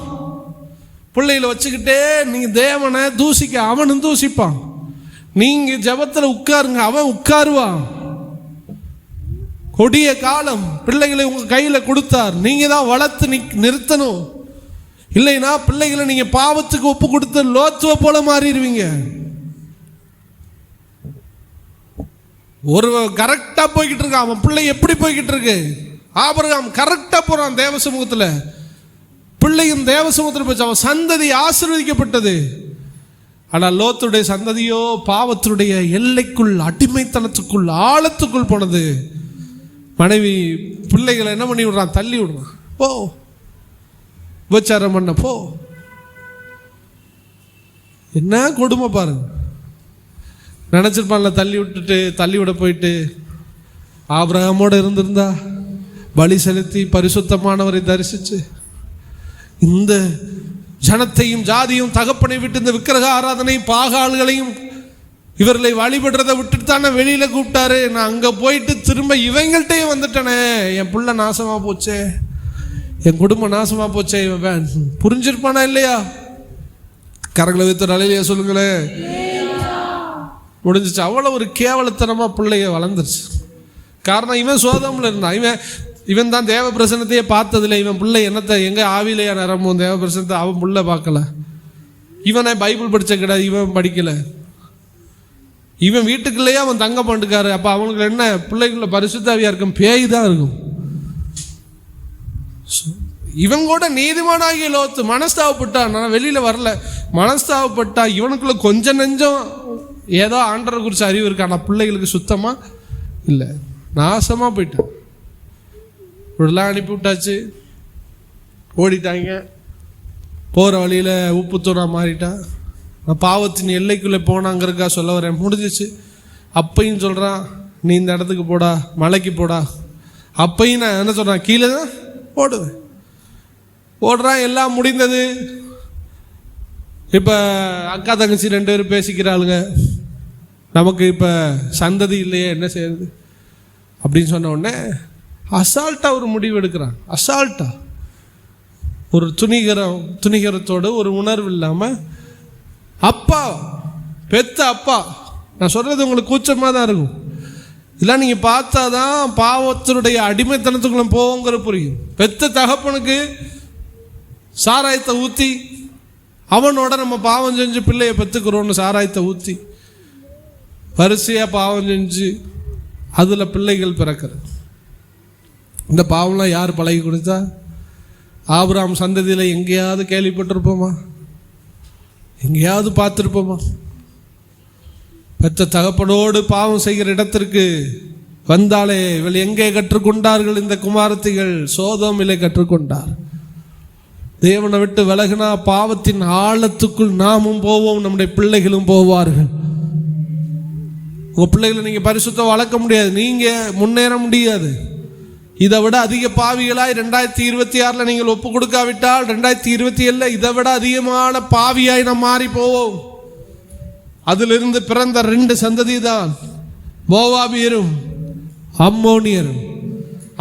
பிள்ளைகளை வச்சுக்கிட்டே நீங்க தேவனை தூசிக்க, அவனும் தூசிப்பான். நீங்க ஜபத்துல உட்காருங்க, அவன் உட்காருவான். கொடிய காலம் பிள்ளைகளை உங்க கையில கொடுத்தார். நீங்க தான் வளர்த்து நிறுத்தணும். இல்லைன்னா பிள்ளைகளை நீங்க பாவத்துக்கு ஒப்பு கொடுத்து லோத்துவ போல மாறிடுவீங்க. ஒரு கரெக்டா போய்கிட்டு இருக்கான், அவன் பிள்ளை எப்படி போய்கிட்டு இருக்கு? ஆபிரகாம் கரெக்டா போறான் தேவ சமூகத்துல, பிள்ளையும் தேவ சமூகத்துல போச்சு. அவன் சந்ததி ஆசீர்வதிக்கப்பட்டது. ஆனால் லோத்துடைய சந்ததியோ பாவத்துடைய எல்லைக்குள், அடிமைத்தனத்துக்குள், ஆழத்துக்குள் போனது. மனைவி பிள்ளைகளை என்ன பண்ணி விடுறான்? தள்ளி விடுறான். போ உபச்சாரம் பண்ண போ. என்ன கொடுமை பாருங்க. நினச்சிருப்பான்ல, தள்ளி விட போயிட்டு ஆபிரகாமோடு இருந்திருந்தா, பலி செலுத்தி பரிசுத்தமானவரை தரிசிச்சு, இந்த ஜனத்தையும் ஜாதியும் தகப்பனை விட்டு இந்த விக்கிரக ஆராதனையும் பாகால்களையும் இவர்களை வழிபடுறதை விட்டுட்டு தானே வெளியில கூப்பிட்டாரு. நான் அங்க போயிட்டு திரும்ப இவங்கள்ட்டே வந்துட்டேனே, என் புள்ள நாசமா போச்சே, என் குடும்பம் நாசமா போச்சே. இவன் புரிஞ்சிருப்பானா இல்லையா? கரங்களை வைத்து அலையிலையா சொல்லுங்களேன். முடிஞ்சிச்சு. அவ்வளோ ஒரு கேவலத்தனமா பிள்ளைய வளர்ந்துருச்சு. காரணம், இவன் சோதம்ல இருந்தான். இவன் தான் தேவ பிரசனத்தையே பார்த்ததில்லை. இவன் பிள்ளை என்னத்தை எங்க ஆவிலையா நிரம்பும் தேவ பிரசனத்தை அவன் புள்ள பார்க்கல. இவனை பைபிள் படிச்ச கிடையாது, இவன் படிக்கல. இவன் வீட்டுக்குள்ளேயே அவன் தங்க பண்ணிருக்காரு. அப்ப அவனுக்கு என்ன பிள்ளைக்குள்ள பரிசுத்தாவியா இருக்கும்? பேய் தான் இருக்கும். இவன் கூட நீதிமானாகிய லோத்து மனஸ்தாவப்பட்டான். நான் வெளியில வரல, மனஸ்தாவப்பட்டா. இவனுக்குள்ள கொஞ்சம் நெஞ்சம் ஏதோ ஆண்டரை குறிச்சு அறிவு இருக்கு, ஆனால் பிள்ளைகளுக்கு சுத்தமா இல்லை, நாசமா போயிட்டான். இப்படிலாம் அனுப்பி விட்டாச்சு, ஓடிட்டாங்க. போகிற வழியில் உப்புத்தூரா மாறிட்டான். நான் பாவத்தின் எல்லைக்குள்ளே போனாங்கிறக்கா சொல்ல வரேன். முடிஞ்சிச்சு. அப்பையும் சொல்கிறான், நீ இந்த இடத்துக்கு போடா, மலைக்கு போடா. அப்பையும் நான் என்ன சொல்கிறேன், கீழே தான் போடுவேன். போடுறான். எல்லாம் முடிந்தது. இப்போ அக்கா தங்கச்சி 2 பேரும் பேசிக்கிறாளுங்க. நமக்கு இப்போ சந்ததி இல்லையே, என்ன செய்யறது அப்படின்னு சொன்ன உடனே அசால்ட்டாக ஒரு முடிவு எடுக்கிறான். அசால்ட்டாக ஒரு துணிகரத்தோடு, ஒரு உணர்வு இல்லாமல், அப்பா பெத்த அப்பா, நான் சொல்கிறது உங்களுக்கு கூச்சமாக தான் இருக்கும். இதெல்லாம் நீங்கள் பார்த்தா தான் பாவத்தினுடைய அடிமைத்தனத்துக்குள்ள போவோங்கிற புரியும். பெத்த தகப்பனுக்கு சாராயத்தை ஊற்றி, அவனோட நம்ம பாவம் செஞ்சு பிள்ளையை பெற்றுக்கிறோன்னு சாராயத்தை ஊற்றி வரிசையாக பாவம் செஞ்சு அதில் பிள்ளைகள் பிறக்கிறது. இந்த பாவம்லாம் யார் பழகி கொடுத்தா? ஆபிரகாம் சந்ததியில் எங்கேயாவது கேள்விப்பட்டிருப்போமா? எங்கேயாவது பார்த்துருப்போமா? பெற்ற தகப்பனோடு பாவம் செய்கிற இடத்திற்கு வந்தாலே இவள் எங்கே கற்றுக்கொண்டார்கள்? இந்த குமாரத்திகள் சோதோமிலே கற்றுக்கொண்டார். தேவனை விட்டு விலகினா பாவத்தின் ஆழத்துக்குள் நாமும் போவோம், நம்முடைய பிள்ளைகளும் போவார்கள். உங்கள் பிள்ளைகளை நீங்கள் பரிசுத்தம் வளர்க்க முடியாது, நீங்கள் முன்னேற முடியாது. இதை விட அதிக பாவிகளாய் 2026 நீங்கள் ஒப்பு கொடுக்காவிட்டால் 2027 இதை விட அதிகமான பாவியாய் நாம் மாறி போவோம். அதிலிருந்து பிறந்த 2 சந்ததி தான் மோவாபியரும் அம்மோனியரும்.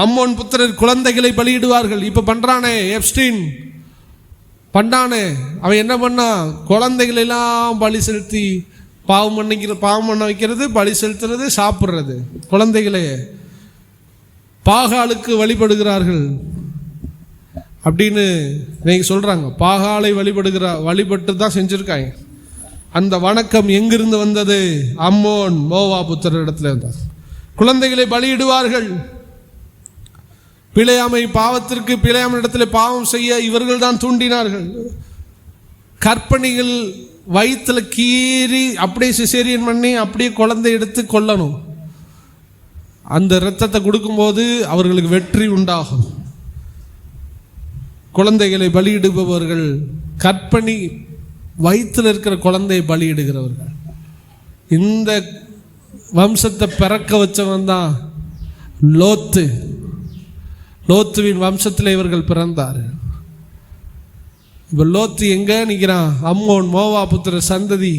அம்மோன் புத்திரர் குழந்தைகளை பலியிடுவார்கள். இப்போ பண்றானே எப்ஸ்டீன் பண்ணானே, அவன் என்ன பண்ணா? குழந்தைகளெல்லாம் பலி செலுத்தி பாவம் பண்ண வைக்கிறது, பலி செலுத்துறது, சாப்பிட்றது. குழந்தைகளே பாகாலுக்கு வழிபடுகிறார்கள் அப்படின்னு நீங்கள் சொல்கிறாங்க. பாகாலை வழிபட்டு தான் செஞ்சுருக்காங்க. அந்த வணக்கம் எங்கிருந்து வந்தது? அம்மோன் மோவா புத்திரர் இடத்துல இருந்தார். குழந்தைகளை பலியிடுவார்கள். பாவத்திற்கு பிழையாமை இடத்துல பாவம் செய்ய இவர்கள் தான் தூண்டினார்கள். கற்பனைகள் வயிற்றுல கீறி அப்படியே சிசேரியன் பண்ணி அப்படியே குழந்தை எடுத்து கொல்லணும். அந்த இரத்தத்தை கொடுக்கும்போது அவர்களுக்கு வெற்றி உண்டாகும். குழந்தைகளை பலியிடுபவர்கள் கற்பனை வயிற்றில் இருக்கிற குழந்தையை பலியிடுகிறவர்கள். இந்த வம்சத்தை பிறக்க வச்சவன் தான் லோத்துவின் வம்சத்தில் இவர்கள் பிறந்தார். இப்போ லோத்து எங்கே நிற்கிறான்? அம்மோன் மோவா புத்திர சந்ததி,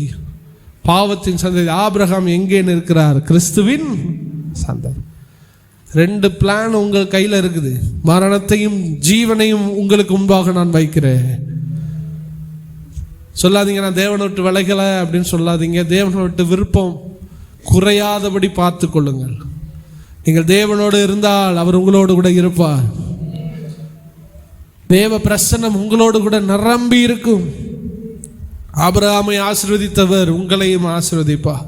பாவத்தின் சந்ததி. ஆபிரகாம் எங்கே நிற்கிறார்? கிறிஸ்துவின் சந்ததி. 2 பிளான் உங்கள் கையில் இருக்குது. மரணத்தையும் ஜீவனையும் உங்களுக்கு முன்பாக நான் வைக்கிறேன். சொல்லாதீங்க நான் தேவனை விட்டு விலகலை அப்படின்னு சொல்லாதீங்க. தேவனை விட்டு விருப்பம் குறையாதபடி பார்த்து கொள்ளுங்கள். நீங்கள் தேவனோடு இருந்தால் அவர் உங்களோடு கூட இருப்பார். தேவ பிரசன்னம் உங்களோடு கூட நிரம்பி இருக்கும். ஆபிரகாமை ஆசீர்வதித்தவர் உங்களையும் ஆசீர்வதிப்பார்.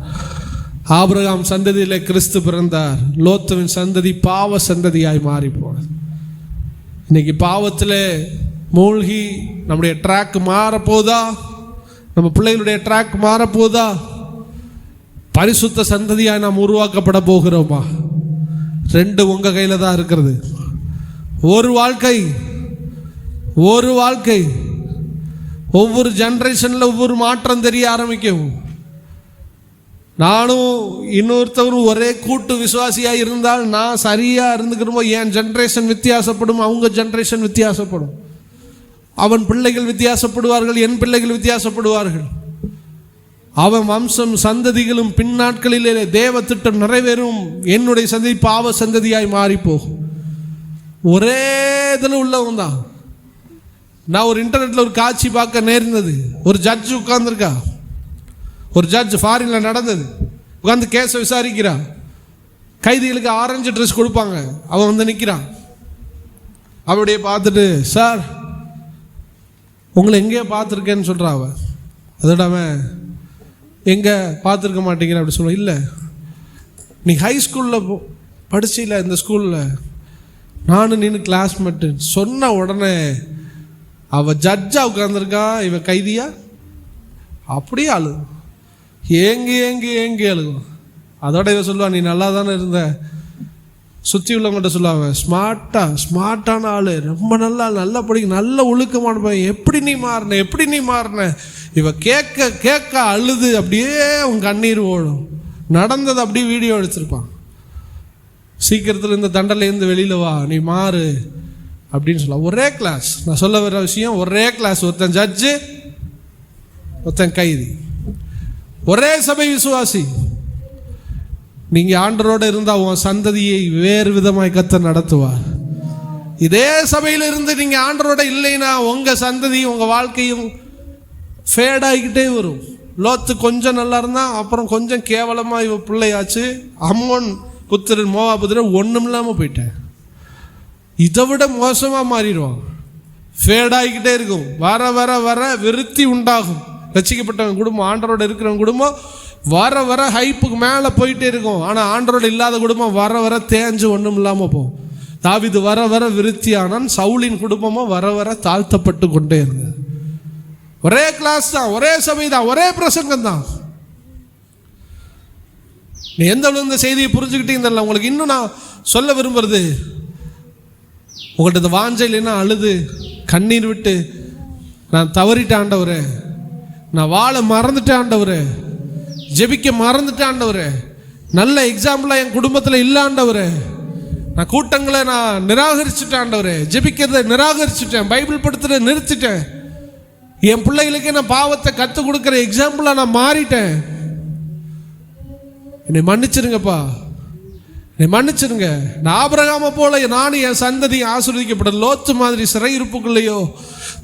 ஆபிரகாம் சந்ததியிலே கிறிஸ்து பிறந்தார். லோத்துவின் சந்ததி பாவ சந்ததியாய் மாறி போனது. இன்னைக்கு பாவத்தில் மூழ்கி நம்முடைய ட்ராக் மாறப்போதா? நம்ம பிள்ளைகளுடைய ட்ராக் மாறப்போதா? பரிசுத்த சந்ததியாய் நாம் உருவாக்கப்பட போகிறோமா? 2 உங்க கையில் தான் இருக்கிறது. ஒரு வாழ்க்கை ஒவ்வொரு ஜெனரேஷனில் ஒவ்வொரு மாற்றம் தெரிய ஆரம்பிக்கும். நானும் இன்னொருத்தவரும் ஒரே கூட்டு விசுவாசியாக இருந்தால் நான் சரியாக இருந்துக்கிறோமோ என் ஜென்ரேஷன் வித்தியாசப்படும், அவங்க ஜென்ரேஷன் வித்தியாசப்படும். அவன் பிள்ளைகள் வித்தியாசப்படுவார்கள், என் பிள்ளைகள் வித்தியாசப்படுவார்கள். அவன் வம்சம் சந்ததிகளும் பின்னாட்களிலே தேவ திட்டம் நிறைவேறும். என்னுடைய சந்ததி பாவ சந்ததியாய் மாறி போகும். ஒரே இதில் உள்ளவன் தான். நான் ஒரு இன்டர்நெட்டில் ஒரு காட்சி பார்க்க நேர்ந்தது. ஒரு ஜட்ஜ் உட்கார்ந்துருக்கா. ஒரு ஜட்ஜ் ஃபாரின்ல நடந்தது. உட்காந்து கேஸை விசாரிக்கிறான். கைதிகளுக்கு ஆரஞ்சு ட்ரெஸ் கொடுப்பாங்க. அவன் வந்து நிற்கிறான். அவருடைய பார்த்துட்டு, சார் உங்களை எங்கேயோ பார்த்துருக்கேன்னு சொல்கிறான். அவன் அதோட அவன் எங்கே பார்த்துருக்க மாட்டேங்கிற அப்படி சொல்லுவான். இல்லை நீ ஹை ஸ்கூலில் படிச்சில, இந்த ஸ்கூலில் நானும் நின்று கிளாஸ்மேட்டு. சொன்ன உடனே அவள் ஜட்ஜா உட்காந்துருக்கா, இவ கைதியா அப்படியே அழு ஏங்கி அழுகும். அதோட இவ சொல்லுவான், நீ நல்லா தானே இருந்த. சுற்றி உள்ளவங்கள்ட்ட சொல்லுவாங்க, ஸ்மார்ட்டான ஆள், ரொம்ப நல்லா படிக்க, நல்ல ஒழுக்கமான பையன், எப்படி நீ மாறின. இவ கேட்க அழுது அப்படியே உன் கண்ணீர் ஓடும். நடந்தது அப்படியே வீடியோ எடுத்திருப்பான். சீக்கிரத்தில் இந்த தண்டலேருந்து வெளியில் வா, நீ மாறு அப்படின்னு சொல்ல. ஒரே கிளாஸ். நான் சொல்ல வர விஷயம் ஒரே கிளாஸ். ஒருத்தன் ஜட்ஜு, ஒருத்தன் கைதி, ஒரே சபை விசுவாசி. நீங்க ஆண்டரோட இருந்தா உன் சந்ததியை வேறு விதமாய் கர்த்தர் நடத்துவார். இதே சபையில இருந்து நீங்க ஆண்டரோட இல்லைன்னா உங்க சந்ததி உங்க வாழ்க்கையும் ஃபேட் ஆகிக்கிட்டே வரும். லோத்து கொஞ்சம் நல்லா இருந்தா அப்புறம் கொஞ்சம் கேவலமா இவ பிள்ளையாச்சு. அம்மோன் புத்திரன் மோவா புத்திரன் ஒண்ணும் இல்லாம போயிட்டேன். இதை விட மோசமா மாறிடுவான். ஃபேட் ஆகிக்கிட்டே இருக்கும். வர விருத்தி உண்டாகும். ரட்சிக்கப்பட்டவன் குடும்பம், ஆண்டரோட இருக்கிறவன் குடும்பம் வர வர ஹைப்புக்கு மேலே போயிட்டே இருக்கும். ஆனால் ஆண்டரோடு இல்லாத குடும்பம் வர வர தேஞ்சு ஒன்றும் இல்லாமல் போகும். தாவீது வர வர விருத்தியானான், சவுலின் குடும்பமும் வர வர தாழ்த்தப்பட்டு கொண்டே இருந்தது. ஒரே கிளாஸ் தான், ஒரே சபை தான், ஒரே பிரசங்கம் தான். நீ எந்த அளவு இந்த செய்தியை புரிஞ்சுக்கிட்டீங்கன்னு உங்களுக்கு இன்னும் நான் சொல்ல விரும்புறது, உங்கள்கிட்ட இந்த வாஞ்சை இல்லைன்னா அழுது கண்ணீர் விட்டு நான் தவறிட்டேன் ஆண்டவரே, நான் வாழ மறந்துட்டேன் ஆண்டவரே, ஜெபிக்க மறந்துட்டேன் ஆண்டவரே, நல்ல எக்ஸாம்பிளாக என் குடும்பத்தில் இல்லை ஆண்டவரே, நான் கூட்டங்களை நான் நிராகரிச்சுட்டேன் ஆண்டவரே, ஜெபிக்கிறத நிராகரிச்சுட்டேன், பைபிள் படுத்துறத நிறுத்திட்டேன், என் பிள்ளைகளுக்கே நான் பாவத்தை கற்றுக் கொடுக்குற எக்ஸாம்பிளாக நான் மாறிட்டேன், என்னை மன்னிச்சிருங்கப்பா, என்னை மன்னிச்சிருங்க. நான் ஆபிரகாமை போல நானும் என் சந்ததி ஆசீர்வதிக்கப்பட, லோத்து மாதிரி சிறையிருப்புக்குள்ளேயோ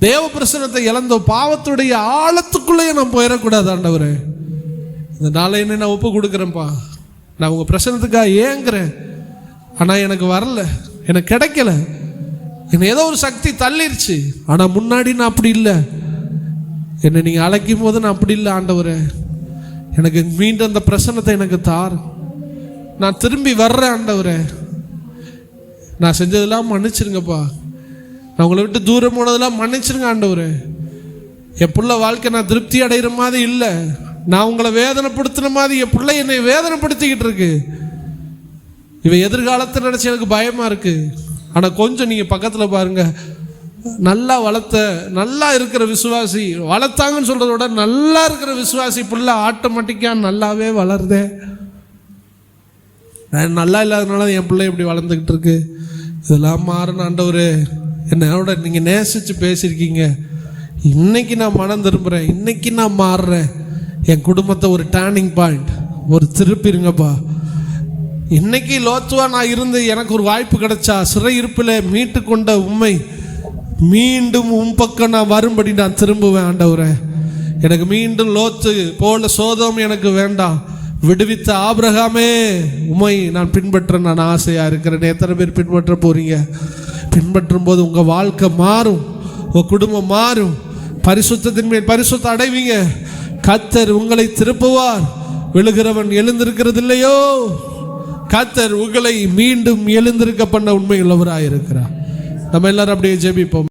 தேவ பிரசனத்தை இழந்தோ பாவத்துடைய ஆழத்துக்குள்ளேயோ நான் போயிடக்கூடாது ஆண்டவரே. இந்த நாளை என்ன நான் ஒப்பு கொடுக்குறேன்ப்பா, நான் உங்கள் பிரசனத்துக்காக ஏங்குறேன், ஆனால் எனக்கு வரல, எனக்கு கிடைக்கல, என்னை ஏதோ ஒரு சக்தி தள்ளிருச்சு, ஆனால் முன்னாடி நான் அப்படி இல்லை, என்னை நீங்கள் அழைக்கும் போது நான் அப்படி இல்லை ஆண்டவரே, எனக்கு மீண்டும் அந்த பிரசன்னத்தை எனக்கு தார், நான் திரும்பி வர்றேன் ஆண்டவரே, நான் செஞ்சதெல்லாம் மன்னிச்சிருங்கப்பா, நான் உங்களை விட்டு தூரம் போனதெல்லாம் மன்னிச்சிருங்க ஆண்டவரே, என் பிள்ளை வாழ்க்கை நான் திருப்தி அடைகிற மாதிரி இல்லை, நான் உங்களை வேதனைப்படுத்தின மாதிரி என் பிள்ளை என்னை வேதனைப்படுத்திக்கிட்டு இருக்கு, இவன் எதிர்காலத்தை நினச்சி எனக்கு பயமாக இருக்குது. ஆனால் கொஞ்சம் நீங்கள் பக்கத்தில் பாருங்கள், நல்லா வளர்த்த நல்லா இருக்கிற விசுவாசி, வளர்த்தாங்கன்னு சொல்கிறத விட நல்லா இருக்கிற விசுவாசி பிள்ளை ஆட்டோமேட்டிக்காக நல்லாவே வளருதே. நான் நல்லா இல்லாதனால என் பிள்ளை இப்படி வளர்ந்துக்கிட்டு இருக்கு. இதெல்லாம் மாறணும் ஆண்டவரே, என்னோட நீங்கள் நேசித்து பேசியிருக்கீங்க, இன்னைக்கு நான் மனம் திரும்புகிறேன், இன்னைக்கு நான் மாறுறேன், என் குடும்பத்தை ஒரு டேர்னிங் பாயிண்ட், ஒரு திருப்பிருங்கப்பா. இன்னைக்கு லோத்துவா நான் இருந்து எனக்கு ஒரு வாய்ப்பு கிடைச்சா சிறையிருப்பில் மீட்டு கொண்ட உண்மை மீண்டும் பக்கம் நான் வரும்படி நான் திரும்புவேன் ஆண்டவரே. எனக்கு மீண்டும் லோத்து போல சோதம் எனக்கு வேண்டாம், விடுவித்த ஆபிரகாமே உம்மை நான் பின்பற்ற நான் ஆசையாக இருக்கிறேன். எத்தனை பேர் பின்பற்ற போறீங்க? பின்பற்றும் போது உங்கள் வாழ்க்கை மாறும், உங்கள் குடும்பம் மாறும், பரிசுத்தத்தின் மேல் பரிசுத்தம் அடைவீங்க. கர்த்தர் உங்களை திருப்புவார். விழுகிறவன் எழுந்திருக்கிறது இல்லையோ, கர்த்தர் உங்களை மீண்டும் எழுந்திருக்க பண்ண உண்மை உள்ளவராக இருக்கிறார். நம்ம எல்லாரும் அப்படியே ஜெபிப்போம்.